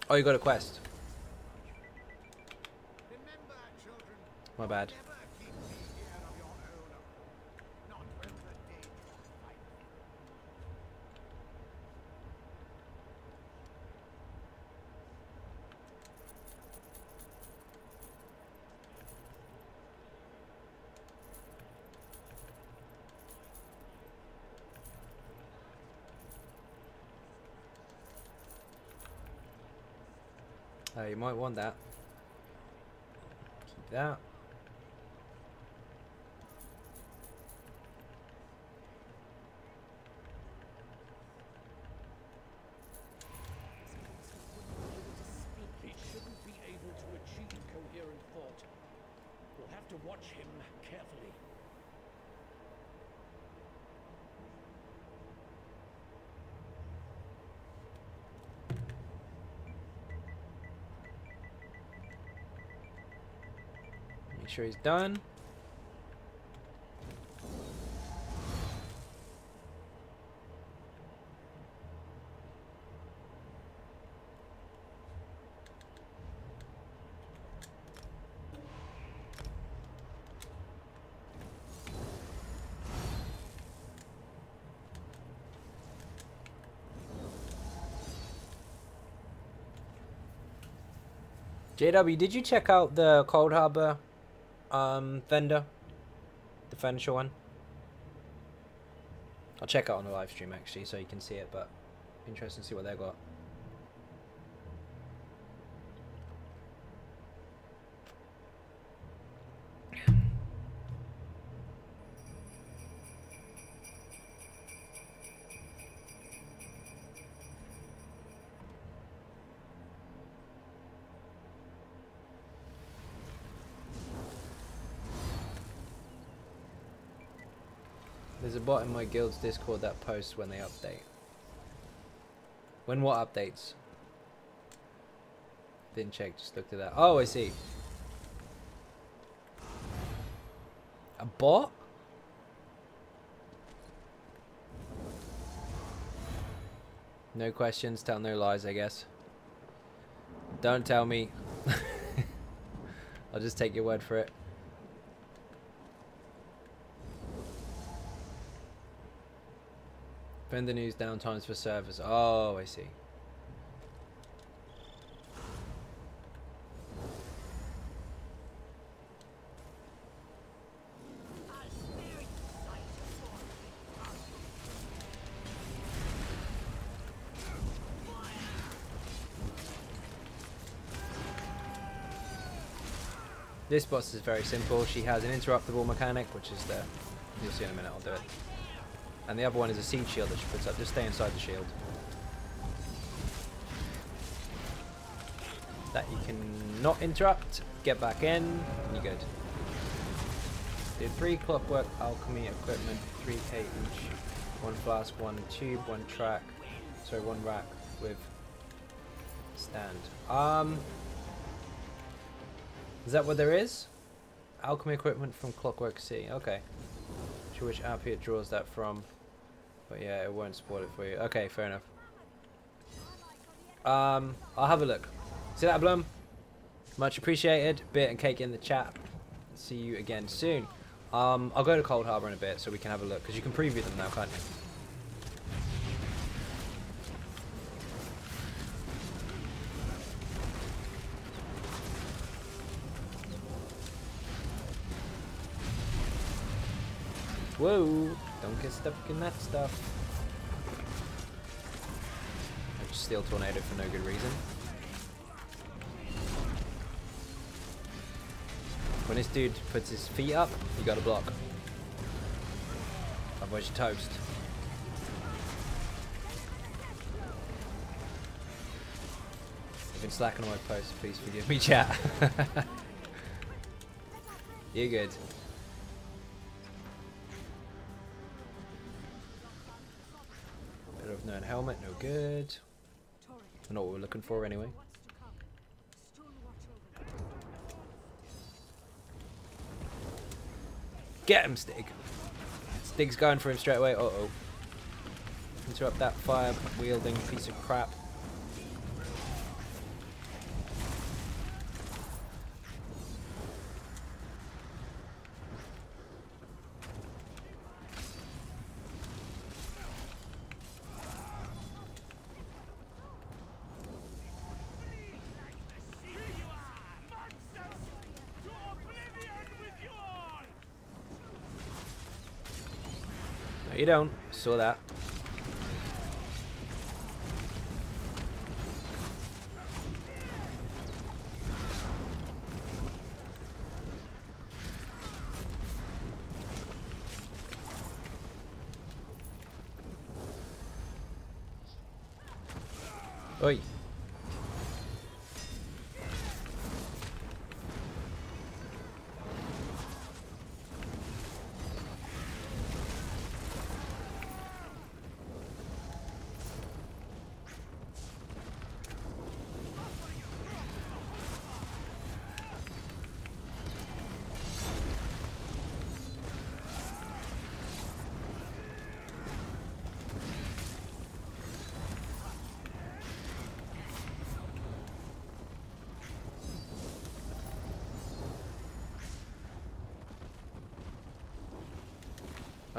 Oh, you got a quest. My bad. You might want that. Keep that. He shouldn't be able to achieve coherent thought. We'll have to watch him carefully. Make sure he's done. JW, did you check out the Cold Harbor vendor? The furniture one? I'll check it on the live stream actually so you can see it, but interesting to see what they got. There's a bot in my guild's Discord that posts when they update. When what updates? Didn't check, just looked at that. Oh, I see. A bot? No questions, tell no lies, I guess. Don't tell me. I'll just take your word for it. Vendor news downtimes for servers. Oh, I see. This boss is very simple. She has an interruptible mechanic, which is the... You'll see in a minute, I'll do it. And the other one is a seed shield that she puts up. Just stay inside the shield. that you can not interrupt. Get back in, and you're good. Did 3 clockwork alchemy equipment, 3k each. 1 flask, 1 tube, 1 track. Sorry, 1 rack with stand. Is that what there is? Alchemy equipment from Clockwork C. Okay. Sure which app it draws that from. But yeah, it won't support it for you. Okay, fair enough. I'll have a look. See that, Blum? Much appreciated. Bit and cake in the chat. See you again soon. I'll go to Cold Harbor in a bit so we can have a look, because you can preview them now, can't you? Whoa! Don't get stuck in that stuff. Steel tornado for no good reason. When this dude puts his feet up, you gotta block. Otherwise you're toast. I've been slacking on my posts, please forgive me, chat. You're good. Bit of known helmet, no good. Not what we're looking for anyway. Get him, Stig. Stig's going for him straight away. Uh-oh. Interrupt that fire-wielding piece of crap. You don't. Saw that. Oi.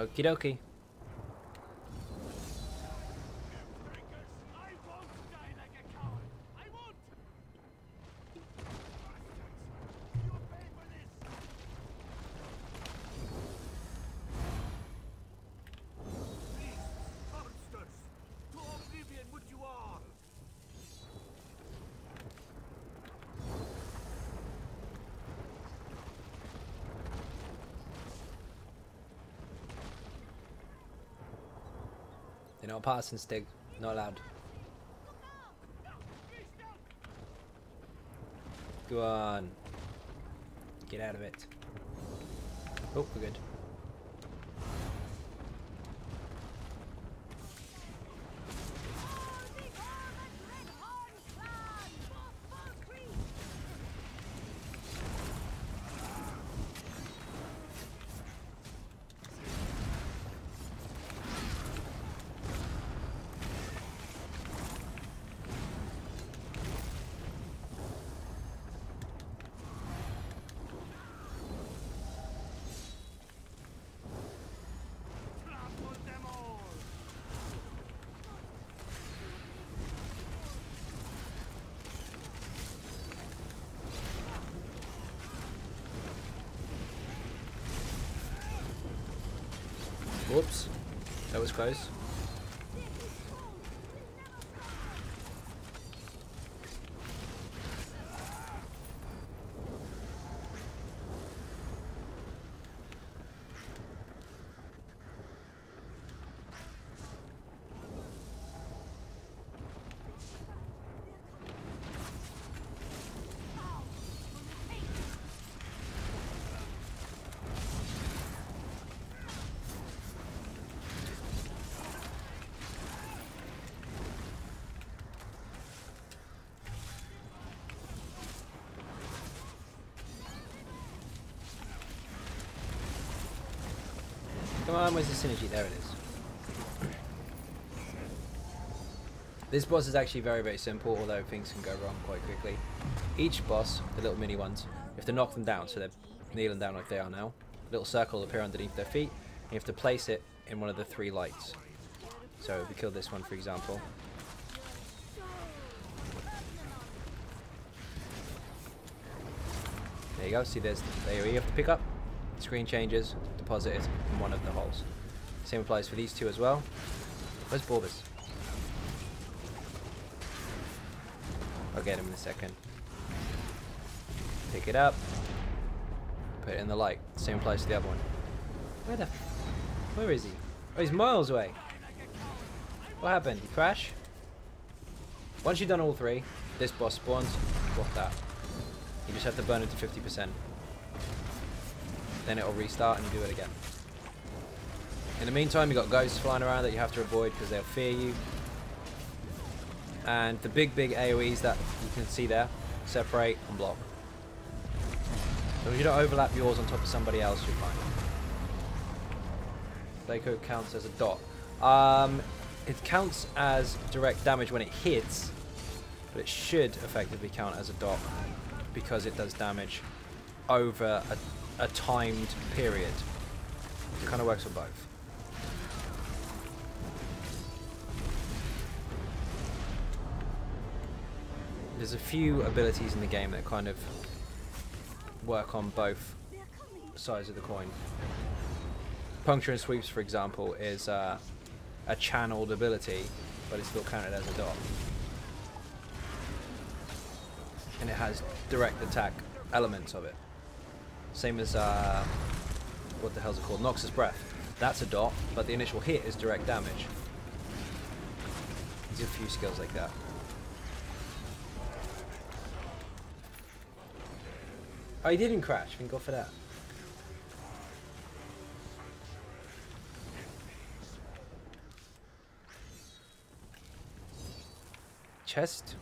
Okie dokie. You're not passing, Stig. Not allowed. Go on. Get out of it. Oh, we're good. Whoops. That was close. Come on, where's the synergy? There it is. This boss is actually very, very simple, although things can go wrong quite quickly. Each boss, the little mini ones, you have to knock them down, so they're kneeling down like they are now. A little circle will appear underneath their feet, and you have to place it in one of the 3 lights. So if we kill this one, for example. There you go, see there's the AoE you have to pick up. The screen changes, deposit it in one of the holes. Same applies for these 2 as well. Where's Borbus? I'll get him in a second. Pick it up. Put it in the light. Same applies to the other one. Where is he? Oh, he's miles away. What happened? He crash? Once you've done all 3, this boss spawns. What that? You just have to burn it to 50%. Then it'll restart and you do it again. In the meantime, you've got ghosts flying around that you have to avoid because they'll fear you. And the big AoEs that you can see there, separate and block. So if you don't overlap yours on top of somebody else, you're fine. Playcode counts as a dot. It counts as direct damage when it hits, but it should effectively count as a dot because it does damage over a timed period. It kind of works for both. There's a few abilities in the game that kind of work on both sides of the coin. Puncture and sweeps, for example, is a channeled ability, but it's still counted as a dot. And it has direct attack elements of it. Same as, what the hell's it called? Noxus Breath. That's a dot, but the initial hit is direct damage. There's a few skills like that. Oh, he didn't crash. Thank God for that. Chest.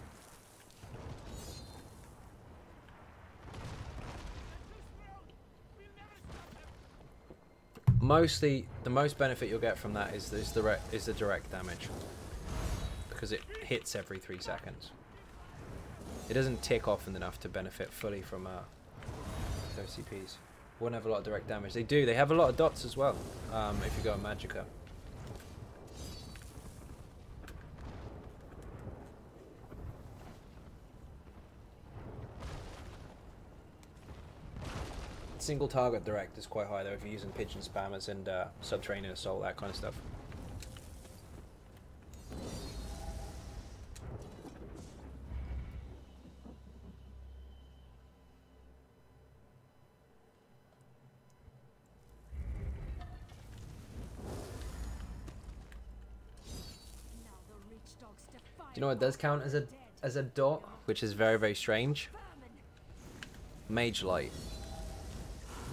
Mostly, the most benefit you'll get from that is the direct damage, because it hits every 3 seconds. It doesn't tick often enough to benefit fully from those CPs. Won't have a lot of direct damage. They do. They have a lot of dots as well. If you go on Magicka. Single target direct is quite high though if you're using pigeon spammers and subterranean assault, that kind of stuff. Do you know what does count as a dot, which is very, very strange? Mage Light.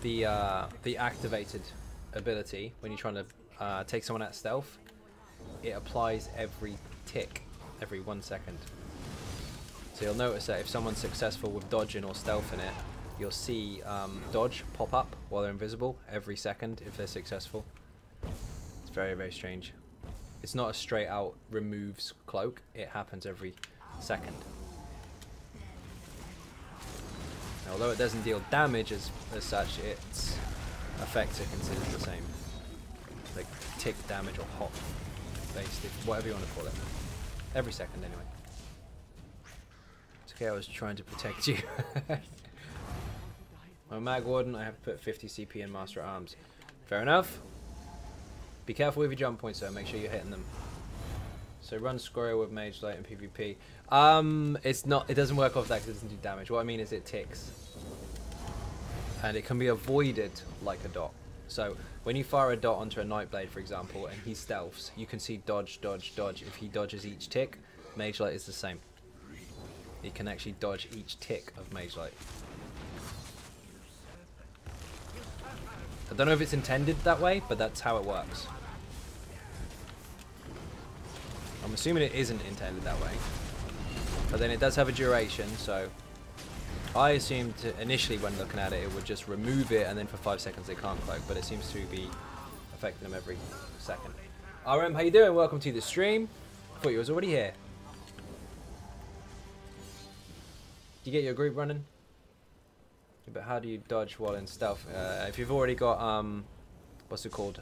The activated ability when you're trying to take someone out stealth, it applies every tick, every 1 second. So you'll notice that if someone's successful with dodging or stealth in it, you'll see dodge pop up while they're invisible every second if they're successful. It's very, very strange. It's not a straight out removes cloak, it happens every second. Now, although it doesn't deal damage as such, its effects are considered the same. Like tick damage or hot based, whatever you want to call it. Every second anyway. It's okay, I was trying to protect you. I'm a Mag Warden, I have to put 50 CP in Master at Arms. Fair enough. Be careful with your jump points though, make sure you're hitting them. So run squirrel with Mage Light and PvP. It doesn't work off that because it doesn't do damage. What I mean is it ticks. And it can be avoided like a dot. So when you fire a dot onto a Nightblade, for example, and he stealths, you can see dodge, dodge, dodge. If he dodges each tick, Mage Light is the same. He can actually dodge each tick of Mage Light. I don't know if it's intended that way, but that's how it works. I'm assuming it isn't intended that way. But then it does have a duration, so I assumed initially when looking at it, it would just remove it and then for 5 seconds they can't cloak, but it seems to be affecting him every second. RM, how you doing? Welcome to the stream. Thought you was already here. Do you get your group running? But how do you dodge while in stealth? If you've already got what's it called?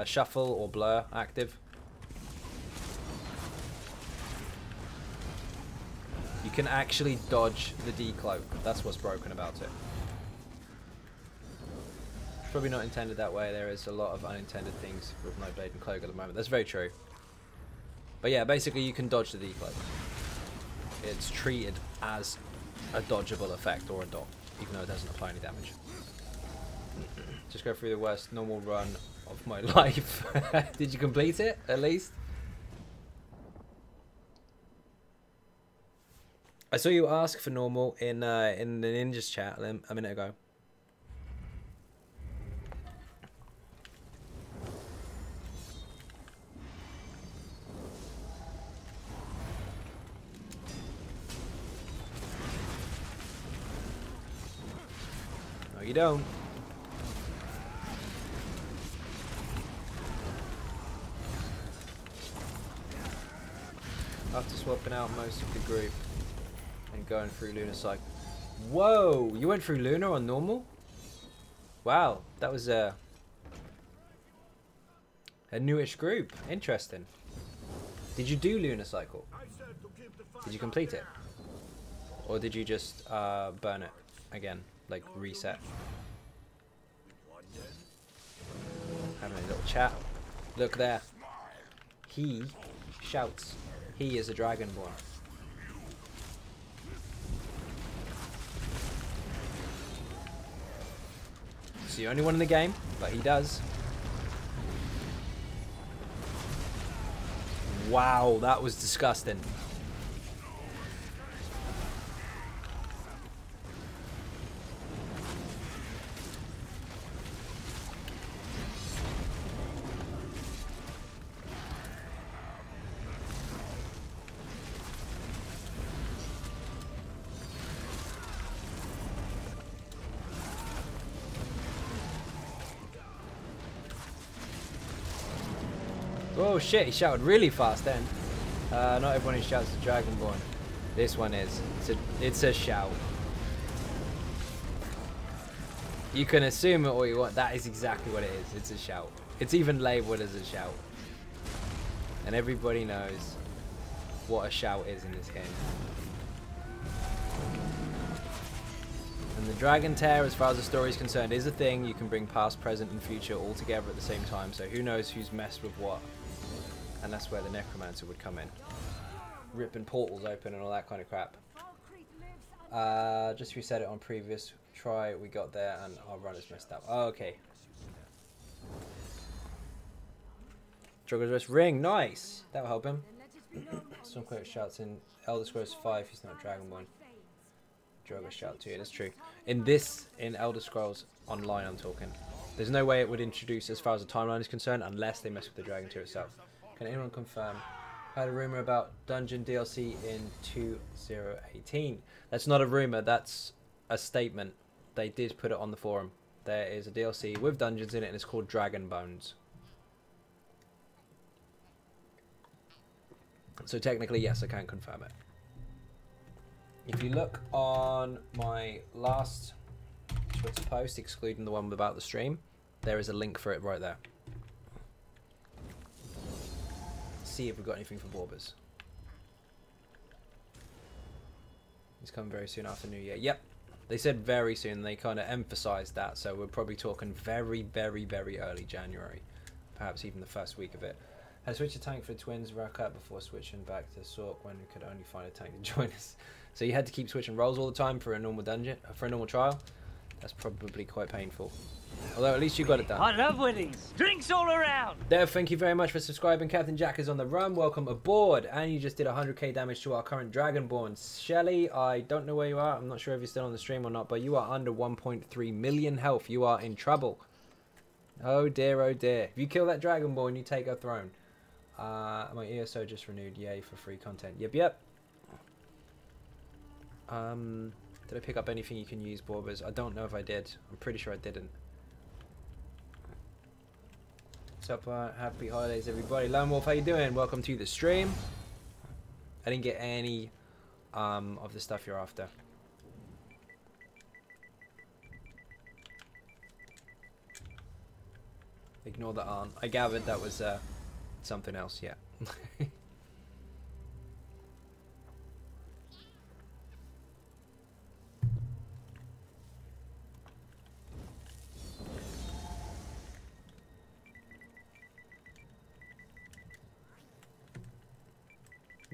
Shuffle or blur active. You can actually dodge the decloak. That's what's broken about it. Probably not intended that way. There is a lot of unintended things with no blade and cloak at the moment. That's very true. But yeah, basically you can dodge the decloak. It's treated as a dodgeable effect or a dot, even though it doesn't apply any damage. Just go through the worst normal run of my life. Did you complete it at least? I saw you ask for normal in the ninjas chat a minute ago. No, you don't. After swapping out most of the group and going through Lunar Cycle. Whoa! You went through Lunar on normal? Wow, that was a newish group. Interesting. Did you do Lunar Cycle? Did you complete it? Or did you just burn it again? Like reset? Having a little chat. Look there. He shouts. He is a Dragonborn. It's the only one in the game, but he does. Wow, that was disgusting. Oh shit, he shouted really fast then. Not everyone who shouts is Dragonborn. This one is. It's a shout. You can assume it all you want. That is exactly what it is. It's a shout. It's even labeled as a shout. And everybody knows what a shout is in this game. And the Dragon Tear, as far as the story is concerned, is a thing. You can bring past, present, and future all together at the same time. So who knows who's messed with what. And that's where the Necromancer would come in. Ripping portals open and all that kind of crap. Just reset it on previous try. We got there and our run is messed up. Oh, okay. Drogo's Rest Ring. Nice. That'll help him. Some quote shouts in Elder Scrolls 5. He's not Dragonborn. Drogo shout too. Yeah, that's true. In Elder Scrolls Online, I'm talking. There's no way it would introduce as far as the timeline is concerned unless they mess with the Dragon Tier itself. Can anyone confirm? I had a rumor about Dungeon DLC in 2018. That's not a rumor, that's a statement. They did put it on the forum. There is a DLC with dungeons in it and it's called Dragon Bones. So technically, yes, I can confirm it. If you look on my last Twitter post, excluding the one about the stream, there is a link for it right there. See if we've got anything for Borbers. He's coming very soon after New Year. Yep, they said very soon. They kind of emphasized that, so we're probably talking very, very, very early January, perhaps even the first week of it. Had to switch a tank for twins rack up before switching back to Sork when we could only find a tank to join us. So you had to keep switching roles all the time for a normal dungeon, for a normal trial. That's probably quite painful. Although at least you got it done. I love weddings. Drinks all around. Dev, thank you very much for subscribing. Captain Jack is on the run. Welcome aboard. And you just did 100k damage to our current Dragonborn. Shelly, I don't know where you are. I'm not sure if you're still on the stream or not, but you are under 1.3 million health. You are in trouble. Oh dear, oh dear. If you kill that Dragonborn, you take her throne. My ESO just renewed. Yay for free content. Yep, yep. Did I pick up anything you can use, Borbers? I don't know if I did. I'm pretty sure I didn't. What's up? Happy holidays, everybody. Lone Wolf, how you doing? Welcome to the stream. I didn't get any of the stuff you're after. Ignore the aunt. I gathered that was something else, yeah.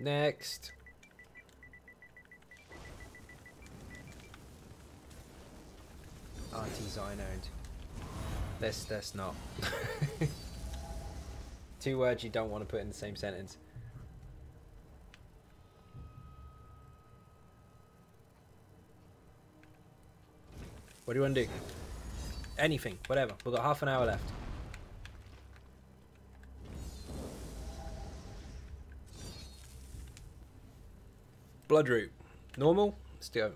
Next. Xynode. Let's not. 2 words you don't want to put in the same sentence. What do you want to do? Anything, whatever. We've got half an hour left. Bloodroot. Normal? Let's go.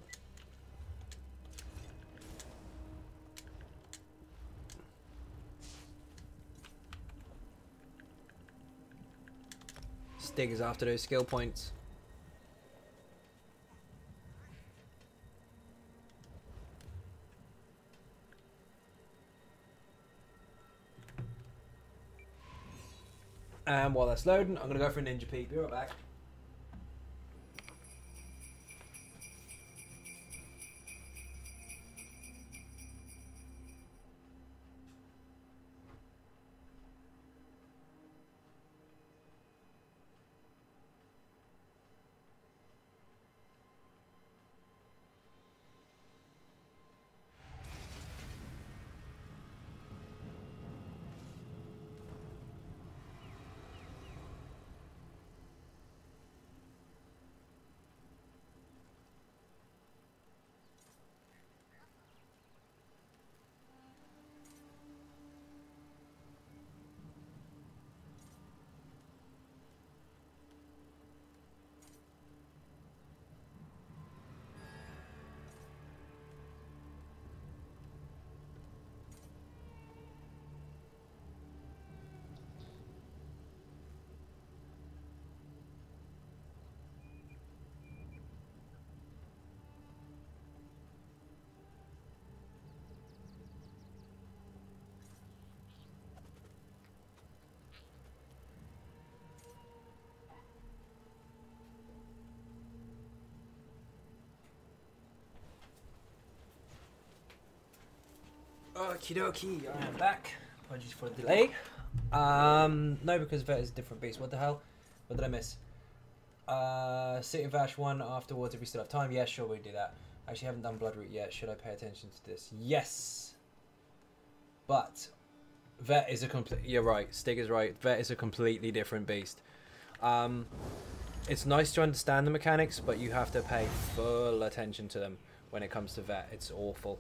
Stig is after those skill points. And while that's loading, I'm going to go for a Ninja Peep. Be right back. Okie dokie, I am back. Apologies for the delay. No, because Vet is a different beast. What the hell? What did I miss? City of Ash 1 afterwards if we still have time. Yeah, sure, we do that. Actually, haven't done Bloodroot yet. Should I pay attention to this? Yes! But Vet is a complete... You're right, Stig is right. Vet is a completely different beast. It's nice to understand the mechanics, but you have to pay full attention to them when it comes to Vet. It's awful.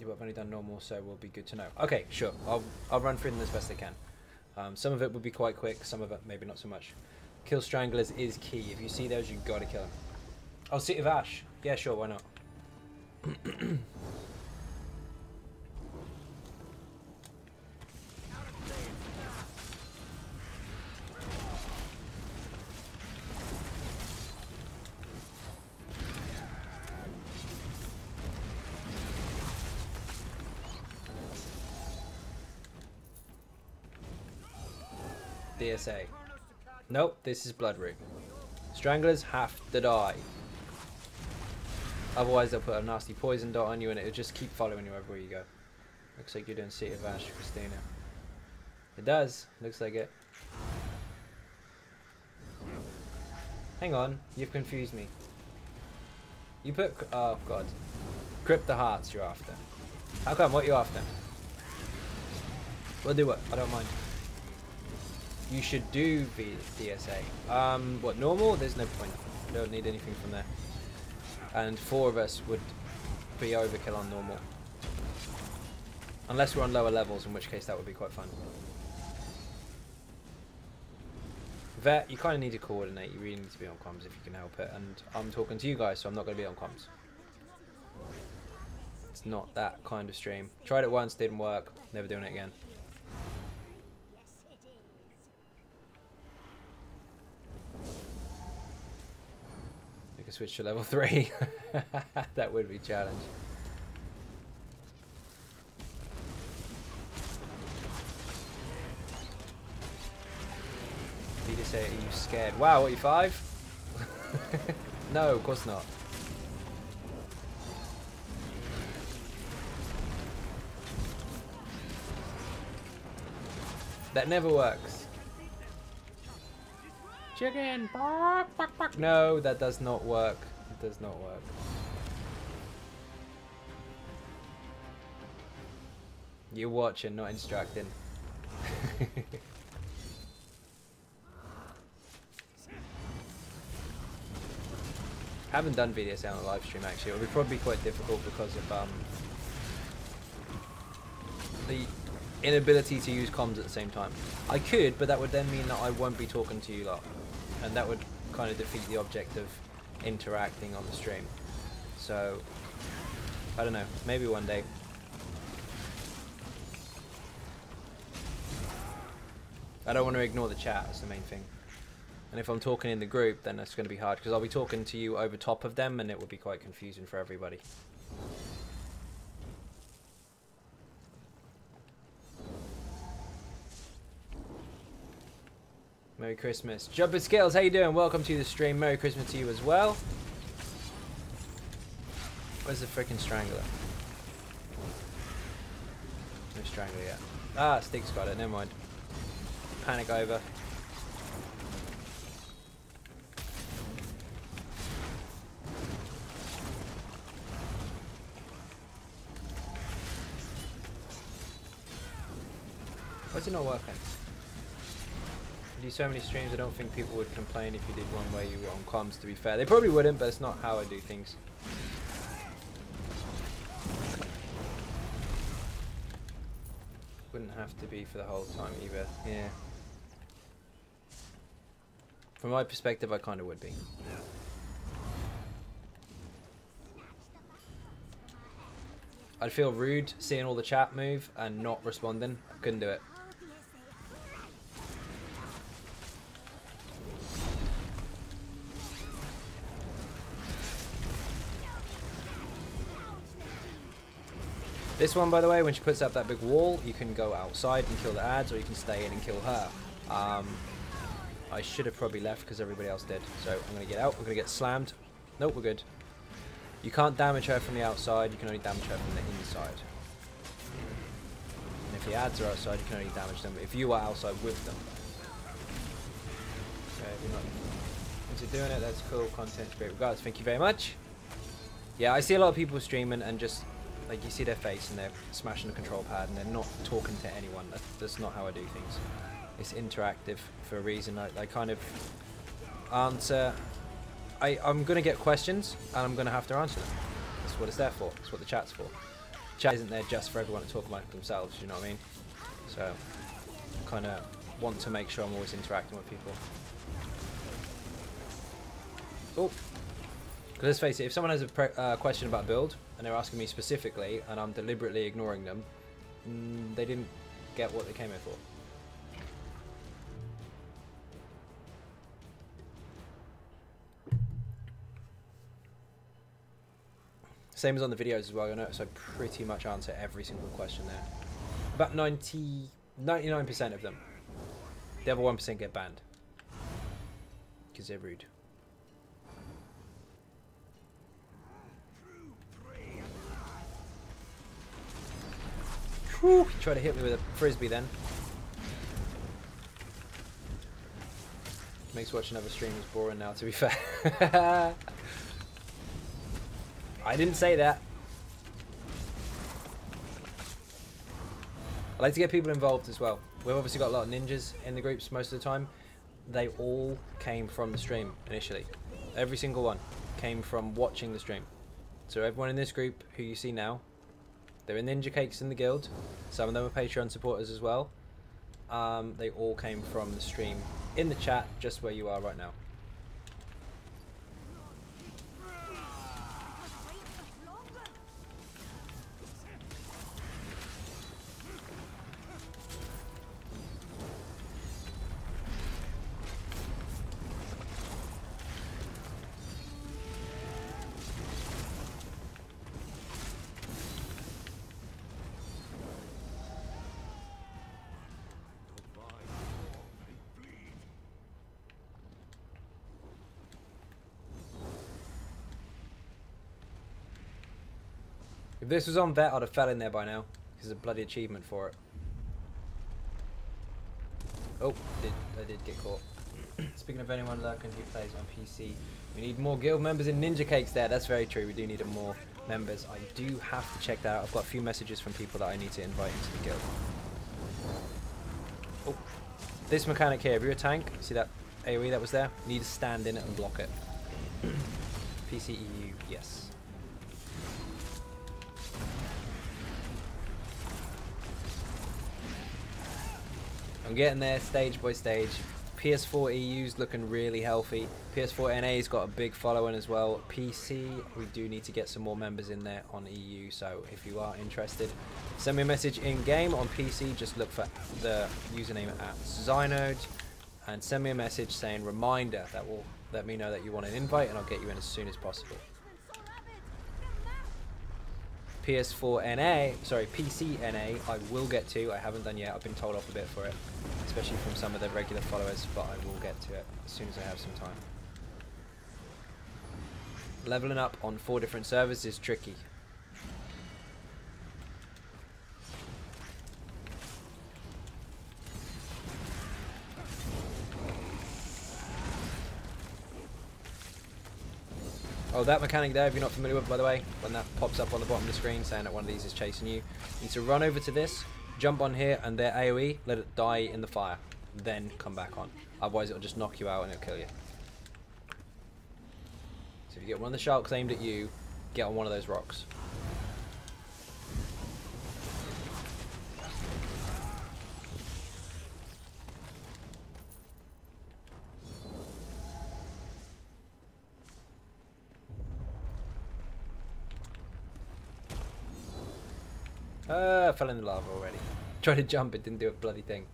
I've only done normal, so we'll be good to know. Okay, sure. I'll run through them as best I can. Some of it will be quite quick. Some of it maybe not so much. Kill stranglers is key. If you see those, you've got to kill them. Oh, City of Ash. Yeah, sure. Why not? DSA. Nope, this is Bloodroot. Stranglers have to die. Otherwise they'll put a nasty poison dot on you and it'll just keep following you everywhere you go. Looks like you're doing City of Ash, Christina. It does. Looks like it. Hang on, you've confused me. You put... Oh, God. Crypt the Hearts you're after. How come? What are you after? We'll do it. I don't mind. You should do DSA. What, normal? There's no point. I don't need anything from there. And 4 of us would be overkill on normal. Unless we're on lower levels, in which case that would be quite fun. Vet, you kind of need to coordinate. You really need to be on comms if you can help it. And I'm talking to you guys, so I'm not going to be on comms. It's not that kind of stream. Tried it once, didn't work. Never doing it again. switch to level 3. That would be a challenge. Did you say, are you scared? Wow, what, are you 5? No, of course not. That never works. Chicken! Bark, bark, bark. No, that does not work. It does not work. You're watching, not instructing. Haven't done VDSL on a live stream actually. It would probably be quite difficult because of the inability to use comms at the same time. I could, but that would then mean that I won't be talking to you lot, and that would kind of defeat the object of interacting on the stream. So I don't know, maybe one day. I don't want to ignore the chat, that's the main thing. And if I'm talking in the group, then that's going to be hard, because I'll be talking to you over top of them, and it would be quite confusing for everybody. Merry Christmas. Jumpin' Skills, how you doing? Welcome to the stream. Merry Christmas to you as well. Where's the freaking Strangler? No Strangler yet. Ah, Stig's got it, never mind. Panic over. Why is it not working? I do so many streams, I don't think people would complain if you did one where you were on comms, to be fair. They probably wouldn't, but it's not how I do things. Wouldn't have to be for the whole time either, yeah. From my perspective, I kind of would be. I'd feel rude seeing all the chat move and not responding. Couldn't do it. This one, by the way, when she puts up that big wall, you can go outside and kill the ads, or you can stay in and kill her. I should have probably left because everybody else did. So I'm going to get out. We're going to get slammed. Nope, we're good. You can't damage her from the outside. You can only damage her from the inside. And if the ads are outside, you can only damage them if you are outside with them. Okay, if you're not into doing it, that's cool. Content's great regards. Thank you very much. Yeah, I see a lot of people streaming and just, like, you see their face and they're smashing the control pad and they're not talking to anyone. That's not how I do things. It's interactive for a reason. I kind of answer. I'm going to get questions and I'm going to have to answer them. That's what it's there for. That's what the chat's for. Chat isn't there just for everyone to talk about themselves, you know what I mean? So I kind of want to make sure I'm always interacting with people. Oh. Because let's face it, if someone has a question about build and they're asking me specifically and I'm deliberately ignoring them, they didn't get what they came here for. Same as on the videos as well, you'll notice I pretty much answer every single question there. About 99% of them. The other 1% get banned. Because they're rude. Whew, try to hit me with a frisbee then. Makes watching other streamers boring now, to be fair. I didn't say that. I like to get people involved as well. We've obviously got a lot of ninjas in the groups most of the time. They all came from the stream initially. Every single one came from watching the stream. So everyone in this group who you see now, they're in Ninja Cakes in the guild. Some of them are Patreon supporters as well. They all came from the stream in the chat, just where you are right now. If this was on vet, I'd have fell in there by now. There's a bloody achievement for it. Oh, I did get caught. Speaking of anyone lurking who plays on PC, we need more guild members in Ninja Cakes there. That's very true. We do need more members. I do have to check that out. I've got a few messages from people that I need to invite into the guild. Oh, this mechanic here. If you're a tank, see that AoE that was there? You need to stand in it and block it. PC EU, yes. I'm getting there stage by stage. PS4 EU's looking really healthy. PS4 NA's got a big following as well. PC, we do need to get some more members in there on EU, so if you are interested, send me a message in game. On PC, just look for the username at Xynode and send me a message saying reminder. That will let me know that you want an invite and I'll get you in as soon as possible. PS4 NA, sorry, PC NA, I will get to. I haven't done yet. I've been told off a bit for it, especially from some of the regular followers, but I will get to it as soon as I have some time. Leveling up on 4 different servers is tricky. Oh, that mechanic there, if you're not familiar with, by the way, when that pops up on the bottom of the screen saying that one of these is chasing you, you need to run over to this, jump on here, and their AoE, let it die in the fire, then come back on. Otherwise, it'll just knock you out and it'll kill you. So if you get one of the sharks aimed at you, get on one of those rocks. I fell in the lava already. Tried to jump, it didn't do a bloody thing.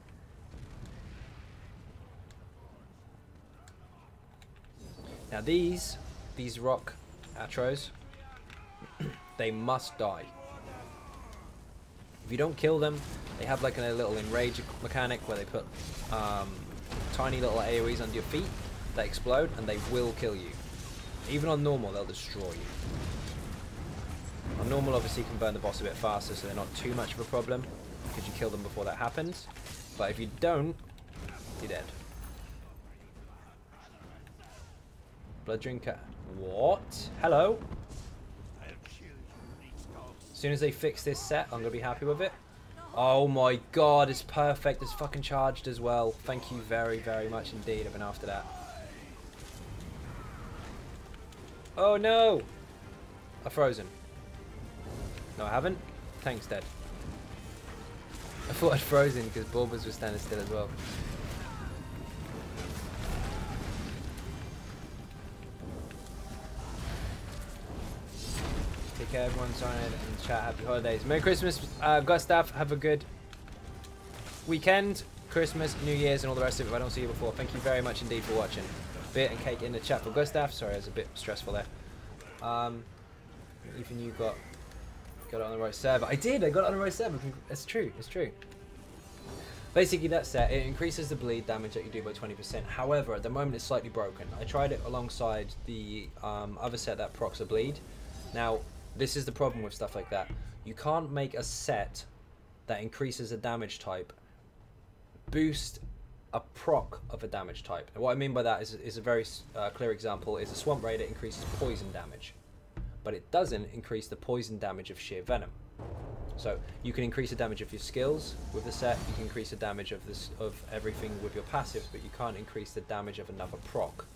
Now these rock atros, they must die. If you don't kill them, they have like a little enrage mechanic where they put tiny little AoEs under your feet that explode and they will kill you. Even on normal, they'll destroy you. On normal, obviously, you can burn the boss a bit faster, so they're not too much of a problem because you kill them before that happens. But if you don't, you're dead. Blood drinker. What? Hello? As soon as they fix this set, I'm going to be happy with it. Oh my god, it's perfect. It's fucking charged as well. Thank you very, very much indeed. I've been after that. Oh no! I've frozen. No, I haven't. Tank's dead. I thought I'd frozen because Bulbas was standing still as well. Take care, everyone. Sign in and chat. Happy holidays. Merry Christmas, Gustav. Have a good weekend, Christmas, New Year's, and all the rest of it. If I don't see you before, thank you very much indeed for watching. Beer and cake in the chat for Gustav. Sorry, I was a bit stressful there. Even you got it on the right server. I did. I got it on the right server. It's true. It's true. Basically, that set, it increases the bleed damage that you do by 20%. However, at the moment, it's slightly broken. I tried it alongside the other set that procs a bleed. Now, this is the problem with stuff like that. You can't make a set that increases a damage type boost a proc of a damage type. And what I mean by that is a very clear example is a Swamp Raider increases poison damage, but it doesn't increase the poison damage of sheer venom. So you can increase the damage of your skills with the set, you can increase the damage of everything with your passives, but you can't increase the damage of another proc.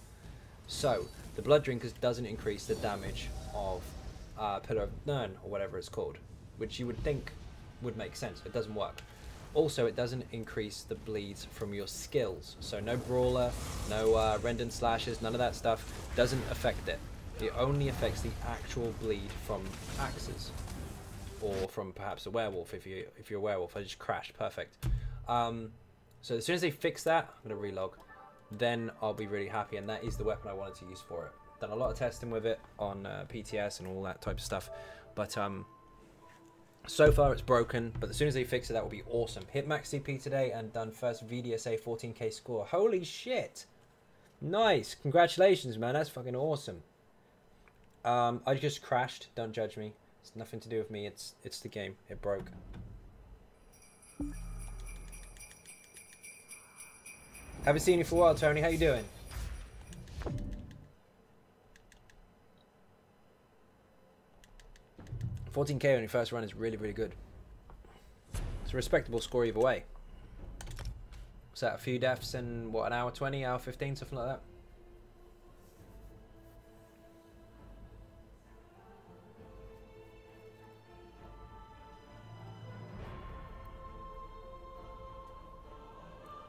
So the Blood Drinkers doesn't increase the damage of Pillar of Nirn or whatever it's called, which you would think would make sense. It doesn't work. Also, it doesn't increase the bleeds from your skills. So no Brawler, no Rend and Slashes, none of that stuff doesn't affect it. It only affects the actual bleed from axes, or from perhaps a werewolf if you're a werewolf. I just crashed. Perfect. So as soon as they fix that, I'm gonna relog. Then I'll be really happy, and that is the weapon I wanted to use for it. Done a lot of testing with it on PTS and all that type of stuff, but so far it's broken. But as soon as they fix it, that will be awesome. Hit max CP today and done first VDSA 14k score. Holy shit! Nice. Congratulations, man. That's fucking awesome. I just crashed. Don't judge me. It's nothing to do with me. It's the game. It broke. Haven't seen you for a while, Tony. How you doing? $14K on your first run is really, really good. It's a respectable score either way. Was that a few deaths in, what, an hour 20, hour 15, something like that?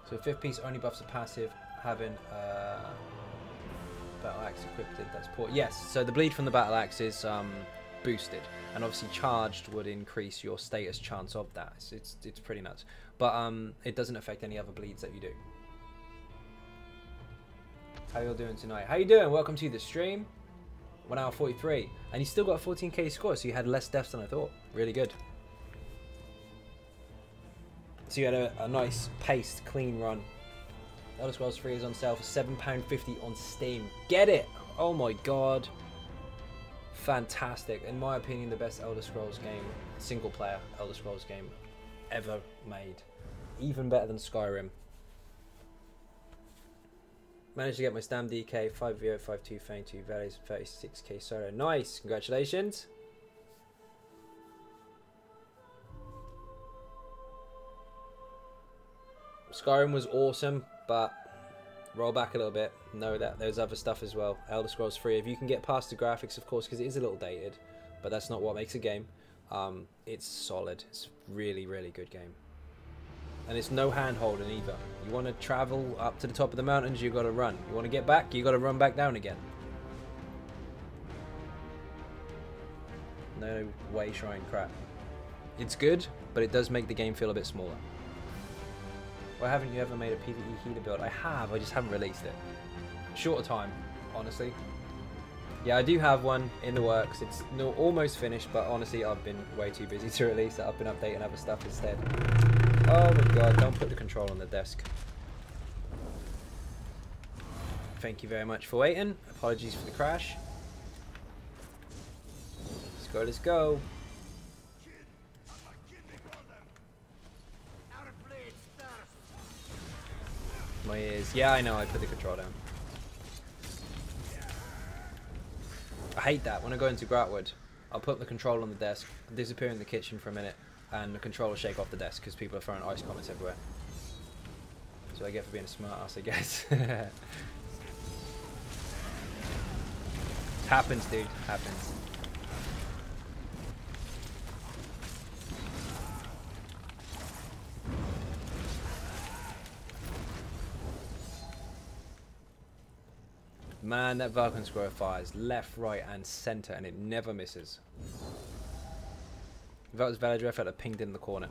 So 5th piece only buffs a passive, having battle axe equipped. That's poor. Yes, so the bleed from the battle axe is boosted, and obviously charged would increase your status chance of that. So it's pretty nuts, but it doesn't affect any other bleeds that you do. How y'all doing tonight? How you doing? Welcome to the stream. 1 hour 43, and you still got a 14K score, so you had less deaths than I thought. Really good. So you had a nice paced, clean run. Elder Scrolls 3 is on sale for £7.50 on Steam. Get it! Oh my god. Fantastic. In my opinion, the best Elder Scrolls game, single player Elder Scrolls game ever made. Even better than Skyrim. Managed to get my Stam DK, 5VO, 5.2, Fang 2 values, 36K solo. Nice! Congratulations! Skyrim was awesome, but roll back a little bit. Know that there's other stuff as well. Elder Scrolls 3, if you can get past the graphics, of course, because it is a little dated, but that's not what makes a game. It's solid. It's a really, really good game. And it's no hand-holding either. You want to travel up to the top of the mountains, you got to run. You want to get back, you got to run back down again. No way trying crap. It's good, but it does make the game feel a bit smaller. Why haven't you ever made a PvE healer build? I have, I just haven't released it. Shorter time, honestly. Yeah, I do have one in the works. It's almost finished, but honestly, I've been way too busy to release it. I've been updating other stuff instead. Oh my god, don't put the control on the desk. Thank you very much for waiting. Apologies for the crash. Let's go, let's go. My ears. Yeah, I know, I put the control down. I hate that. When I go into Gratwood, I'll put the control on the desk, disappear in the kitchen for a minute, and the control will shake off the desk because people are throwing ice comments everywhere. So I get for being a smart ass, I guess. Happens, dude. Happens. Man, that Vulcan Scroll fires left, right, and center, and it never misses. If that was Valadref, I'd have pinged in the corner.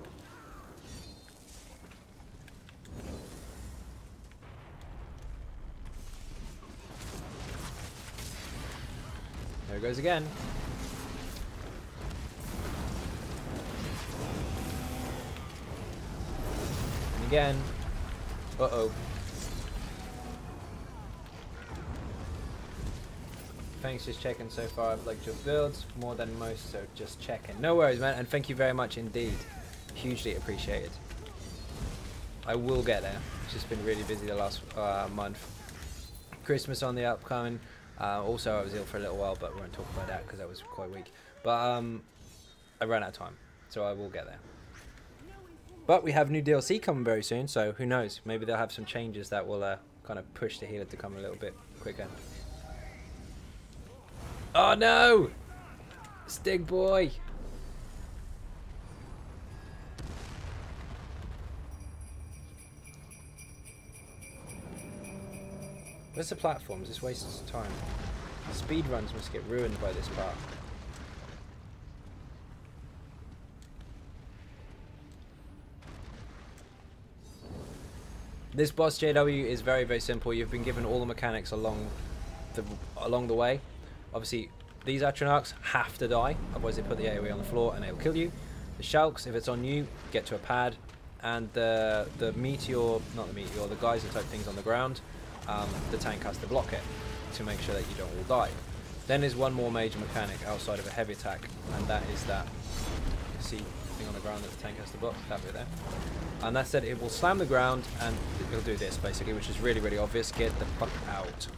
There it goes again. And again. Uh-oh. Thanks, just checking so far. I've liked your builds more than most, so just checking. No worries, man, and thank you very much indeed. Hugely appreciated. I will get there. It's just been really busy the last month. Christmas on the upcoming. Also, I was ill for a little while, but we won't talk about that because that was quite weak. But I ran out of time, so I will get there. But we have new DLC coming very soon, so who knows? Maybe they'll have some changes that will kind of push the healer to come a little bit quicker. Oh no! Stig boy! Where's the platforms? This wastes time. Speed runs must get ruined by this part. This boss JW is very, very simple. You've been given all the mechanics along the way. Obviously, these Atronachs have to die, otherwise they put the AoE on the floor and they'll kill you. The Shulks, if it's on you, get to a pad. And the Meteor, not the Meteor, the Geyser type things on the ground, the tank has to block it to make sure that you don't all die. Then there's one more major mechanic outside of a heavy attack, and that is that, you see thing on the ground that the tank has to block, that bit there. And that said, it will slam the ground and it'll do this basically, which is really, really obvious. Get the fuck out.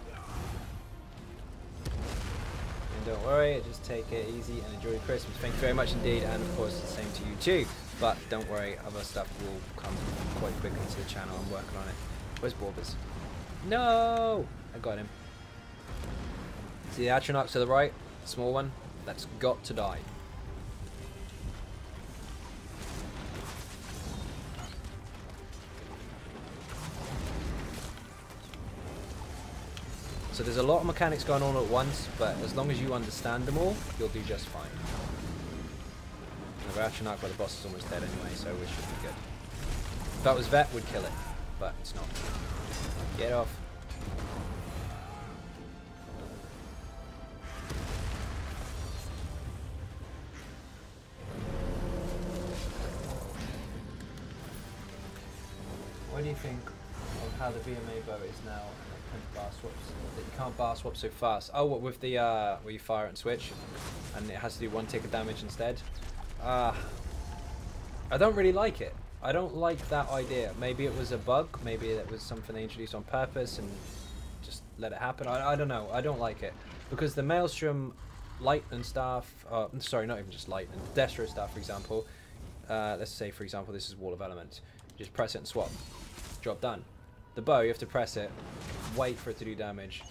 And don't worry, just take it easy and enjoy your Christmas. Thank you very much indeed, and of course the same to you too. But don't worry, other stuff will come quite quickly to the channel. I'm working on it. Where's Borbers? No! I got him. See the Atronach to the right? Small one? That's got to die. So there's a lot of mechanics going on at once, but as long as you understand them all, you'll do just fine. And the Atronach, well, the boss is almost dead anyway, so we should be good. If that was Vet, we'd kill it, but it's not. Get off. What do you think of how the VMA bow is now and it bar swaps? That you can't bar swap so fast. Oh, what with the where you fire it and switch, and it has to do 1 tick of damage instead. I don't really like it. I don't like that idea. Maybe it was a bug. Maybe it was something they introduced on purpose and just let it happen. I don't know. I don't like it because the Maelstrom Lightning Staff. Sorry, not even just Lightning. Destro Staff, for example. Let's say, for example, this is Wall of Elements. Just press it and swap. Job done. The bow, you have to press it, wait for it to do damage,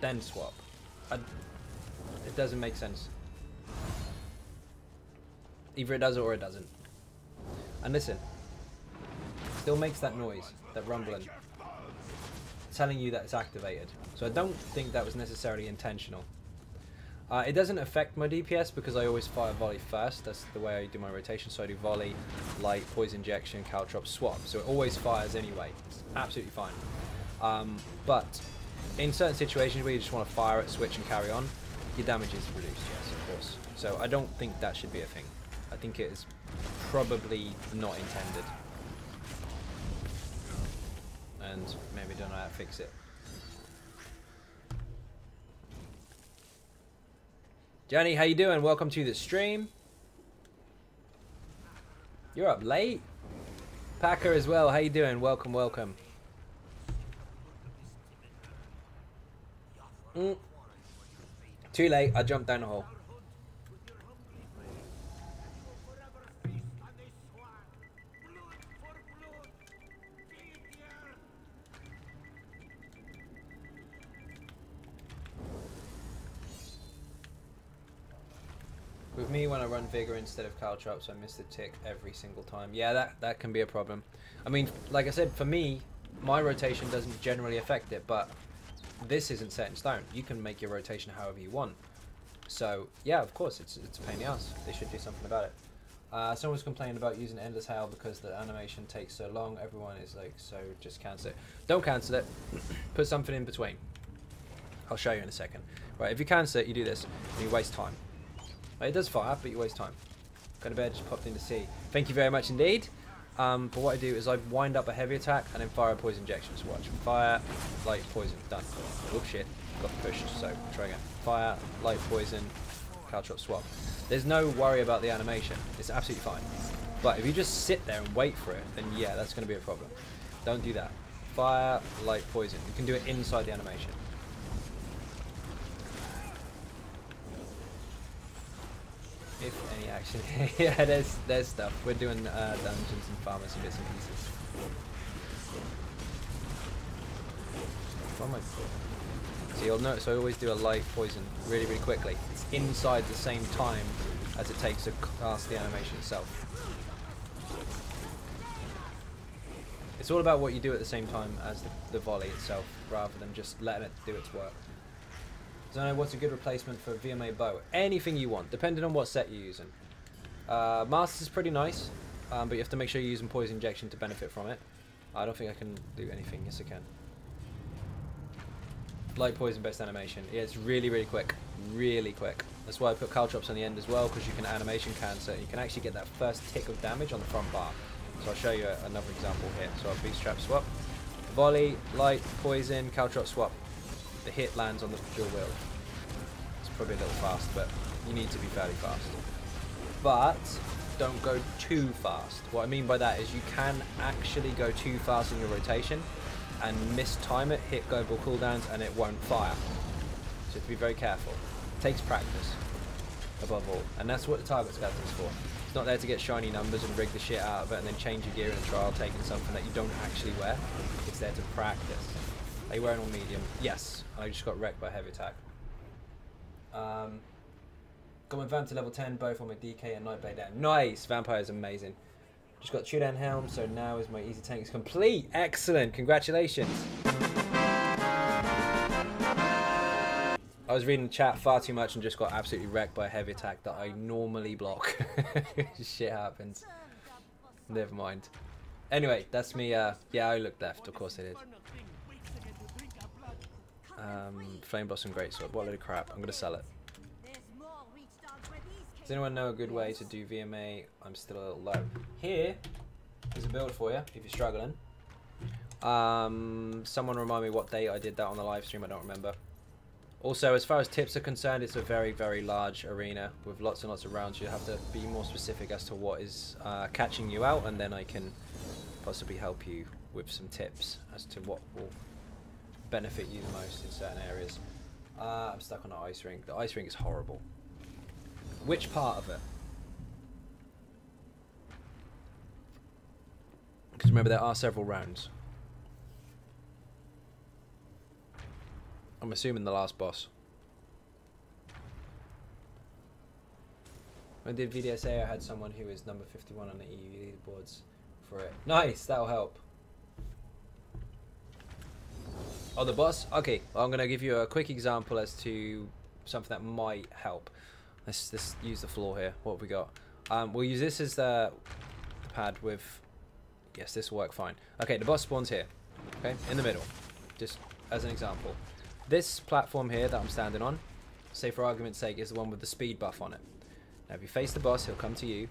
then swap. It doesn't make sense. Either it does it or it doesn't. And listen, it still makes that noise, that rumbling, telling you that it's activated. So I don't think that was necessarily intentional. It doesn't affect my DPS because I always fire volley first. That's the way I do my rotation. So I do volley, light, poison injection, caltrop, swap. So it always fires anyway. It's absolutely fine. But in certain situations where you just want to fire it, switch and carry on, your damage is reduced, yes, of course. So I don't think that should be a thing. I think it is probably not intended. And maybe don't know how to fix it. Johnny, how you doing? Welcome to the stream. You're up late. Packer as well. How you doing? Welcome, welcome. Too late. I jumped down the hole. With me, when I run Vigor instead of Caltrops, I miss the tick every single time. Yeah, that can be a problem. I mean, like I said, for me, my rotation doesn't generally affect it, but this isn't set in stone. You can make your rotation however you want. So, yeah, of course, it's a pain in the ass. They should do something about it. Someone's complaining about using Endless Hail because the animation takes so long. Everyone is like, so just cancel it. Don't cancel it. Put something in between. I'll show you in a second. Right, if you cancel it, you do this, and you waste time. It does fire, but you waste time. Got a bed, just popped into sea. Thank you very much indeed. But what I do is I wind up a heavy attack and then fire a poison injection. So watch. Fire, light, poison. Done. Oh shit. Got pushed, so try again. Fire, light, poison, caltrop, swap. There's no worry about the animation. It's absolutely fine. But if you just sit there and wait for it, then yeah, that's going to be a problem. Don't do that. Fire, light, poison. You can do it inside the animation. If any action. Yeah, there's stuff. We're doing dungeons and farmers and bits and pieces. Oh my god. So you'll notice I always do a light poison really, really quickly. It's inside the same time as it takes to cast the animation itself. It's all about what you do at the same time as the volley itself, rather than just letting it do its work. So I know what's a good replacement for a VMA bow. Anything you want, depending on what set you're using. Masters is pretty nice, but you have to make sure you're using poison injection to benefit from it. I don't think I can do anything. Yes, I can. Light poison best animation. Yeah, it's really, really quick. Really quick. That's why I put caltrops on the end as well, because you can animation cancel. You can actually get that first tick of damage on the front bar. So I'll show you another example here. So I'll bootstrap swap. Volley, light, poison, caltrop swap. The hit lands on the dual wield. probably a little fast, but you need to be fairly fast. But don't go too fast. What I mean by that is you can actually go too fast in your rotation and mistime it, hit global cooldowns, and it won't fire. So you have to be very careful. It takes practice, above all. And that's what the target scatter is for. It's not there to get shiny numbers and rig the shit out of it and then change your gear in a trial taking something that you don't actually wear. It's there to practice. Are you wearing all medium? Yes. I just got wrecked by heavy attack. Got my vamp to level 10, both on my DK and Nightblade down. Nice! Vampire is amazing. Just got Shoodown Helm, so now is my easy tank is complete. Excellent! Congratulations! I was reading the chat far too much and just got absolutely wrecked by a heavy attack that I normally block. Shit happens. Never mind. Anyway, that's me. Yeah, I looked left. Of course I did. Flame Blossom Greatsword. What a load of crap. I'm going to sell it. Does anyone know a good way to do VMA? I'm still a little low. Here is a build for you if you're struggling. Someone remind me what date I did that on the live stream. I don't remember. Also, as far as tips are concerned, it's a very, very large arena with lots and lots of rounds. You have to be more specific as to what is catching you out, and then I can possibly help you with some tips as to what will benefit you the most in certain areas. I'm stuck on the ice rink. The ice rink is horrible. Which part of it? Because remember, there are several rounds. I'm assuming the last boss. When I did VDSA, I had someone who was number 51 on the EU leaderboards for it. Nice, that'll help. Oh, the boss? Okay, well, I'm going to give you a quick example as to something that might help. Let's use the floor here. What have we got? We'll use this as the pad with... Yes, this will work fine. Okay, the boss spawns here. Okay, in the middle. Just as an example. This platform here that I'm standing on, say for argument's sake, is the one with the speed buff on it. Now if you face the boss, he'll come to you.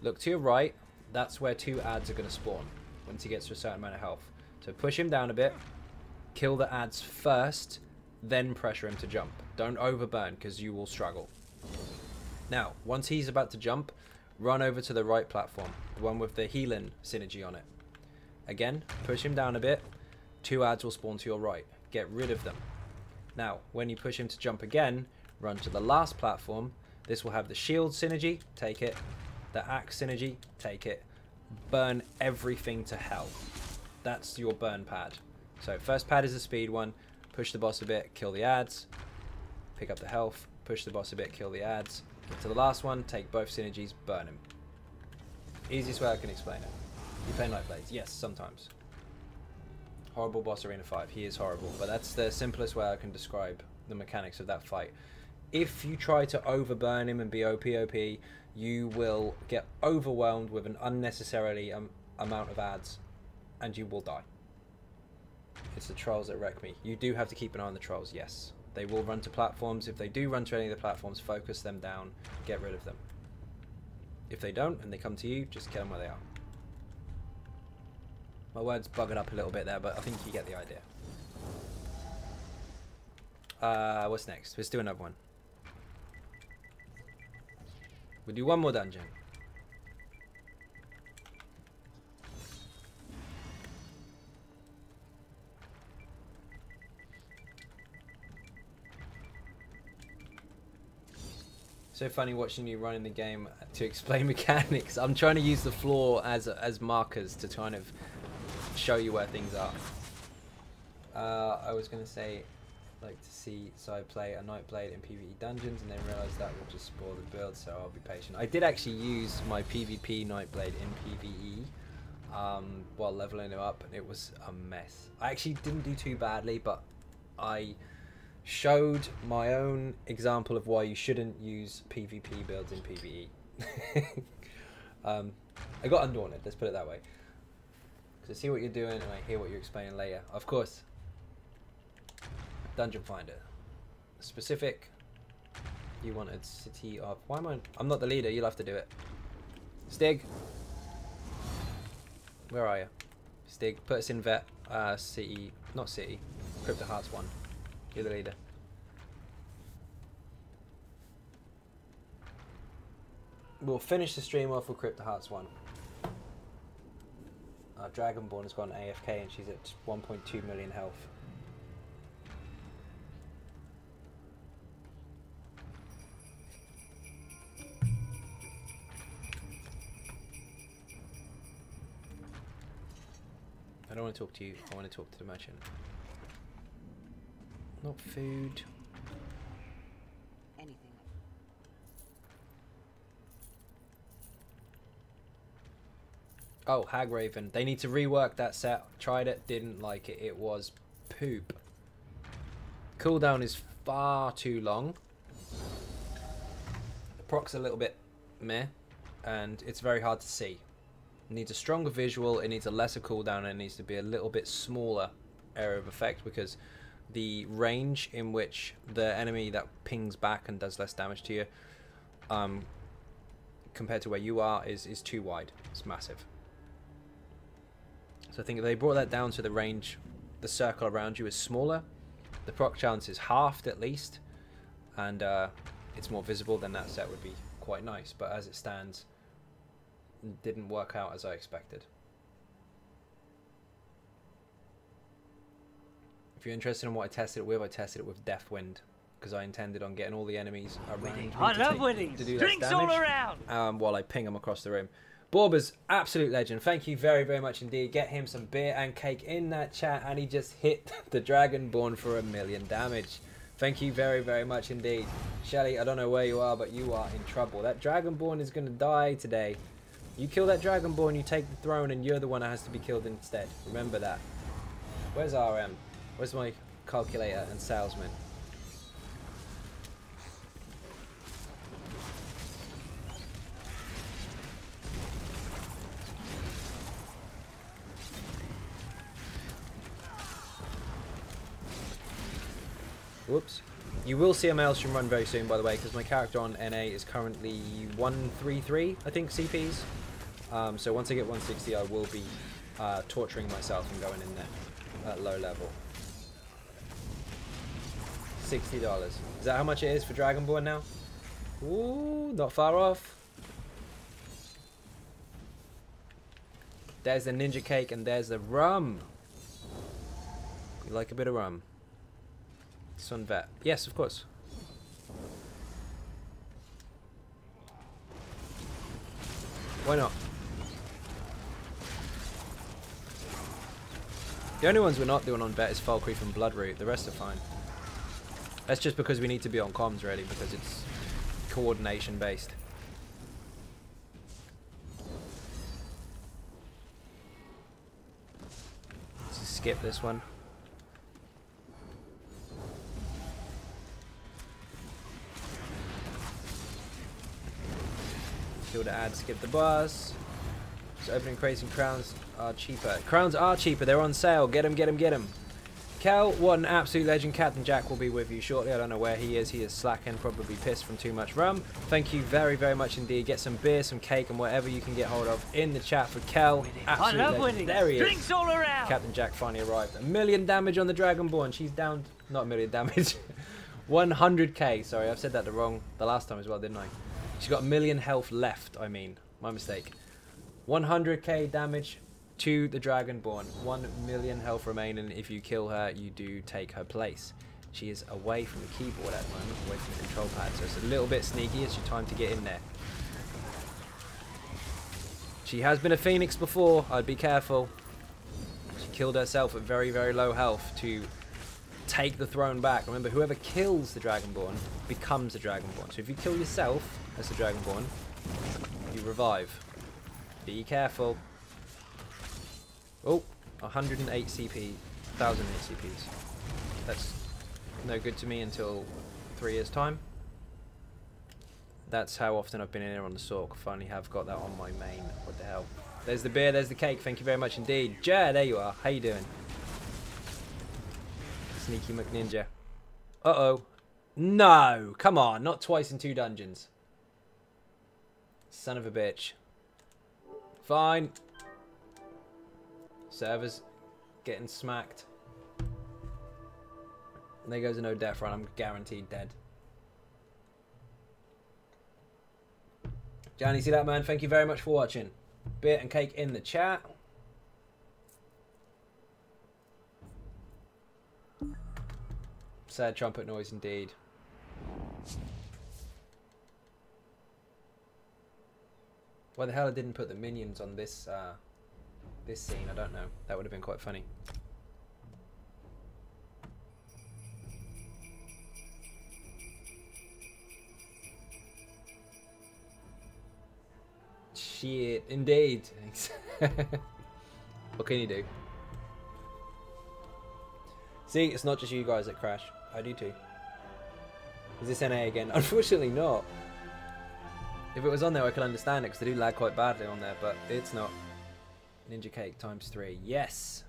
Look to your right, that's where 2 adds are going to spawn once he gets to a certain amount of health. So push him down a bit, kill the adds first, then pressure him to jump. Don't overburn because you will struggle. Now, once he's about to jump, run over to the right platform, the one with the healing synergy on it. Again, push him down a bit, 2 adds will spawn to your right. Get rid of them. Now, when you push him to jump again, run to the last platform. This will have the shield synergy, take it. The axe synergy, take it. Burn everything to hell. That's your burn pad. So first pad is the speed one. Push the boss a bit, kill the adds. Pick up the health, push the boss a bit, kill the adds. Get to the last one, take both synergies, burn him. Easiest way I can explain it. You play Nightblades? Yes, sometimes. Horrible boss Arena 5. He is horrible, but that's the simplest way I can describe the mechanics of that fight. If you try to overburn him and be OP, you will get overwhelmed with an unnecessarily amount of adds, and you will die. It's the trolls that wreck me. You do have to keep an eye on the trolls, yes. They will run to platforms. If they do run to any of the platforms, focus them down, get rid of them. If they don't, and they come to you, just kill them where they are. My words buggered up a little bit there, but I think you get the idea. What's next? Let's do another one. We'll do one more dungeon. So funny watching you running the game to explain mechanics. I'm trying to use the floor as markers to kind of show you where things are. I was going to say, like to see, so I play a Nightblade in PvE dungeons and then realise that would just spoil the build, so I'll be patient. I did actually use my PvP Nightblade in PvE while leveling it up, and it was a mess. I actually didn't do too badly, but I showed my own example of why you shouldn't use PvP builds in PvE. I got undaunted, let's put it that way. Because I see what you're doing and I hear what you're explaining later. Of course. Dungeon Finder. Specific. You wanted City of... Why am I... I'm not the leader, you'll have to do it. Stig. Where are you? Stig, put us in vet. City... Not City. Crypto Hearts 1. You're the leader. we'll finish the stream off with Crypto Hearts 1. Dragonborn has gone AFK and she's at 1.2 million health. I don't want to talk to you, I want to talk to the merchant. Not food. Anything. Oh, Hagraven. They need to rework that set. Tried it, didn't like it. It was poop. Cooldown is far too long. The proc's a little bit meh, and it's very hard to see. It needs a stronger visual, it needs a lesser cooldown, and it needs to be a little bit smaller area of effect, because the range in which the enemy that pings back and does less damage to you compared to where you are is too wide. It's massive. So I think if they brought that down to the range, the circle around you is smaller, the proc chance is halved at least, and it's more visible, then that set would be quite nice. But as it stands, it didn't work out as I expected. If you're interested in what I tested it with Deathwind, because I intended on getting all the enemies around me I love winning. to do Drinks less all damage, around. while I ping them across the room. Borber's absolute legend. Thank you very, very much indeed. Get him some beer and cake in that chat, and he just hit the Dragonborn for 1 million damage. Thank you very, very much indeed. Shelly, I don't know where you are, but you are in trouble. That Dragonborn is going to die today. You kill that Dragonborn, you take the throne, and you're the one that has to be killed instead. Remember that. Where's RM? Where's my calculator and salesman? Whoops. You will see a Maelstrom run very soon, by the way, because my character on NA is currently 133, I think, CPs. So once I get 160, I will be torturing myself and going in there at low level. $60. Is that how much it is for Dragonborn now? Ooh, not far off. There's the ninja cake and there's the rum. You like a bit of rum? Sun Vet. Yes, of course. Why not? The only ones we're not doing on Vet is Falkreath and Bloodroot. The rest are fine. That's just because we need to be on comms, really, because it's coordination based. Let's just skip this one. Kill the ad, skip the boss. So opening crates and crowns are cheaper. Crowns are cheaper, they're on sale. Get them, get them, get them. Kel, what an absolute legend. Captain Jack will be with you shortly. I don't know where he is. He is slacking, probably pissed from too much rum. Thank you very, very much indeed. Get some beer, some cake, and whatever you can get hold of in the chat for Kel. Absolute legend. Winning. There he is. Drinks all around. Captain Jack finally arrived. 1 million damage on the Dragonborn. She's down, not 1 million damage. 100k. Sorry, I've said that the last time as well, didn't I? She's got 1 million health left, I mean. My mistake. 100k damage to the Dragonborn. 1 million health remaining. If you kill her, you do take her place. She is away from the keyboard at the moment, away from the control pad, so it's a little bit sneaky. It's your time to get in there. She has been a Phoenix before. I'd be careful. She killed herself at very, very low health to take the throne back. Remember, whoever kills the Dragonborn becomes a Dragonborn. So if you kill yourself as the Dragonborn, you revive. Be careful. Oh, 108 CP, 1008 CPs. That's no good to me until 3 years' time. That's how often I've been in here on the Sork. Finally have got that on my main. What the hell? There's the beer, there's the cake. Thank you very much indeed. Jer, there you are. How you doing? Sneaky McNinja. Uh-oh. No! Come on, not twice in 2 dungeons. Son of a bitch. Fine. Servers getting smacked. And there goes a no death run. I'm guaranteed dead. Johnny, see that, man? Thank you very much for watching. Beer and cake in the chat. Sad trumpet noise indeed. Why the hell I didn't put the minions on this this scene, I don't know. That would have been quite funny. Shit, indeed. What can you do? See, it's not just you guys that crash. I do too. Is this NA again? Unfortunately not. If it was on there I could understand it because they do lag quite badly on there, but it's not. Ninja Cake ×3. Yes!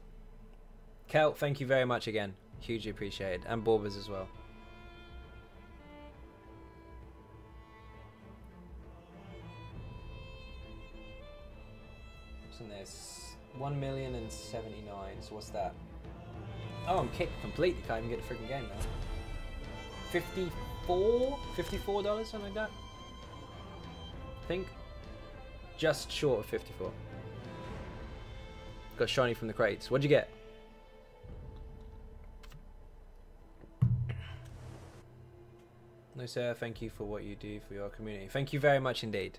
Kel, thank you very much again. Hugely appreciated. And Borbers as well. What's in this? 1,079,000. So what's that? Oh, I'm kicked completely. Can't even get the freaking game now. 54? $54, something like that. I think. Just short of 54. Got shiny from the crates. What'd you get? No, sir. Thank you for what you do for your community. Thank you very much indeed.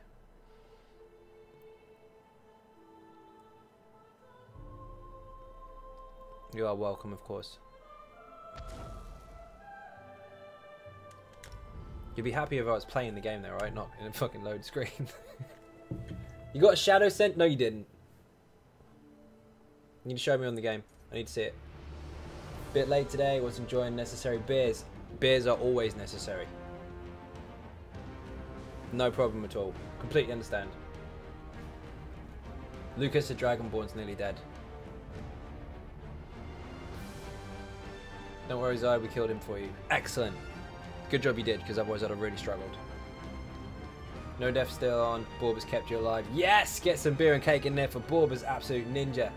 You are welcome, of course. You'd be happy if I was playing the game there, right? Not in a fucking load screen. You got a shadow sent? No, you didn't. You need to show me on the game. I need to see it. Bit late today. Was enjoying necessary beers. Beers are always necessary. No problem at all. Completely understand. Lucas the Dragonborn's nearly dead. Don't worry, Zai, we killed him for you. Excellent. Good job you did, because otherwise I'd have really struggled. No death still on. Borbers kept you alive. Yes! Get some beer and cake in there for Borbers Absolute Ninja.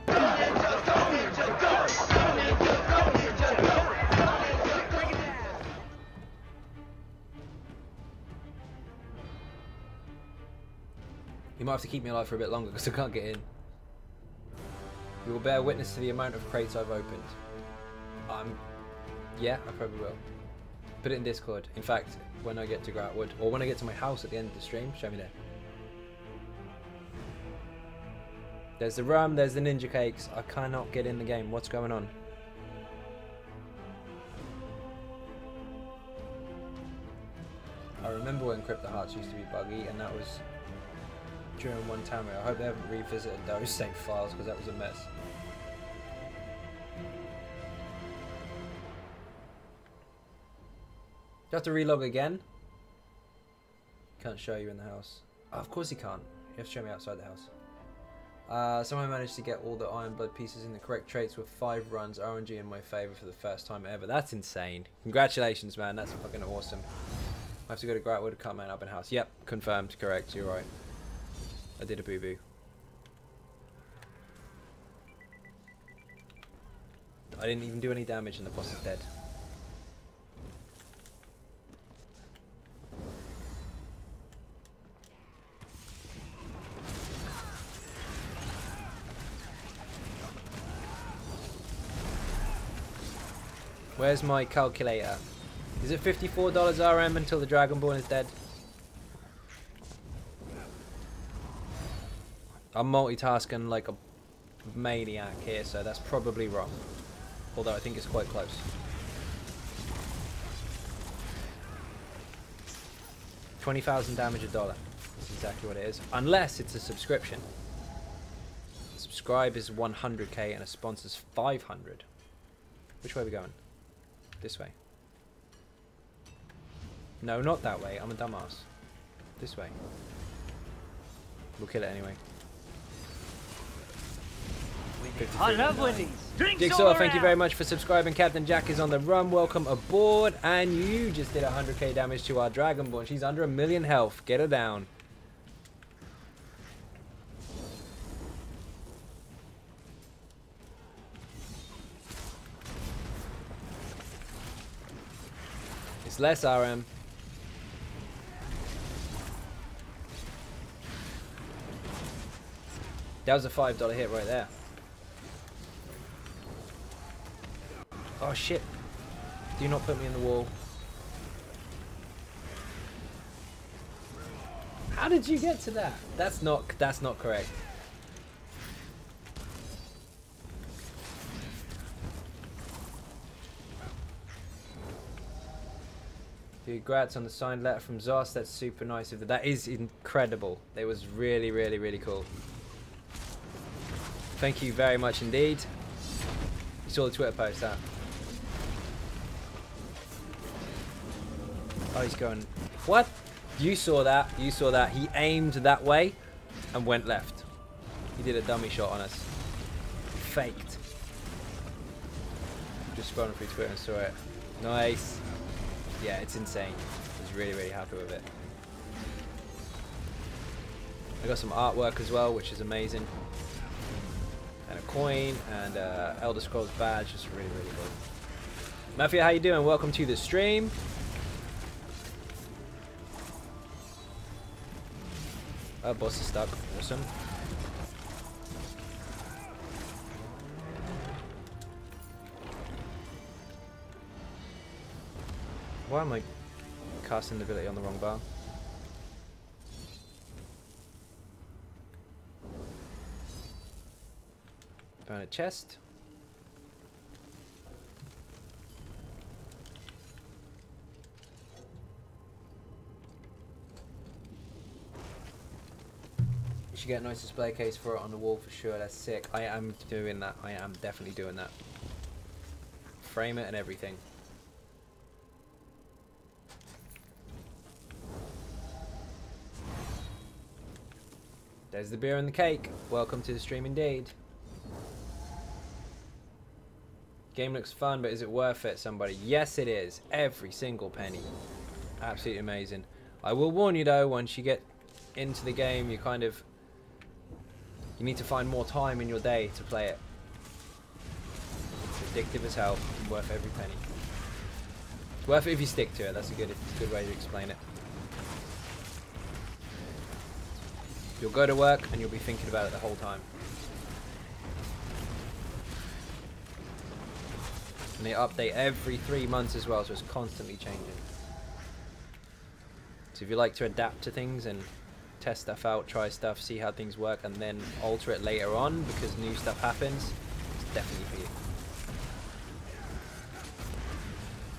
You might have to keep me alive for a bit longer because I can't get in. You will bear witness to the amount of crates I've opened. Yeah, I probably will. Put it in Discord. In fact, when I get to Groutwood, or when I get to my house at the end of the stream, show me there. There's the rum, there's the ninja cakes. I cannot get in the game. What's going on? I remember when Crypto Hearts used to be buggy, and that was during one time. I hope they haven't revisited those save files because that was a mess. Do you have to relog again? Can't show you in the house. Oh, of course he can't. You have to show me outside the house. Someone managed to get all the Iron Blood pieces in the correct traits with 5 runs. RNG in my favour for the first time ever. That's insane. Congratulations, man. That's fucking awesome. I have to go to Groutwood to cut man up in house. Yep, confirmed. Correct. You're right. I did a boo-boo. I didn't even do any damage and the boss is dead. Where's my calculator? Is it $54 RM until the Dragonborn is dead? I'm multitasking like a maniac here, so that's probably wrong. Although I think it's quite close. $20,000 damage a dollar. That's exactly what it is. Unless it's a subscription. Subscribe is 100k and a sponsor's 500. Which way are we going? This way. No, not that way. I'm a dumbass. This way. We'll kill it anyway. I love Wendy's. Drinks Jigsaw, all thank you around. very much for subscribing. Captain Jack is on the run. Welcome aboard. And you just did 100k damage to our Dragonborn. She's under 1,000,000 health. Get her down. It's less RM. That was a $5 hit right there. Oh shit. Do not put me in the wall. How did you get to that? That's not correct. Congrats on the signed letter from Zos. That's super nice of you. That is incredible. It was really, really, really cool. Thank you very much indeed. You saw the Twitter post, huh? Oh, he's going. What? You saw that. You saw that. He aimed that way and went left. He did a dummy shot on us. Faked. Just scrolling through Twitter and saw it. Nice. Yeah, it's insane. I was really, really happy with it. I got some artwork as well, which is amazing. And a coin and Elder Scrolls badge. Just really, really cool. Mafia, how you doing? Welcome to the stream. Boss is stuck. Awesome. Why am I casting the ability on the wrong bar? Found a chest. You should get a nice display case for it on the wall for sure. That's sick. I am doing that. I am definitely doing that. Frame it and everything. There's the beer and the cake. Welcome to the stream indeed. Game looks fun, but is it worth it, somebody? Yes, it is. Every single penny. Absolutely amazing. I will warn you though, once you get into the game, you need to find more time in your day to play it. It's addictive as hell and worth every penny. It's worth it if you stick to it. That's a good way to explain it. You'll go to work and you'll be thinking about it the whole time. And they update every 3 months as well, so it's constantly changing. So if you like to adapt to things and test stuff out, try stuff, see how things work, and then alter it later on because new stuff happens, it's definitely for you.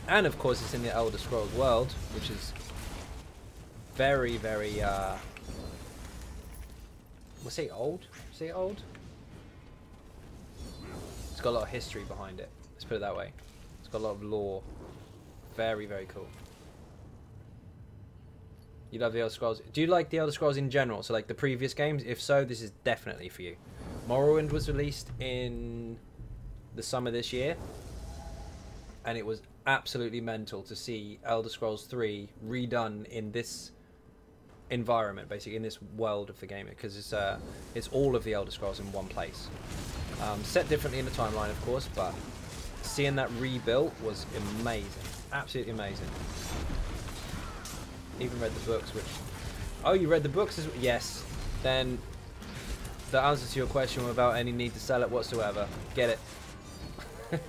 And of course it's in the Elder Scrolls world, which is very, very we'll say old. Say old. It's got a lot of history behind it. Let's put it that way. It's got a lot of lore. Very, very cool. You love the Elder Scrolls. Do you like the Elder Scrolls in general? So like the previous games? If so, this is definitely for you. Morrowind was released in the summer this year. And it was absolutely mental to see Elder Scrolls 3 redone in this environment, basically in this world of the game, because it's all of the Elder Scrolls in one place, set differently in the timeline of course, but seeing that rebuilt was amazing, absolutely amazing. Even read the books, which, oh, you read the books as well? Yes, then the answer to your question without any need to sell it whatsoever. Get it. This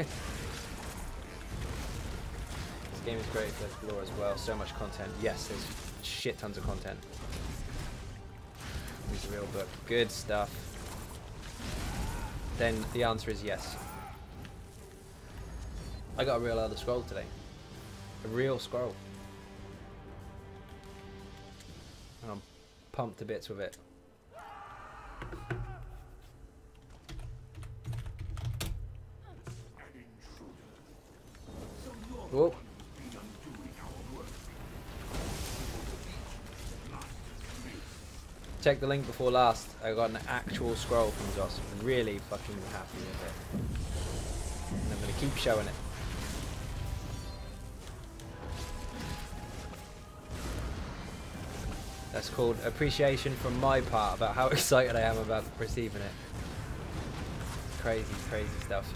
game is great for lore as well, so much content. Yes, there's shit tons of content. Here's a real book. Good stuff. Then the answer is yes. I got a real Elder Scroll today. A real scroll. And I'm pumped to bits with it. Whoa. Check the link before last. I got an actual scroll from Joss. Really fucking happy with it. And I'm going to keep showing it. That's called appreciation from my part about how excited I am about receiving it. Crazy, crazy stuff.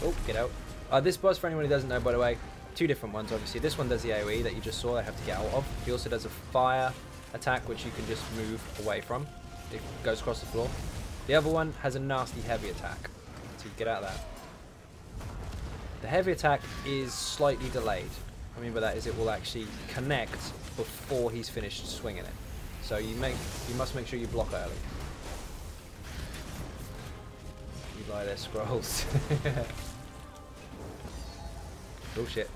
Oh, get out. This boss, for anyone who doesn't know, by the way, two different ones, obviously. This one does the AoE that you just saw I have to get out of. He also does a fire attack, which you can just move away from. It goes across the floor. The other one has a nasty heavy attack. So you get out of that. The heavy attack is slightly delayed. What I mean by that is it will actually connect before he's finished swinging it. So you must make sure you block early. You lie there, scrolls. Bullshit.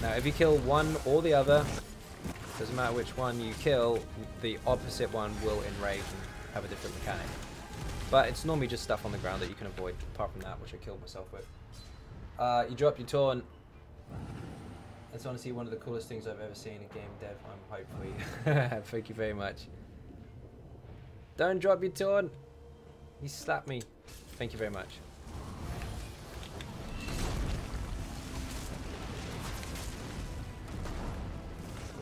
Now, if you kill one or the other, doesn't matter which one you kill, the opposite one will enrage and have a different mechanic. But it's normally just stuff on the ground that you can avoid, apart from that, which I killed myself with. You drop your taunt. That's honestly one of the coolest things I've ever seen in game dev. I'm hyped for you. Thank you very much. Don't drop your taunt. You slapped me. Thank you very much.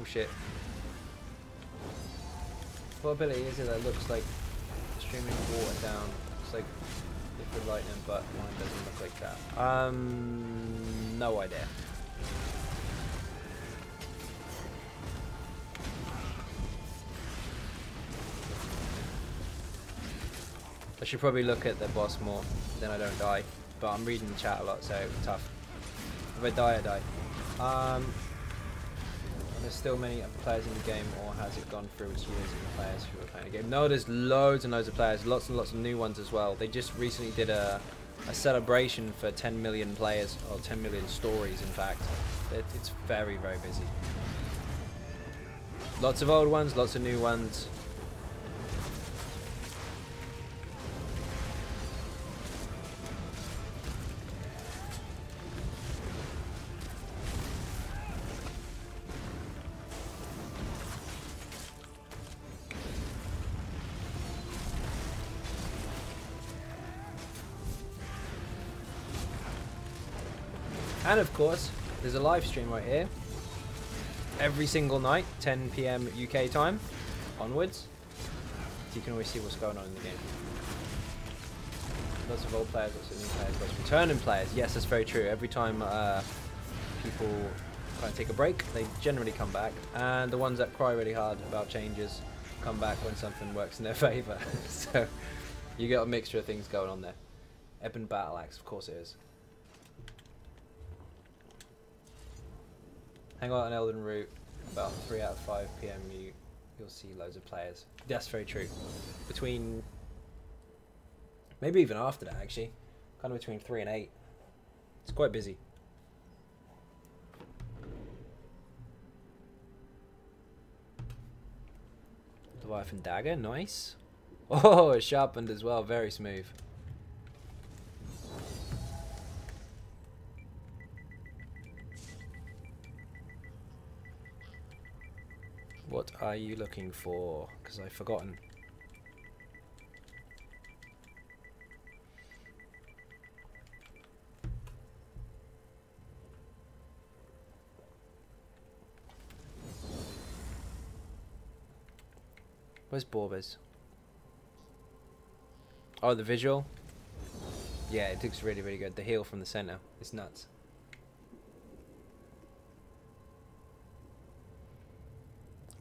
Oh shit. What ability is it that looks like streaming water down? It's like liquid lightning, but mine doesn't look like that. No idea. I should probably look at the boss more, then I don't die. But I'm reading the chat a lot, so it's tough. If I die, I die. There's still many players in the game, or has it gone through its years of players who are playing the game? No, there's loads and loads of players, lots and lots of new ones as well. They just recently did a celebration for 10 million players, or 10 million stories in fact. It's very, very busy. Lots of old ones, lots of new ones. And of course, there's a live stream right here. Every single night, 10 PM UK time onwards. So you can always see what's going on in the game. Lots of old players, lots of new players, lots of returning players. Yes, that's very true. Every time people kind of take a break, they generally come back. And the ones that cry really hard about changes come back when something works in their favour. So you get a mixture of things going on there. Ebon Battle Axe, of course it is. Hang out on Elden Root, about 3 out of 5 PM you'll see loads of players. That's very true. Between, maybe even after that actually, kind of between 3 and 8. It's quite busy. Leviathan Dagger, nice. Oh, it's sharpened as well, very smooth. What are you looking for? Because I've forgotten. Where's Borbers? Oh, the visual? Yeah, it looks really, really good. The heal from the center. It's nuts.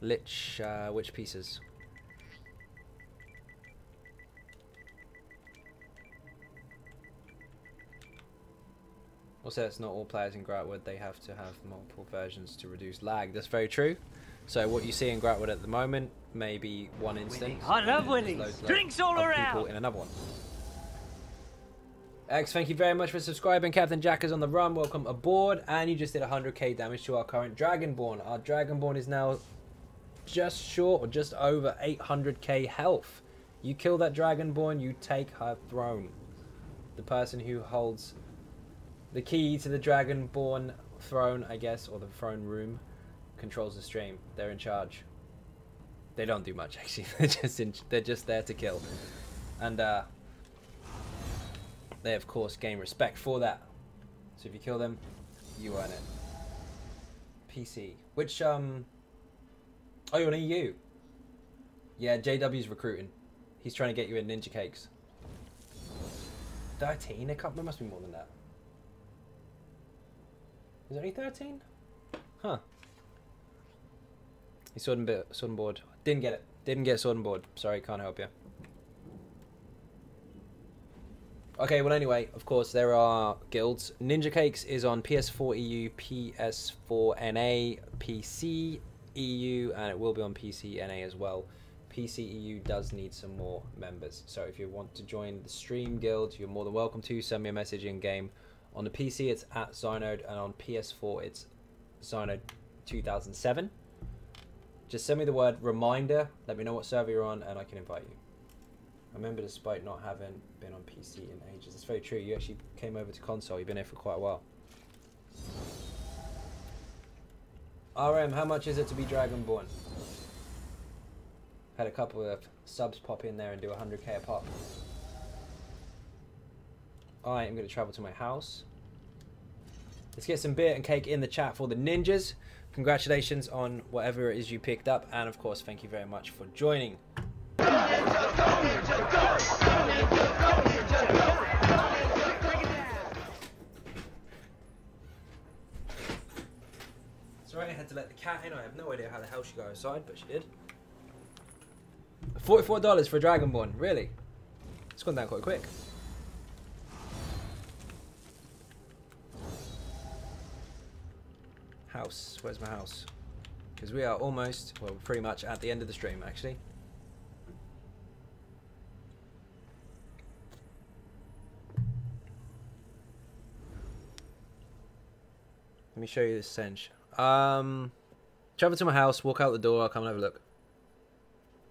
Which pieces? Also, it's not all players in Gratwood. They have to have multiple versions to reduce lag. That's very true. So what you see in Gratwood at the moment may be one instance. I love Willies. Drinks all around. People in another one. X, thank you very much for subscribing. Captain Jack is on the run. Welcome aboard. And you just did 100k damage to our current Dragonborn. Our Dragonborn is now just short or just over 800k health. You kill that Dragonborn, you take her throne. The person who holds the key to the Dragonborn throne, I guess, or the throne room, controls the stream. They're in charge. They don't do much actually. They're just there to kill. And they of course gain respect for that. So if you kill them, you earn it. PC. Which oh, you're an EU. Yeah, JW's recruiting. He's trying to get you in Ninja Cakes. 13? There must be more than that. Is it only 13? Huh. You sword and board. Didn't get it. Didn't get sword and board. Sorry, can't help you. Okay, well anyway, of course, there are guilds. Ninja Cakes is on PS4 EU, PS4 NA, PC EU, and it will be on PC NA as well. PC EU does need some more members. So if you want to join the stream guild, you're more than welcome to. Send me a message in-game. On the PC, it's at Xynode, and on PS4, it's Xynode 2007. Just send me the word reminder. Let me know what server you're on, and I can invite you. I remember, despite not having been on PC in ages. It's very true. You actually came over to console. You've been here for quite a while. RM, how much is it to be Dragonborn? Had a couple of subs pop in there and do 100k a pop. I am going to travel to my house. Let's get some beer and cake in the chat for the ninjas. Congratulations on whatever it is you picked up. And of course, thank you very much for joining. Sorry, I had to let the cat in. I have no idea how the hell she got outside, but she did. $44 for Dragonborn, really? It's gone down quite quick. House, where's my house? Because we are almost, well, pretty much at the end of the stream, actually. Let me show you this cinch. Travel to my house, walk out the door, I'll come and have a look.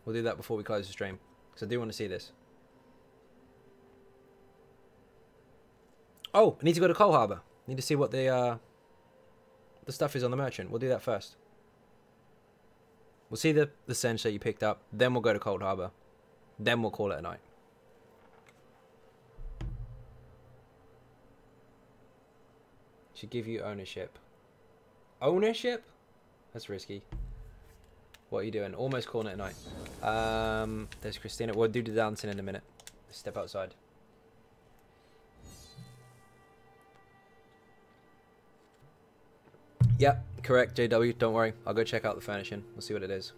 We'll do that before we close the stream, because I do want to see this. Oh, I need to go to Coal Harbour. Need to see what the stuff is on the merchant. We'll do that first. We'll see the cinch that you picked up, then we'll go to Cold Harbour. Then we'll call it a night. Should give you ownership. Ownership? That's risky. What are you doing? Almost calling it a night. There's Christina. We'll do the dancing in a minute. Let's step outside. Yep, correct, JW. Don't worry. I'll go check out the furnishing. We'll see what it is.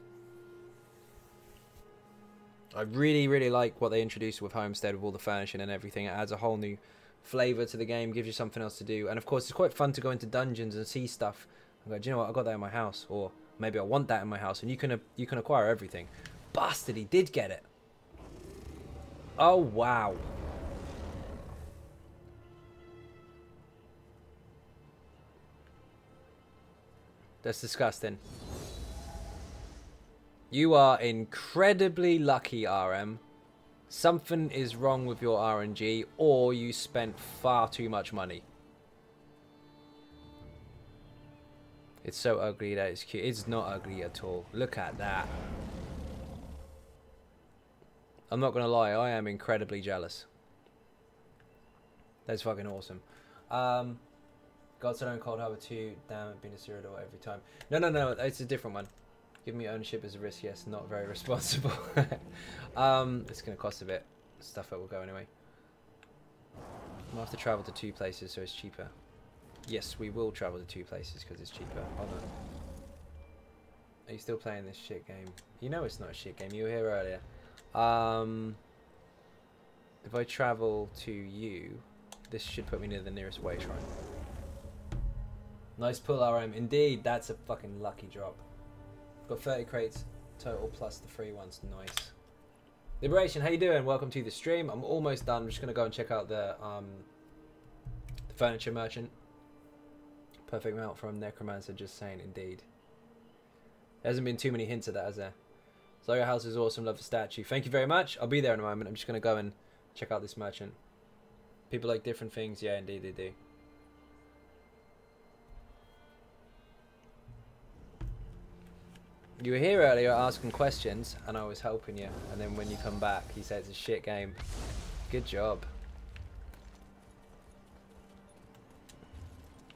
I really, really like what they introduced with Homestead, with all the furnishing and everything. It adds a whole new flavour to the game, gives you something else to do. And of course, it's quite fun to go into dungeons and see stuff. I go, do you know what? I got that in my house. Or maybe I want that in my house. And you can acquire everything. Bastard, he did get it. Oh, wow. That's disgusting. You are incredibly lucky, RM. Something is wrong with your RNG, or you spent far too much money. It's so ugly that it's cute. It's not ugly at all. Look at that. I'm not going to lie, I am incredibly jealous. That's fucking awesome. God's Own Cold Harbor 2, damn it, being a Cyrodiil every time. No, it's a different one. Give me ownership as a risk, yes, not very responsible. It's going to cost a bit. Stuff that will go anyway. We'll have to travel to 2 places, so it's cheaper. Yes, we will travel to 2 places because it's cheaper. Hold on. Are you still playing this shit game? You know it's not a shit game. You were here earlier. If I travel to you, this should put me near the nearest way shrine. Nice pull, RM. Indeed, that's a fucking lucky drop. Got 30 crates total plus the free ones. Nice. Liberation, how you doing? Welcome to the stream. I'm almost done. I'm just gonna go and check out the furniture merchant. Perfect mount from Necromancer, just saying. Indeed. There hasn't been too many hints of that, has there? So your house is awesome. Love the statue. Thank you very much. I'll be there in a moment. I'm just gonna go and check out this merchant. People like different things. Yeah, indeed they do. You were here earlier asking questions, and I was helping you. And then when you come back, you say it's a shit game. Good job.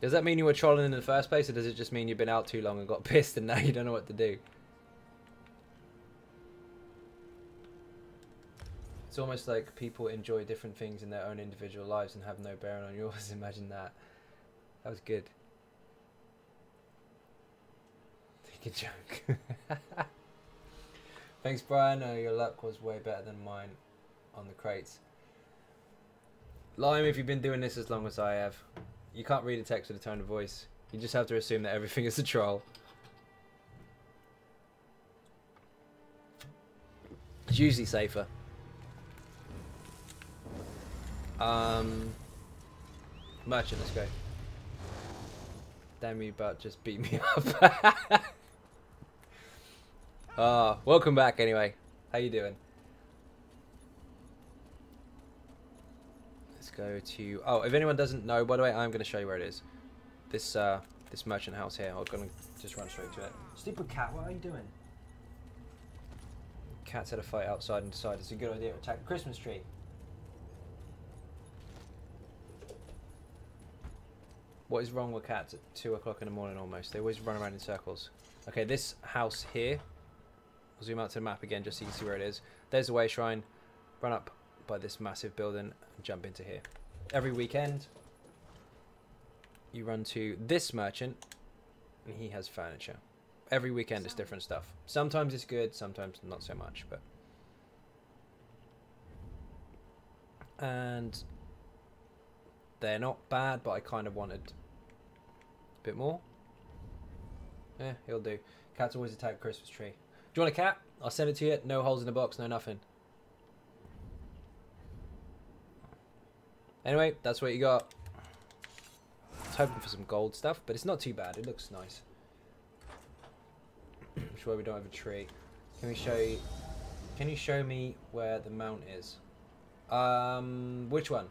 Does that mean you were trolling in the first place, or does it just mean you've been out too long and got pissed and now you don't know what to do? It's almost like people enjoy different things in their own individual lives and have no bearing on yours. Imagine that. That was good. a joke. Thanks, Brian. Your luck was way better than mine on the crates. Lime, if you've been doing this as long as I have, you can't read a text with a tone of voice. You just have to assume that everything is a troll. It's usually safer. Merchant, let's go. Damn, you about just beat me up. Welcome back anyway. How you doing? Let's go to... Oh, if anyone doesn't know, by the way, I'm going to show you where it is. This this merchant house here. I'm going to just run straight to it. Stupid cat, what are you doing? Cats had a fight outside and decided it's a good idea to attack the Christmas tree. What is wrong with cats at 2 o'clock in the morning almost? They always run around in circles. Okay, this house here. I'll zoom out to the map again just so you can see where it is. There's the way shrine. Run up by this massive building and jump into here. Every weekend, you run to this merchant and he has furniture. Every weekend is different stuff. Sometimes it's good, sometimes not so much. But and they're not bad, but I kind of wanted a bit more. Yeah, he'll do. Cats always attack a Christmas tree. Do you want a cat? I'll send it to you. No holes in the box, no nothing. Anyway, that's what you got. I was hoping for some gold stuff, but it's not too bad. It looks nice. I'm sure we don't have a tree. Can we show you? Can you show me where the mount is? Which one?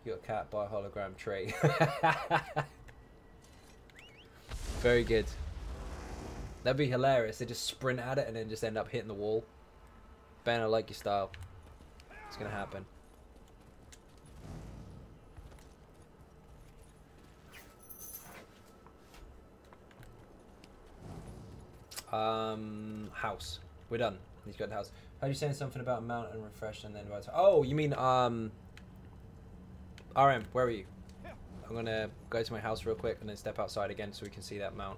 You got a cat by a hologram tree. Very good. That'd be hilarious. They just sprint at it and then just end up hitting the wall. Ben, I like your style. It's gonna happen. House. We're done. He's got the house. How are you saying something about mount and refresh and then right? Oh, you mean RM? Where are you? I'm gonna go to my house real quick and then step outside again so we can see that mount.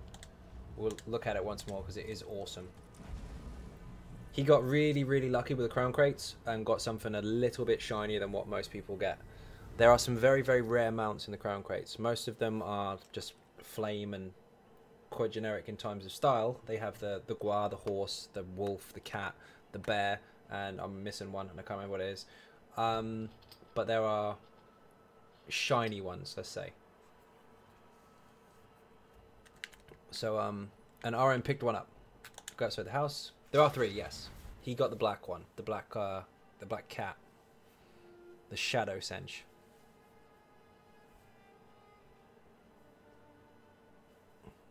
We'll look at it once more because it is awesome. He got really, really lucky with the crown crates and got something a little bit shinier than what most people get. There are some very, very rare mounts in the crown crates. Most of them are just flame and quite generic in terms of style. They have the gua, the horse, the wolf, the cat, the bear, and I'm missing one and I can't remember what it is. But there are shiny ones, let's say. So and RM picked one up. Go outside the house. There are 3, yes. He got the black one, the black cat, the shadow sench.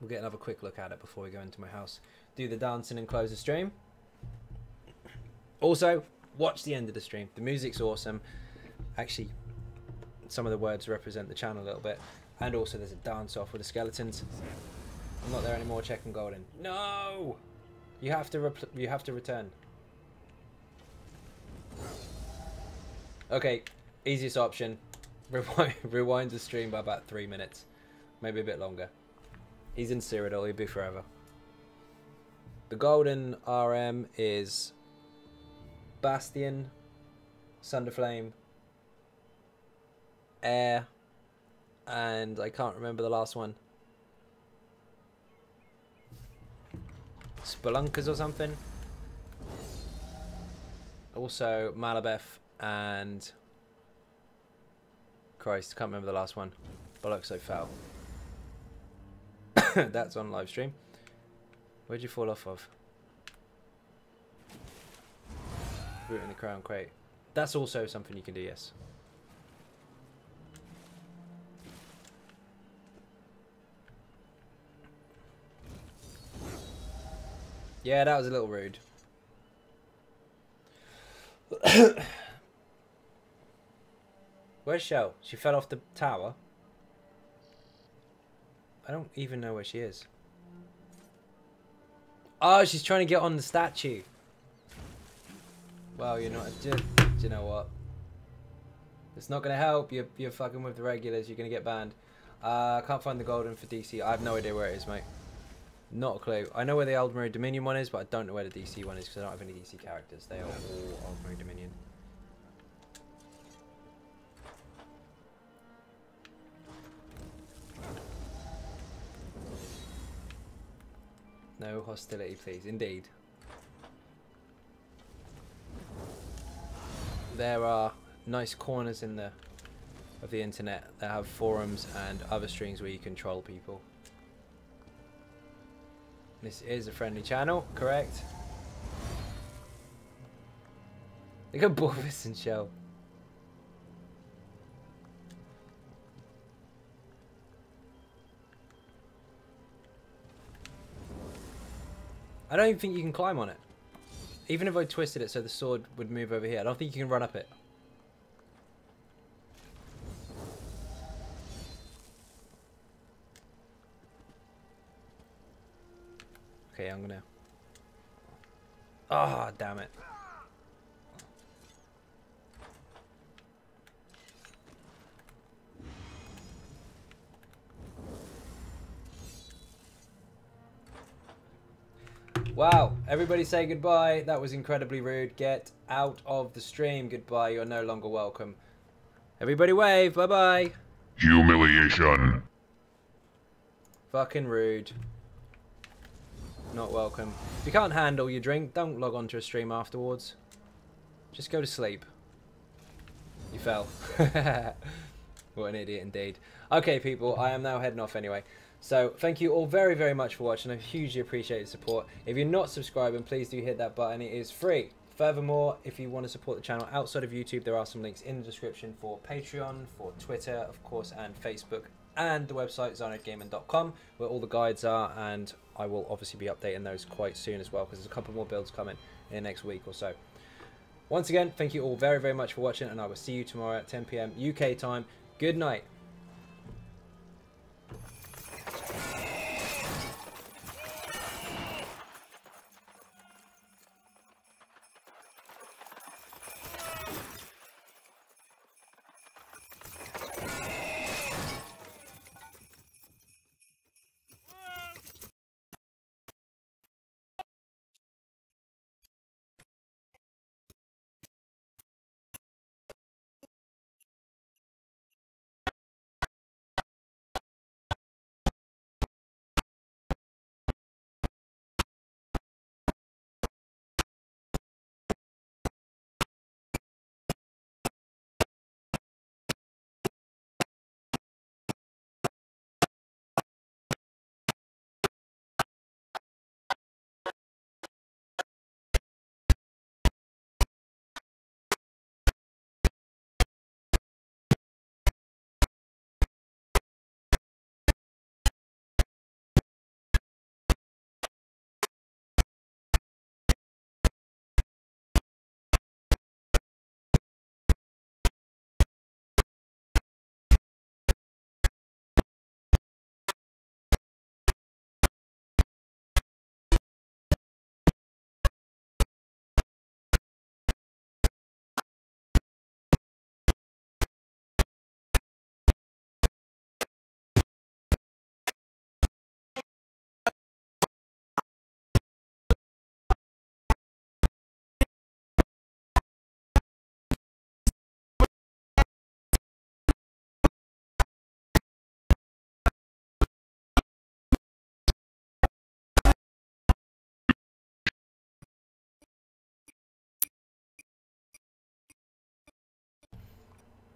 We'll get another quick look at it before we go into my house. Do the dancing and close the stream. Also, watch the end of the stream. The music's awesome. Actually, some of the words represent the channel a little bit. And also there's a dance off with the skeletons. I'm not there anymore checking golden. No! You have to return. Okay, easiest option. Rewind the stream by about 3 minutes. Maybe a bit longer. He's in Cyrodiil, he'll be forever. The golden RM is Bastion, Sunderflame, Air, and I can't remember the last one. Spelunkers or something. Also Malabeth and Christ, can't remember the last one. Bollocks, so foul. That's on live stream. Where'd you fall off of? Root in the crown crate. That's also something you can do, yes. Yeah, that was a little rude. Where's Shell? She fell off the tower? I don't even know where she is. Oh, she's trying to get on the statue. Well, you're not. Do you know what? It's not going to help. You're fucking with the regulars. You're going to get banned. I can't find the golden for DC. I have no idea where it is, mate. Not a clue. I know where the Aldmeri Dominion one is, but I don't know where the DC one is because I don't have any DC characters. They are all Aldmeri Dominion. No hostility, please. Indeed. There are nice corners in the of the internet that have forums and other streams where you can troll people. This is a friendly channel, correct? Look at Bulbous and Shell. I don't even think you can climb on it. Even if I twisted it so the sword would move over here, I don't think you can run up it. Okay, I'm gonna... Ah, damn it. Wow, everybody say goodbye. That was incredibly rude. Get out of the stream. Goodbye, you're no longer welcome. Everybody wave, bye-bye. Humiliation. Fucking rude. Not welcome. If you can't handle your drink, don't log on to a stream afterwards. Just go to sleep. You fell. What an idiot indeed. Okay, people, I am now heading off anyway. So, thank you all very, very much for watching. I hugely appreciate the support. If you're not subscribing, please do hit that button. It is free. Furthermore, if you want to support the channel outside of YouTube, there are some links in the description for Patreon, for Twitter, of course, and Facebook, and the website, XynodeGaming.com, where all the guides are, and I will obviously be updating those quite soon as well, because there's a couple more builds coming in the next week or so. Once again, thank you all very, very much for watching, and I will see you tomorrow at 10 PM UK time. Good night.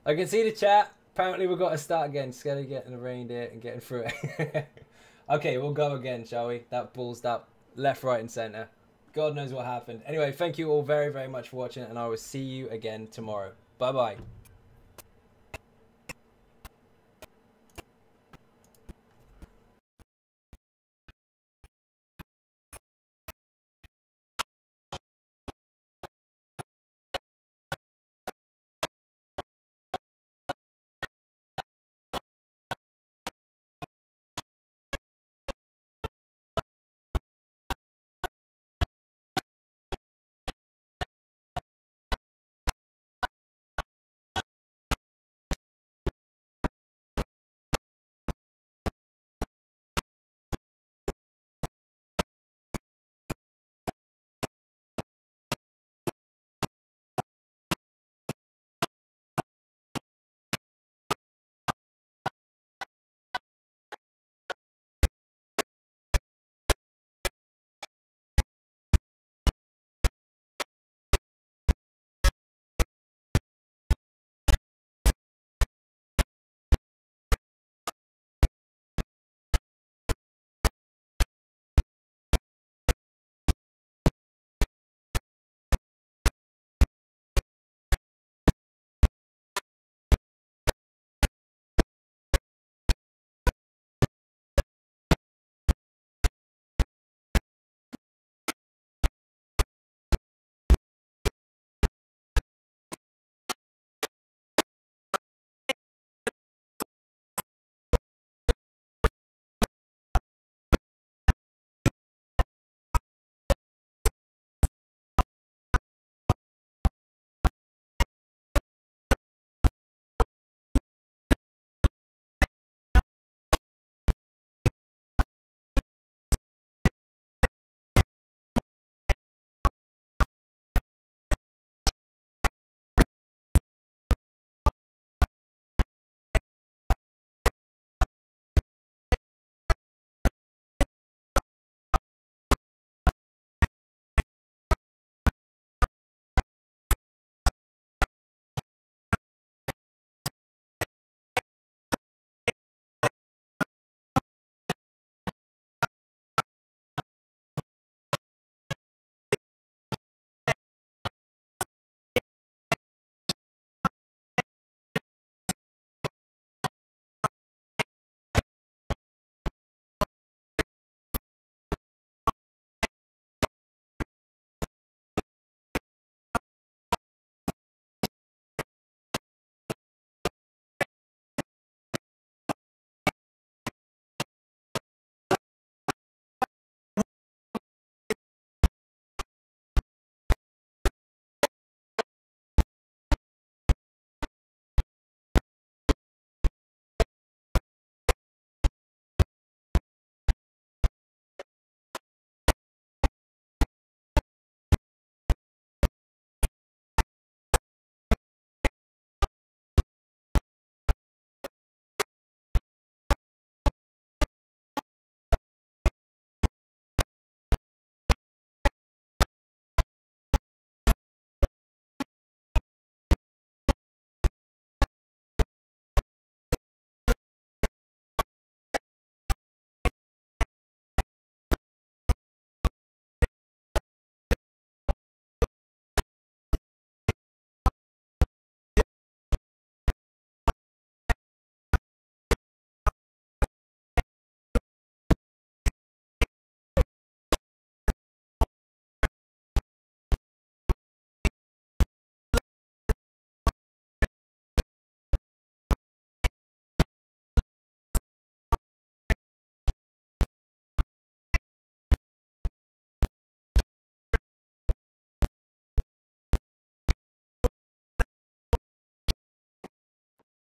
I can see the chat. Apparently we've got to start again. Scared of getting the reindeer and getting through it. Okay, we'll go again, shall we? That ballsed up left, right, and centre. God knows what happened. Anyway, thank you all very, very much for watching, and I will see you again tomorrow. Bye-bye.